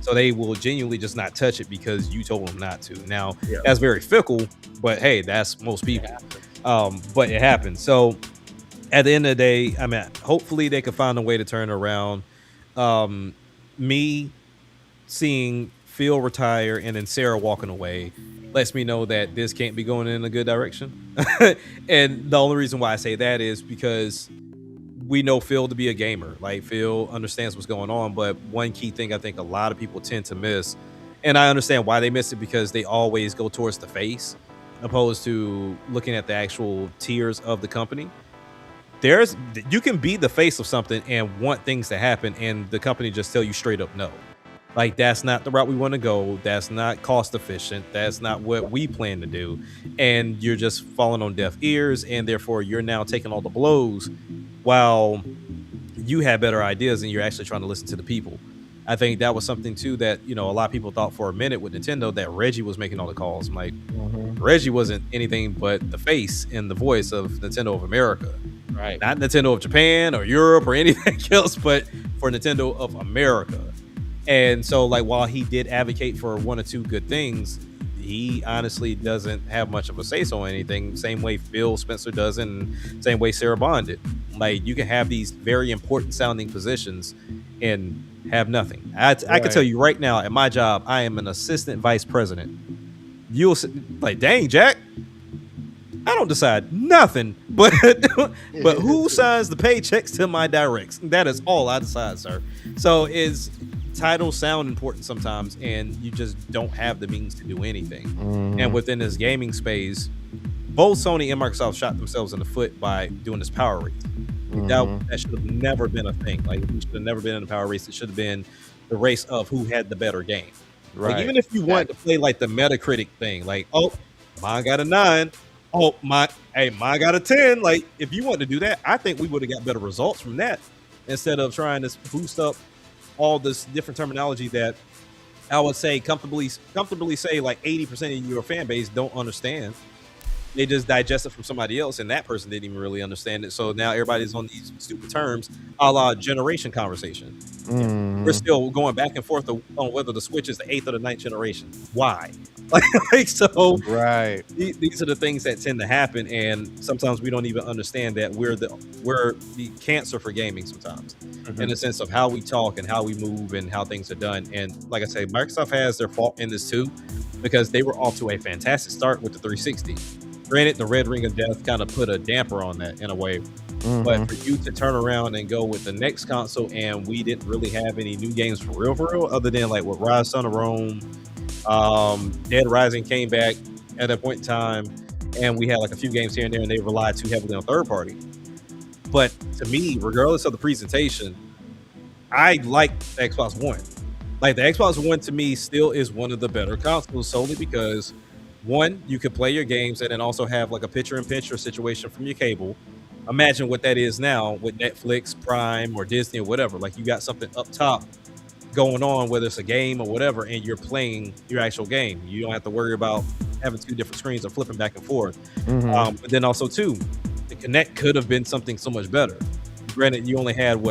S6: So they will genuinely just not touch it because you told them not to. Now, that's very fickle, but hey, that's most people. But it happens. So at the end of the day, I mean, hopefully they can find a way to turn around. Me seeing Phil retire and then Sarah walking away lets me know that this can't be going in a good direction. And the only reason why I say that is because we know Phil to be a gamer. Like, Phil understands what's going on, but one key thing I think a lot of people tend to miss, and I understand why they miss it, because they always go towards the face opposed to looking at the actual tiers of the company. You can be the face of something and want things to happen, and the company just tell you straight up no. Like, that's not the route we want to go. That's not cost efficient. That's not what we plan to do. And you're just falling on deaf ears, and therefore you're now taking all the blows while you have better ideas and you're actually trying to listen to the people. I think that was something too that, you know, a lot of people thought for a minute with Nintendo that Reggie was making all the calls. I'm like, Reggie wasn't anything but the face and the voice of Nintendo of America. Right. Not Nintendo of Japan or Europe or anything else, but for Nintendo of America. And so, like, while he did advocate for one or two good things, he honestly doesn't have much of a say-so on anything. Same way Phil Spencer doesn't, same way Sarah Bond did. Like, you can have these very important sounding positions and have nothing. I can tell you right now, at my job, I am an assistant vice president. You'll like, dang, Jack, I don't decide nothing, but who signs the paychecks to my directs? That is all I decide, sir. So titles sound important sometimes, and you just don't have the means to do anything. And within this gaming space, both Sony and Microsoft shot themselves in the foot by doing this power race. That should have never been a thing. Like, we should have never been in a power race. It should have been the race of who had the better game. Right. Like, even if you wanted to play like the Metacritic thing, like, oh, mine got a 9. Oh, mine got a 10. Like, if you wanted to do that, I think we would have got better results from that instead of trying to boost up all this different terminology that I would say comfortably say like 80% of your fan base don't understand. They just digest it from somebody else, and that person didn't even really understand it. So now everybody's on these stupid terms, a la generation conversation. We're still going back and forth on whether the Switch is the 8th or the 9th generation. Why? Like, so right. These are the things that tend to happen, and sometimes we don't even understand that we're the cancer for gaming sometimes, in the sense of how we talk and how we move and how things are done. And like I say, Microsoft has their fault in this too, because they were off to a fantastic start with the 360. Granted, the Red Ring of Death kind of put a damper on that in a way. But for you to turn around and go with the next console, and we didn't really have any new games for real, other than like with Rise, Son of Rome, Dead Rising came back at that point in time, and we had like a few games here and there, and they relied too heavily on third party. But to me, regardless of the presentation, I like the Xbox One. Like, the Xbox One to me still is one of the better consoles, solely because, one, you could play your games and then also have like a picture-in-picture situation from your cable. Imagine what that is now with Netflix, Prime, or Disney or whatever. Like, you got something up top going on, whether it's a game or whatever, and you're playing your actual game. You don't have to worry about having two different screens or flipping back and forth. But then also, too, the Kinect could have been something so much better. Granted, you only had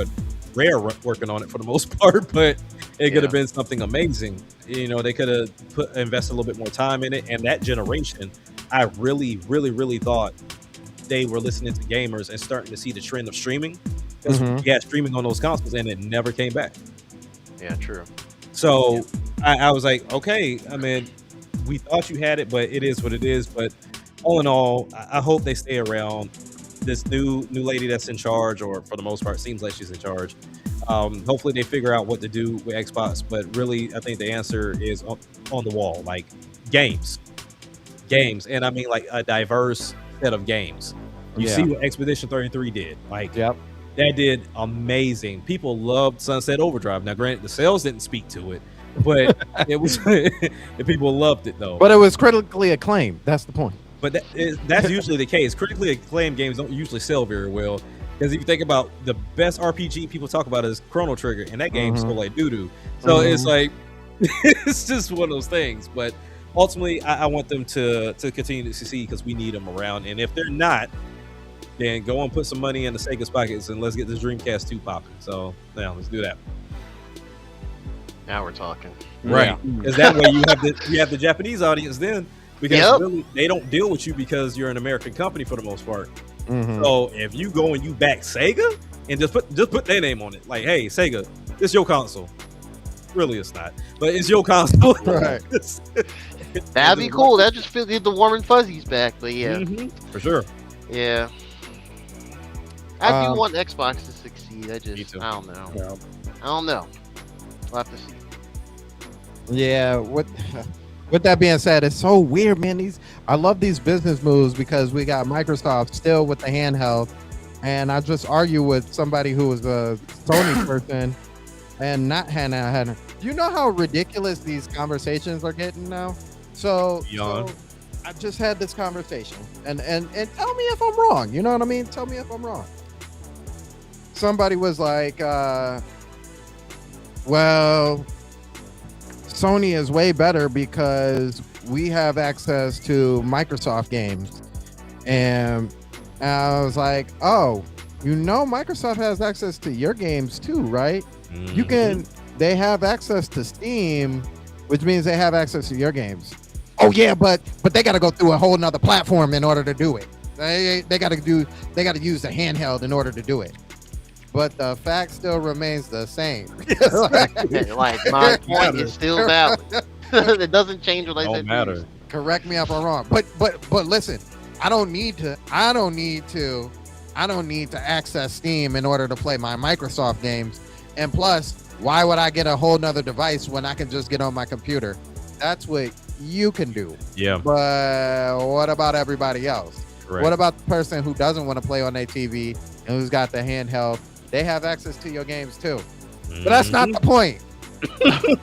S6: Rare working on it for the most part, but it could have been something amazing. You know, they could have invested a little bit more time in it. And that generation, I really, really, really thought they were listening to gamers and starting to see the trend of streaming. Because we had streaming on those consoles, and it never came back.
S5: Yeah, true.
S6: So I was like, okay, I mean, we thought you had it, but it is what it is. But all in all, I hope they stay around. This new lady that's in charge, or for the most part seems like she's in charge, Hopefully they figure out what to do with Xbox, but really I think the answer is on the wall, like games, and I mean like a diverse set of games. You see what Expedition 33 did, like that did amazing. People loved Sunset Overdrive. Now granted the sales didn't speak to it, but it was people loved it though.
S3: But it was critically acclaimed. That's the point.
S6: But that's usually the case. Critically acclaimed games don't usually sell very well. Because if you think about the best RPG people talk about is Chrono Trigger, and that game sold like doo-doo. So it's like, it's just one of those things. But ultimately, I want them to continue to succeed because we need them around. And if they're not, then go and put some money in the Sega's pockets and let's get this Dreamcast 2 popping. So now let's do that.
S5: Now we're talking.
S6: Right. Because that way you have the Japanese audience then. Because really, they don't deal with you because you're an American company for the most part. So if you go and you back Sega and just put their name on it, like, hey, Sega, it's your console. Really, it's not, but it's your console.
S3: Right.
S5: That'd be cool. That just get the warm and fuzzies back. But yeah,
S6: for sure.
S5: Yeah. I do want Xbox to succeed. I don't know.
S4: Yeah.
S5: I don't know. We'll have to see.
S3: Yeah. With that being said, it's so weird, man. I love these business moves because we got Microsoft still with the handheld, and I just argue with somebody who was a Sony person and not handheld. You know how ridiculous these conversations are getting now? So I just had this conversation, and tell me if I'm wrong. You know what I mean? Tell me if I'm wrong. Somebody was like, well, Sony is way better because we have access to Microsoft games. And I was like, oh, you know, Microsoft has access to your games too, right? They have access to Steam, which means they have access to your games. Oh yeah, but they got to go through a whole nother platform in order to do it. They got to use the handheld in order to do it. But the fact still remains the same.
S5: Like my point is still valid. It doesn't change what I said.
S6: Matter.
S3: Correct me if I'm wrong. But listen, I don't need to access Steam in order to play my Microsoft games. And plus, why would I get a whole nother device when I can just get on my computer? That's what you can do.
S6: Yeah.
S3: But what about everybody else?
S6: Correct.
S3: What about the person who doesn't want to play on their TV and who's got the handheld? They have access to your games too. But that's not the point. It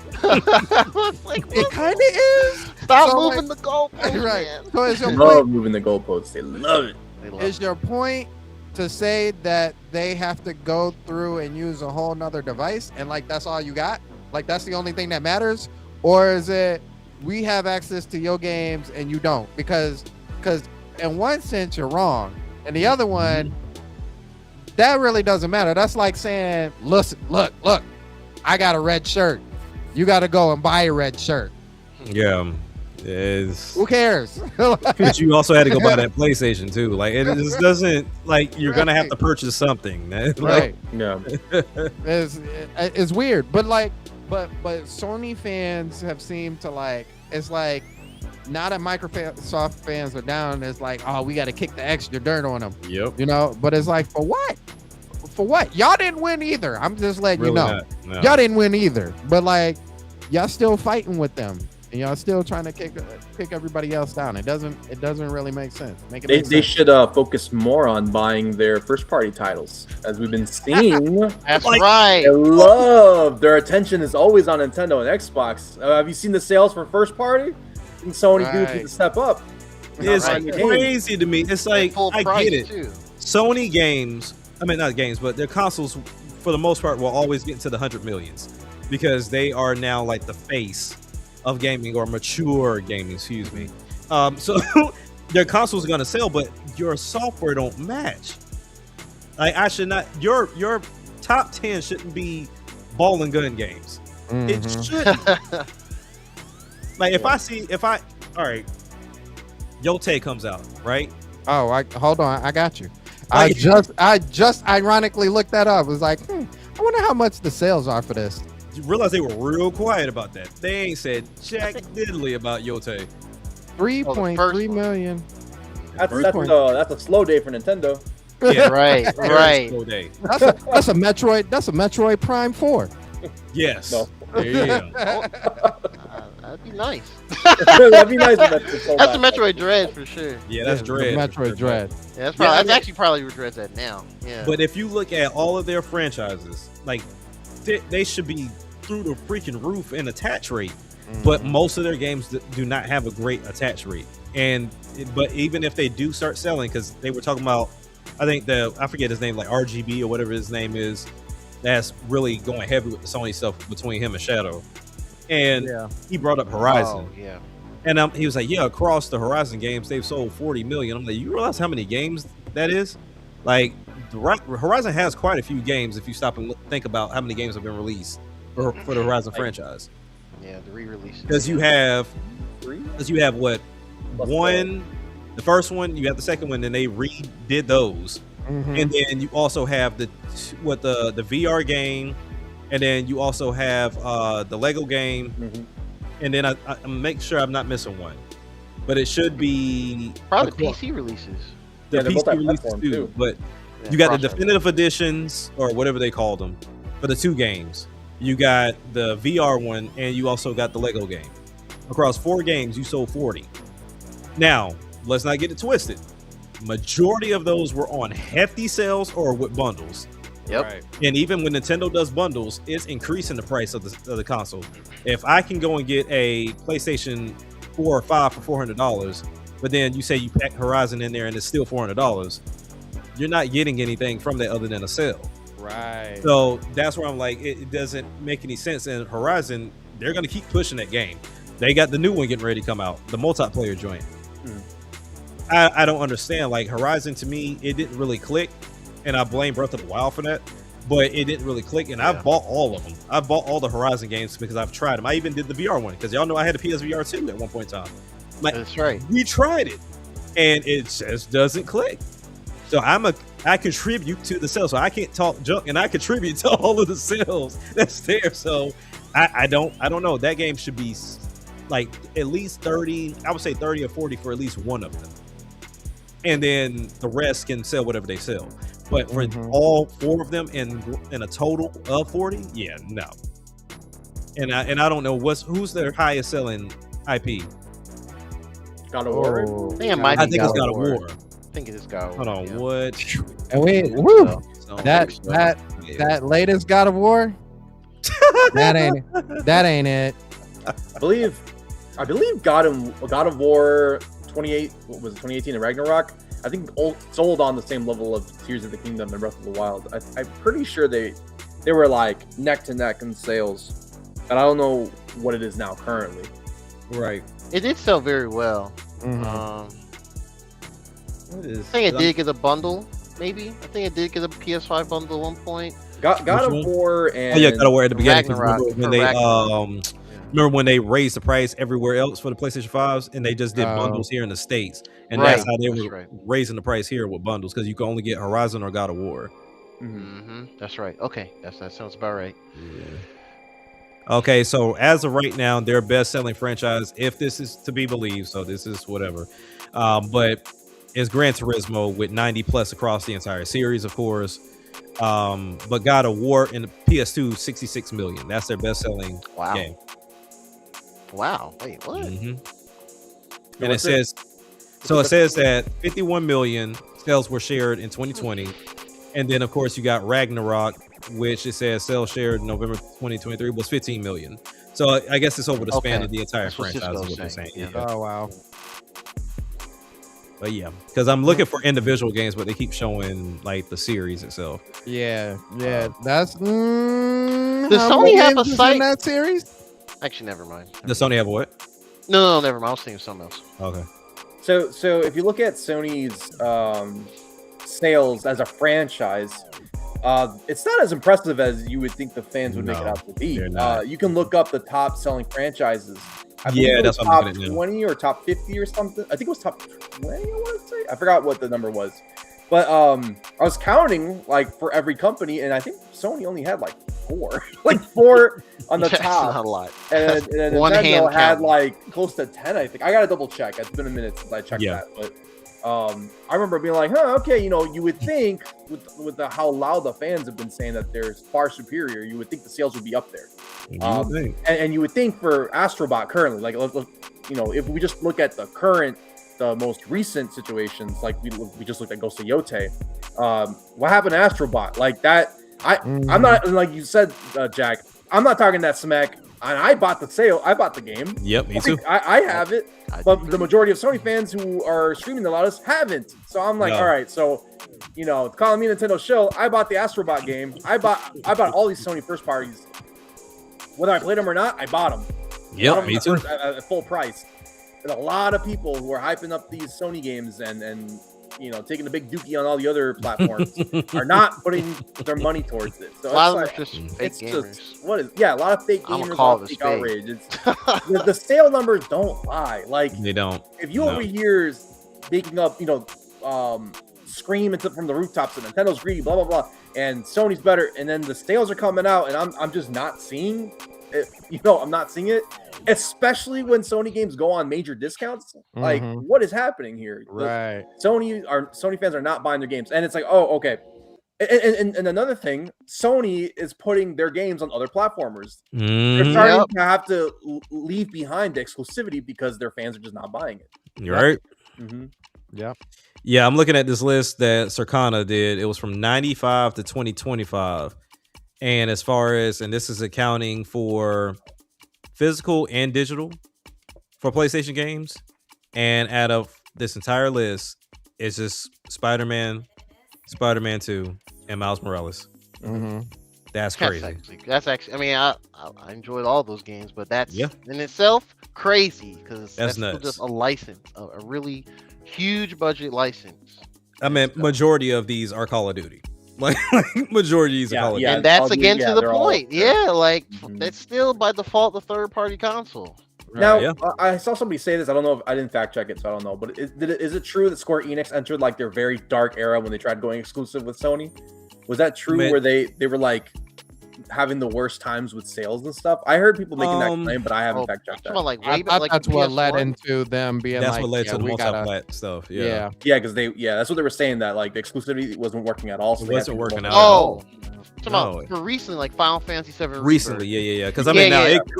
S3: kind of is.
S5: Stop moving the goalposts,
S3: right.
S5: man.
S3: So is your
S4: Love moving the goalposts. They love it.
S3: Is your point to say that they have to go through and use a whole nother device and like that's all you got? Like that's the only thing that matters? Or is it we have access to your games and you don't? Because in one sense you're wrong. And the other one, that really doesn't matter. That's like saying, listen, look, I got a red shirt. You got to go and buy a red shirt.
S6: Yeah.
S3: Who cares?
S6: But you also had to go buy that PlayStation too. Like it just doesn't like you're gonna have to purchase something.
S3: Right.
S4: Yeah.
S3: It's weird, but Sony fans have seemed to like. It's like now that Microsoft fans are down, it's like, oh, we got to kick the extra dirt on them.
S6: Yep.
S3: You know, but it's like, for what? For what? Y'all didn't win either. I'm just letting
S6: Really
S3: you know.
S6: No.
S3: Y'all didn't win either. But like, y'all still fighting with them, and y'all still trying to kick everybody else down. It doesn't really make sense.
S4: They should focus more on buying their first party titles, as we've been seeing.
S5: That's right.
S4: I love their attention is always on Nintendo and Xbox. Have you seen the sales for first party? And Sony do to step up.
S6: It's crazy to me. It's like I get it.
S5: Too.
S6: Sony games, I mean not games, but their consoles for the most part will always get into the 100 millions because they are now like the face of gaming or mature gaming, excuse me. So their consoles are gonna sell, but your software don't match. Like I should not your top 10 shouldn't be ball and gun games. It shouldn't. Like if I all right, Yote comes out, right?
S3: Oh, hold on, I got you. I just ironically looked that up. I was like, I wonder how much the sales are for this.
S6: You realize they were real quiet about that. They ain't said jack diddly about Yote.
S3: 3.3 million.
S4: That's a slow day for Nintendo.
S6: Yeah,
S5: Right, right.
S6: Pro Day.
S3: That's a Metroid. That's a Metroid Prime 4.
S6: Yes.
S4: No.
S6: There you go.
S5: That'd be nice.
S4: That'd be nice. If that's so
S5: That's a
S4: bad.
S5: Metroid Dread for sure.
S6: Yeah, that's
S3: The
S6: Dread.
S3: Metroid Dread.
S5: Yeah, that's,
S6: Yeah, I
S5: that's
S6: mean-
S5: actually probably where Dread's at now. Yeah.
S6: But if you look at all of their franchises, like they should be through the freaking roof in attach rate. But most of their games do not have a great attach rate. But even if they do start selling, because they were talking about, I think I forget his name, like RGB or whatever his name is, that's really going heavy with the Sony stuff between him and Shadow. And he brought up Horizon.
S5: Oh, yeah.
S6: And he was like, yeah, across the Horizon games, they've sold 40 million. I'm like, you realize how many games that is? Like, Horizon has quite a few games if you stop and think about how many games have been released for the Horizon franchise.
S5: Yeah, the re-releases.
S6: Because you have what?
S4: Plus
S6: One, the first one, you have the second one, and they redid those. And then you also have the VR game, and then you also have the Lego game, and then I make sure I'm not missing one, but it should be
S5: Probably PC releases.
S6: the
S4: Yeah, they're
S6: PC releases
S4: multi-platform,
S6: too.
S4: too.
S6: But
S5: Yeah,
S6: you got the
S5: crossover.
S6: definitive editions or whatever they called them for the two games. You got the VR one, and you also got the Lego game. Across 4 games, you sold 40. Now, let's not get it twisted. Majority of those were on hefty sales or with bundles.
S5: Yep.
S6: And even when Nintendo does bundles, it's increasing the price of the console. If I can go and get a PlayStation 4 or 5 for $400, but then you say you pack Horizon in there and it's still $400, you're not getting anything from that other than a sale.
S3: Right.
S6: So that's where I'm like, it doesn't make any sense. And Horizon, they're going to keep pushing that game. They got the new one getting ready to come out, the multiplayer joint. I don't understand. Like, Horizon, to me, it didn't really click, and I blame Breath of the Wild for that. But it didn't really click, and I've bought all of them. I've bought all the Horizon games because I've tried them. I even did the VR one because y'all know I had a PSVR 2 at one point in time. Like,
S5: That's right.
S6: we tried it, and it just doesn't click. So I contribute to the sales, so I can't talk junk, and I contribute to all of the sales that's there. So I don't know. That game should be like at least 30. I would say 30 or 40 for at least one of them, and then the rest can sell whatever they sell. But for all 4 of them in a total of 40, yeah, no. And I don't know who's their highest selling IP.
S4: God of War.
S3: Oh,
S5: I think it might
S6: I
S5: be
S6: think it's
S5: God
S6: God
S5: of
S6: of
S5: War.
S6: War.
S5: I think it is God of War.
S6: Hold on,
S5: yeah.
S6: what?
S3: and we woo,
S6: So,
S3: that latest God of War. that ain't it.
S4: I believe God of War 28. What was it? 2018 and Ragnarok. I think sold on the same level of Tears of the Kingdom and Breath of the Wild. I'm pretty sure they were like neck to neck in sales, and I don't know what it is now currently.
S6: right.
S5: It did sell very well.
S6: What is?
S5: I think it did get a bundle, maybe. I think it did get a PS5 bundle at one point.
S4: God
S6: Which
S4: of
S6: one?
S4: War and
S6: Oh yeah, God of War at the beginning. 'Cause
S5: Ragnarok,
S6: remember when
S5: for
S6: they
S5: Ragnarok.
S6: remember when they raised the price everywhere else for the PlayStation 5s, and they just did
S3: Oh.
S6: bundles here in the States, and
S5: Right,
S6: that's how they
S5: that's
S6: were
S5: right.
S6: raising the price here with bundles because you can only get Horizon or God of War.
S5: That's right. Okay, that sounds about right.
S6: Okay, so as of right now, their best-selling franchise, if this is to be believed, so this is whatever, but is Gran Turismo with 90 plus across the entire series, of course. But God of War in the PS2, 66 million. That's their best-selling
S5: Wow.
S6: game.
S5: Wow. Wait, what?
S6: And it
S4: what's
S6: says, so it says that 51 million sales were shared in 2020, and then of course you got Ragnarok, which it says sales shared in November 2023 was 15 million. So I guess it's over the span
S5: Okay.
S6: of the entire
S5: That's what
S6: franchise. Is
S5: Cisco's
S6: what they're
S5: saying,
S6: saying.
S5: yeah.
S3: Oh wow.
S6: But yeah, because I'm looking for individual games, but they keep showing like the series itself.
S3: Yeah. That's.
S5: Does
S3: how
S5: Sony
S3: many
S5: have a
S3: games is
S5: site-
S3: in that series?
S5: Actually, never mind.
S6: Does Sony have what?
S5: No, never mind. I was thinking of something else.
S6: Okay.
S4: So if you look at Sony's sales as a franchise, it's not as impressive as you would think the fans would make it
S6: No,
S4: out to be.
S6: they're not.
S4: You can look up the top selling franchises. I believe
S6: Yeah,
S4: it was
S6: that's what I'm
S4: top
S6: looking at now.
S4: 20 or top 50 or something. I think it was top 20. I want to say. I forgot what the number was, but I was counting like for every company, and I think Sony only had like 4, like 4 on the
S5: That's
S4: top.
S5: not a lot.
S4: And
S5: One
S4: Nintendo
S5: hand
S4: had
S5: count.
S4: like close to 10, I think. I gotta double check. It's been a minute since I checked
S6: Yeah.
S4: that, but I remember being like, okay, you would think with how loud the fans have been saying that they're far superior, you would think the sales would be up there. And you would think for Astrobot currently, like, if we just look at the most recent situations, like we just looked at Ghost of Yote, what happened to Astrobot? Like that, I'm not, like you said, Jack, I'm not talking that smack. And I bought the game.
S6: Yep, me too.
S4: I have it, but the majority of Sony fans who are streaming the loudest haven't. So I'm like, all right, so calling me Nintendo shill, I bought the Astrobot game. I bought all these Sony first parties. Whether I played them or not, I bought them.
S6: Yeah, me too.
S4: At full price. And a lot of people who are hyping up these Sony games and taking the big dookie on all the other platforms are not putting their money towards it. So
S5: a lot of them are just fake gamers.
S4: A lot of fake gamers, a lot of fake outrage. The sale numbers don't lie. Like,
S6: they don't.
S4: If you over years making up, scream from the rooftops that Nintendo's greedy, blah blah blah, and Sony's better, and then the sales are coming out, and I'm just not seeing it. I'm not seeing it. Especially when Sony games go on major discounts, like what is happening here?
S3: Right.
S4: Sony fans are not buying their games, and it's like, oh, okay. And another thing, Sony is putting their games on other platformers. They're starting to have to leave behind the exclusivity because their fans are just not buying it.
S6: You're right.
S3: Yeah.
S6: Yeah, I'm looking at this list that Circana did. It was from 95 to 2025, and as far as, and this is accounting for physical and digital for PlayStation games, and out of this entire list, it's just Spider-Man 2, and Miles Morales. That's crazy.
S5: That's actually. I mean, I enjoyed all those games, but that's in itself crazy because that's still just a license, a really huge budget license.
S6: I mean, majority of these are Call of Duty. Like majority of these are Call of Duty.
S5: And that's again to the point. That's still by default the third-party console.
S4: Now, I saw somebody say this. I don't know if I didn't fact check it, so I don't know. But is it true that Square Enix entered like their very dark era when they tried going exclusive with Sony? Was that true? Where they were like having the worst times with sales and stuff? I heard people making that claim, but I haven't fact checked that.
S3: I thought that's what led into them being
S6: that's what led to the multi-plat stuff. Yeah,
S4: because that's what they were saying, that like the exclusivity wasn't working at all. So
S6: it wasn't working out.
S5: For recently, like Final Fantasy 7
S6: recently, yeah. Because I mean,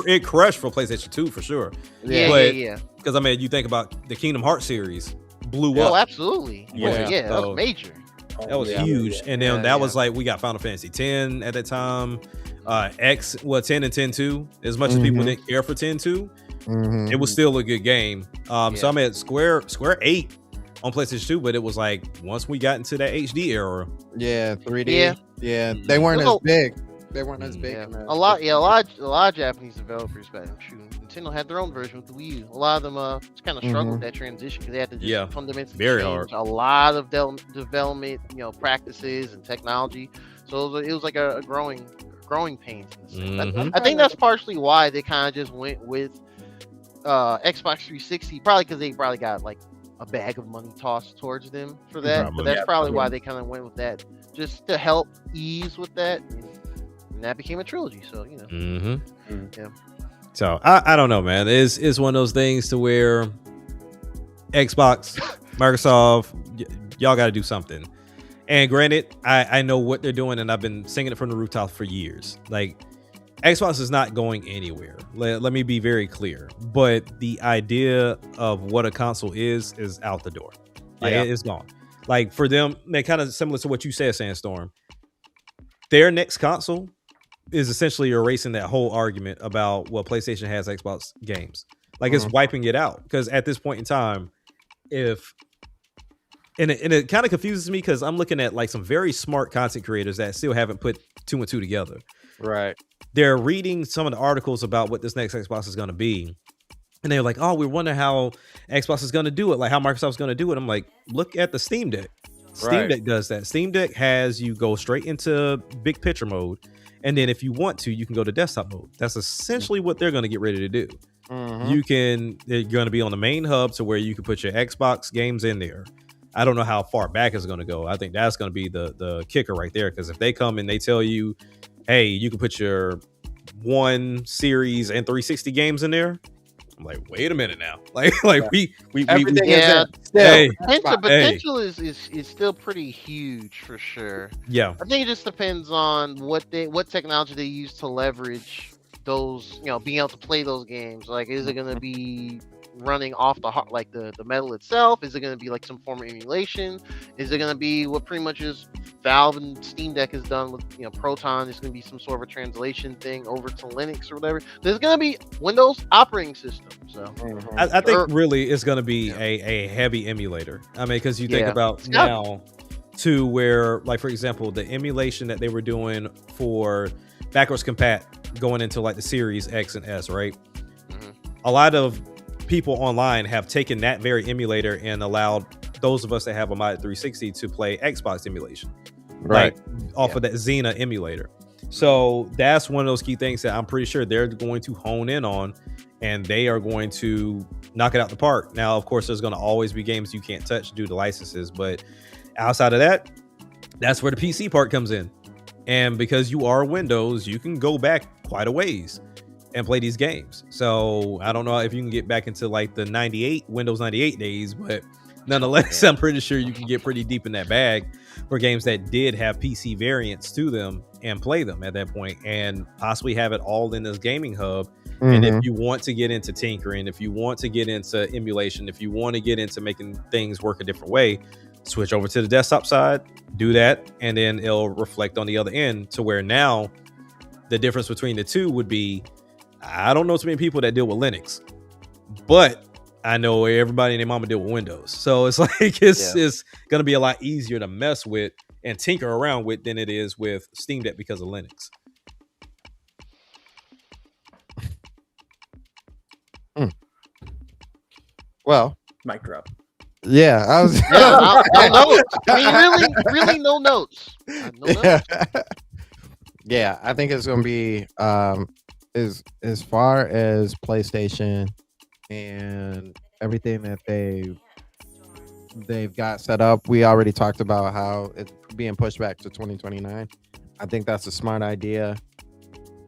S6: it crushed for PlayStation 2 for sure.
S5: Yeah.
S6: Because I mean, you think about the Kingdom Hearts series blew up.
S5: Oh, absolutely. Yeah, that was major.
S6: That was huge. And then that was like, we got Final Fantasy 10 at that time. 10 and 10-2. As much as people didn't care for 10-2, it was still a good game. So I'm at Square 8 on PlayStation 2, but it was like once we got into that HD era.
S3: Yeah, 3D. Yeah, they weren't as big. They weren't as big.
S5: A lot of Japanese developers, but Nintendo had their own version with the Wii U. A lot of them just kind of struggled with that transition because they had to just fundamentally change a lot of development, practices and technology. So it was like a growing pain. I think that's partially why they kind of just went with Xbox 360, probably because they probably got like a bag of money tossed towards them for that. But that's probably why they kind of went with that, just to help ease with that. And that became a trilogy, so
S6: So I don't know, man. It's one of those things to where Xbox, Microsoft, y'all got to do something. And granted, I know what they're doing, and I've been singing it from the rooftop for years. Like, Xbox is not going anywhere. Let me be very clear. But the idea of what a console is out the door. Like, it's gone. Like, for them, they're kind of similar to what you said, Sandstorm. Their next console is essentially erasing that whole argument about what PlayStation has Xbox games. Like, it's wiping it out. Because at this point in time, and it kind of confuses me because I'm looking at like some very smart content creators that still haven't put 2 and 2 together.
S3: Right.
S6: They're reading some of the articles about what this next Xbox is going to be. And they're like, oh, we wonder how Xbox is going to do it. Like how Microsoft's going to do it. I'm like, look at the Steam Deck. Steam Deck does that. Steam Deck has you go straight into big picture mode. And then if you want to, you can go to desktop mode. That's essentially what they're going to get ready to do. They're going to be on the main hub to where you can put your Xbox games in there. I don't know how far back it's going to go. I think that's going to be the kicker right there. Because if they come and they tell you, hey, you can put your 1 series and 360 games in there, I'm like, wait a minute now. Like we
S3: Everything
S5: Yeah.
S3: is still.
S6: Hey.
S5: Potential is still pretty huge for sure.
S6: yeah.
S5: I think it just depends on what technology they use to leverage those, being able to play those games. Like, is it going to be running off the metal itself? Is it going to be like some form of emulation? Is it going to be what pretty much is Valve and Steam Deck has done with Proton? It's going to be some sort of a translation thing over to Linux or whatever. There's going to be Windows operating system. So
S6: I think really it's going to be a heavy emulator. I mean, because you think about now to where, like, for example, the emulation that they were doing for backwards compat going into like the Series X and S, right? A lot of people online have taken that very emulator and allowed those of us that have a modded 360 to play Xbox emulation,
S3: Right.
S6: like off of that Xena emulator. So that's one of those key things that I'm pretty sure they're going to hone in on, and they are going to knock it out the park. Now, of course, there's going to always be games you can't touch due to licenses, but outside of that, that's where the PC part comes in. And because you are Windows, you can go back quite a ways and play these games. So I don't know if you can get back into like the Windows 98 days, but nonetheless, I'm pretty sure you can get pretty deep in that bag for games that did have PC variants to them and play them at that point and possibly have it all in this gaming hub. And if you want to get into tinkering, if you want to get into emulation, if you want to get into making things work a different way, switch over to the desktop side, do that, and then it'll reflect on the other end to where now the difference between the two would be, I don't know too many people that deal with Linux, but I know everybody and their mama deal with Windows. So it's like it's going to be a lot easier to mess with and tinker around with than it is with Steam Deck because of Linux.
S3: Well,
S4: mic drop.
S3: Yeah, I was.
S5: No notes. I mean, really, no notes. No notes.
S3: Yeah, I think it's gonna be as far as PlayStation and everything that they've got set up. We already talked about how it's being pushed back to 2029. I think that's a smart idea.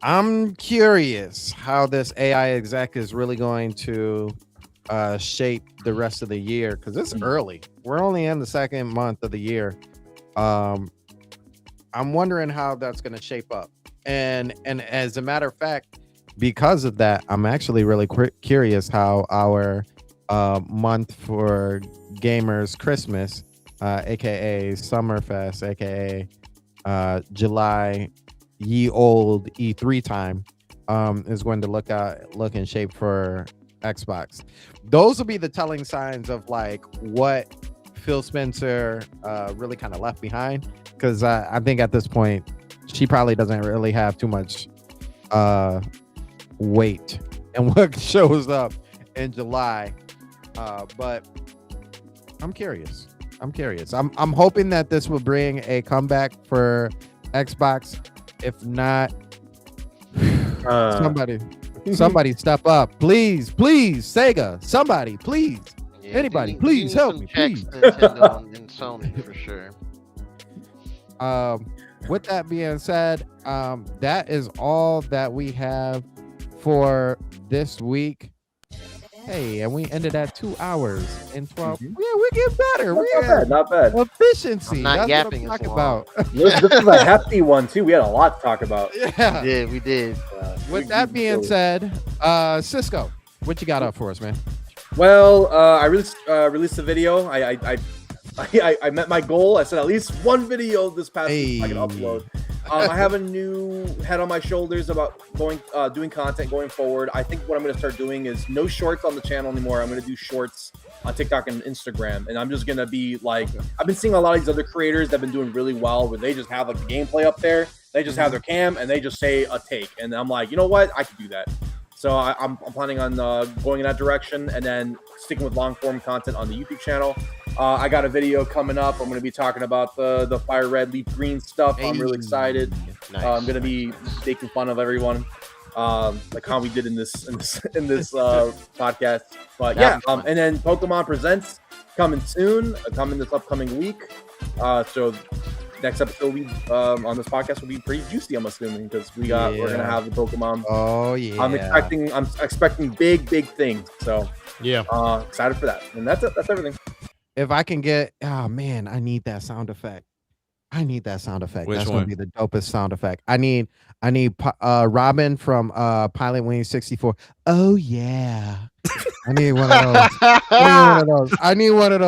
S3: I'm curious how this AI exec is really going to shape the rest of the year, because it's early. We're only in the second month of the year. I'm wondering how that's going to shape up, and as a matter of fact, because of that, I'm actually really curious how our month for gamers Christmas, aka Summerfest, aka July ye old E3 time, is going to look and shape for Xbox. Those will be the telling signs of like what Phil Spencer really kind of left behind, because I think at this point she probably doesn't really have too much weight and what shows up in July, but I'm curious. I'm hoping that this will bring a comeback for Xbox. If not, somebody step up, please, Sega, somebody, please, anybody, please help me, please.
S5: Nintendo and Sony for sure.
S3: With that being said, that is all that we have for this week. Hey, and we ended at 2 hours and 12. Yeah, we get better.
S4: Not bad.
S3: Efficiency.
S5: That's
S3: what I'm talking about.
S4: This is a hefty one too. We had a lot to talk about.
S3: Yeah,
S5: we did.
S3: With that being said, Cisco, what you got up for us, man?
S4: Well, I released a video. I met my goal. I said at least one video this past week I can upload. I have a new head on my shoulders about doing content going forward. I think what I'm going to start doing is no shorts on the channel anymore. I'm going to do shorts on TikTok and Instagram, and I'm just going to be like, I've been seeing a lot of these other creators that have been doing really well where they just have like the gameplay up there. They just have their cam and they just say a take, and I'm like, you know what? I could do that. So I'm planning on going in that direction and then sticking with long form content on the YouTube channel. I got a video coming up. I'm going to be talking about the fire red, leaf green stuff. I'm really excited.
S5: Nice.
S4: I'm going to be making fun of everyone, like how we did in this podcast. But yeah, and then Pokemon Presents coming soon, coming this upcoming week. So next episode on this podcast will be pretty juicy. I'm assuming because we're gonna have the Pokemon.
S3: Oh yeah.
S4: I'm expecting big things. So
S6: yeah,
S4: excited for that. And that's it. That's everything.
S3: If I can get, oh man, I need that sound effect.
S6: Which
S3: That's
S6: one?
S3: gonna be the dopest sound effect. I need Robin from Pilot Wing 64. Oh yeah. I need one of those. I need one of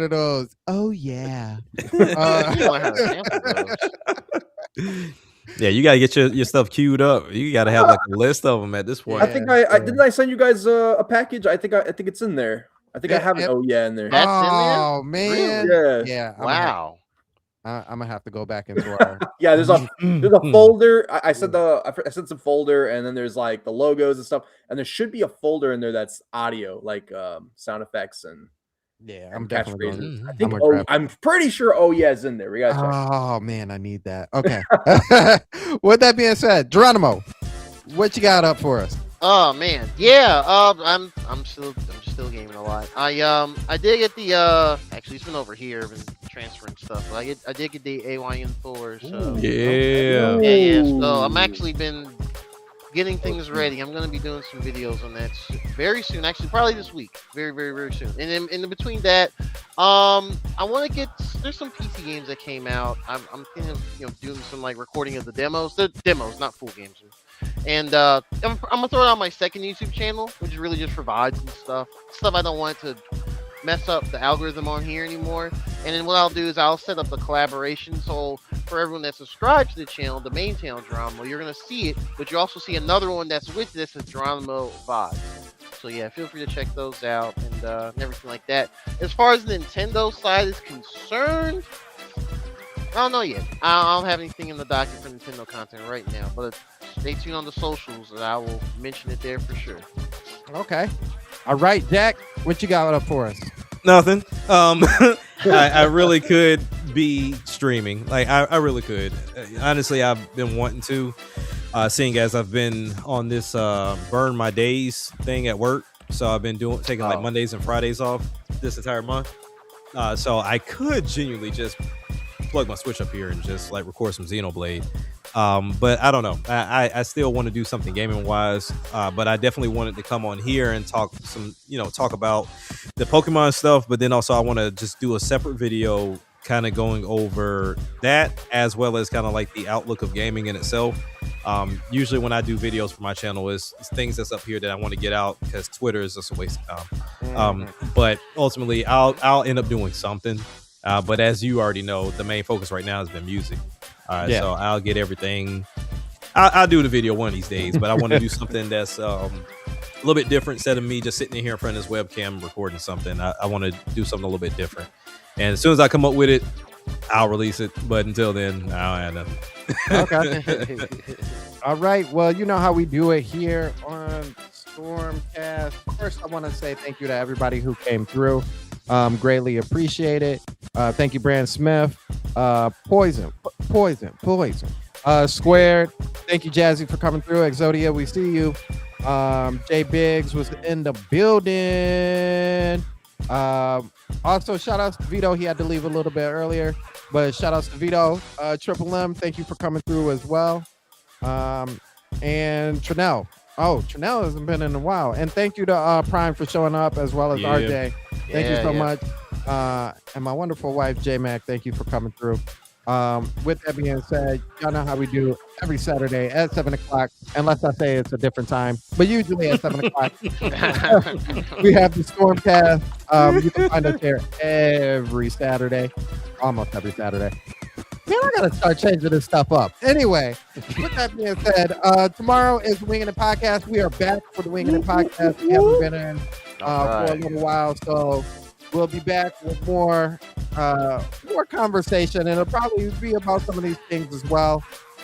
S3: those. Oh yeah.
S6: Yeah, you gotta get your stuff queued up. You gotta have like a list of them at this point.
S4: I think I didn't I send you guys a package. I think it's in there. I think I have an oh yeah in there.
S5: That's in there?
S3: Oh man.
S4: Yeah.
S3: Yeah.
S5: Wow.
S3: I'm gonna have to go back into our
S4: Yeah, there's a folder. I sent some folder, and then there's like the logos and stuff, and there should be a folder in there that's audio, like sound effects and
S3: I'm definitely
S4: catchphrases. I
S3: gonna
S4: think I'm pretty sure oh yeah is in there. We gotta check.
S3: Oh man, I need that. Okay. With that being said, Geronimo, what you got up for us?
S5: Oh man, yeah. I'm still gaming a lot. I did get the actually it's been over here. I've been transferring stuff. But I did get the AYN Thor. So yeah. So I'm actually been getting things ready. I'm gonna be doing some videos on that very soon. Actually, probably this week. Very soon. And in between that, I want to get. There's some PC games that came out. I'm thinking of doing some like recording of the demos. The demos, not full games. And I'm gonna throw it on my second YouTube channel, which is really just for VODs and stuff I don't want to mess up the algorithm on here anymore. And then what I'll do is I'll set up a collaboration, so for everyone that subscribes to the channel, the main channel Geronimo, you're gonna see it, but you also see another one that's with this is Geronimo VODs. So yeah, feel free to check those out and everything like that. As far as the Nintendo side is concerned, I don't know yet. I don't have anything in the docket for Nintendo content right now, but stay tuned on the socials and I will mention it there for sure.
S3: Okay. All right, Jack, what you got up for us?
S6: Nothing. I really could be streaming. Like I really could. Honestly, I've been wanting to, seeing as I've been on this burn my days thing at work. So I've been taking like Mondays and Fridays off this entire month. So I could genuinely just plug my Switch up here and just like record some Xenoblade. But I don't know. I still want to do something gaming wise. But I definitely wanted to come on here and talk about the Pokemon stuff. But then also I want to just do a separate video kind of going over that, as well as kind of like the outlook of gaming in itself. Usually when I do videos for my channel, it's things that's up here that I want to get out because Twitter is just a waste of time. But ultimately I'll end up doing something. But as you already know, the main focus right now has been music. So I'll get everything. I'll do the video one of these days, but I want to do something that's a little bit different instead of me just sitting here in front of this webcam recording something. I want to do something a little bit different. And as soon as I come up with it, I'll release it. But until then, I don't have
S3: Okay.
S6: nothing.
S3: All right. Well, you know how we do it here on Stormcast. First, I want to say thank you to everybody who came through. Greatly appreciate it. Thank you, Brand Smith. Poison. Squared. Thank you, Jazzy, for coming through. Exodia, we see you. Jay Biggs was in the building. Also, shout outs to Vito. He had to leave a little bit earlier, but shout outs to Vito. Triple M, thank you for coming through as well. And Trinell. Oh, Trinell hasn't been in a while. And thank you to Prime for showing up, as well as RJ. Thank you so much. And my wonderful wife, J Mac, thank you for coming through. With that being said, y'all know how we do every Saturday at 7 o'clock, unless I say it's a different time, but usually at 7 o'clock. We have the Stormcast. You can find us here every Saturday, almost every Saturday. Man, I gotta start changing this stuff up. Anyway, with that being said, tomorrow is the Winging It Podcast. We are back for the Winging It Podcast. We haven't been in for a little while, so we'll be back with more conversation, and it'll probably be about some of these things as well.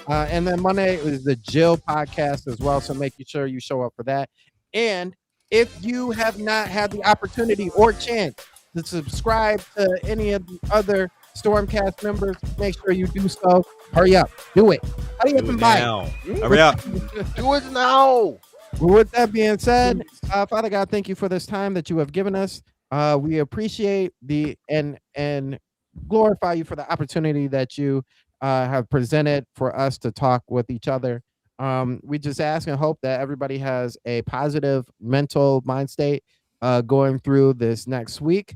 S3: And then Monday is the Jill Podcast as well, so make sure you show up for that. And if you have not had the opportunity or chance to subscribe to any of the other Stormcast members, make sure you do so. Hurry up. Do it. Hurry up and buy it.
S6: Hurry up.
S5: Do it now.
S3: With that being said, Father God, thank you for this time that you have given us. We appreciate and glorify you for the opportunity that you have presented for us to talk with each other. We just ask and hope that everybody has a positive mental mind state going through this next week.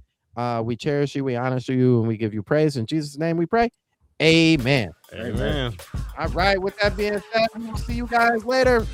S3: We cherish you, we honor you, and we give you praise. In Jesus' name we pray. Amen.
S6: Amen.
S3: All right. With that being said, we'll see you guys later.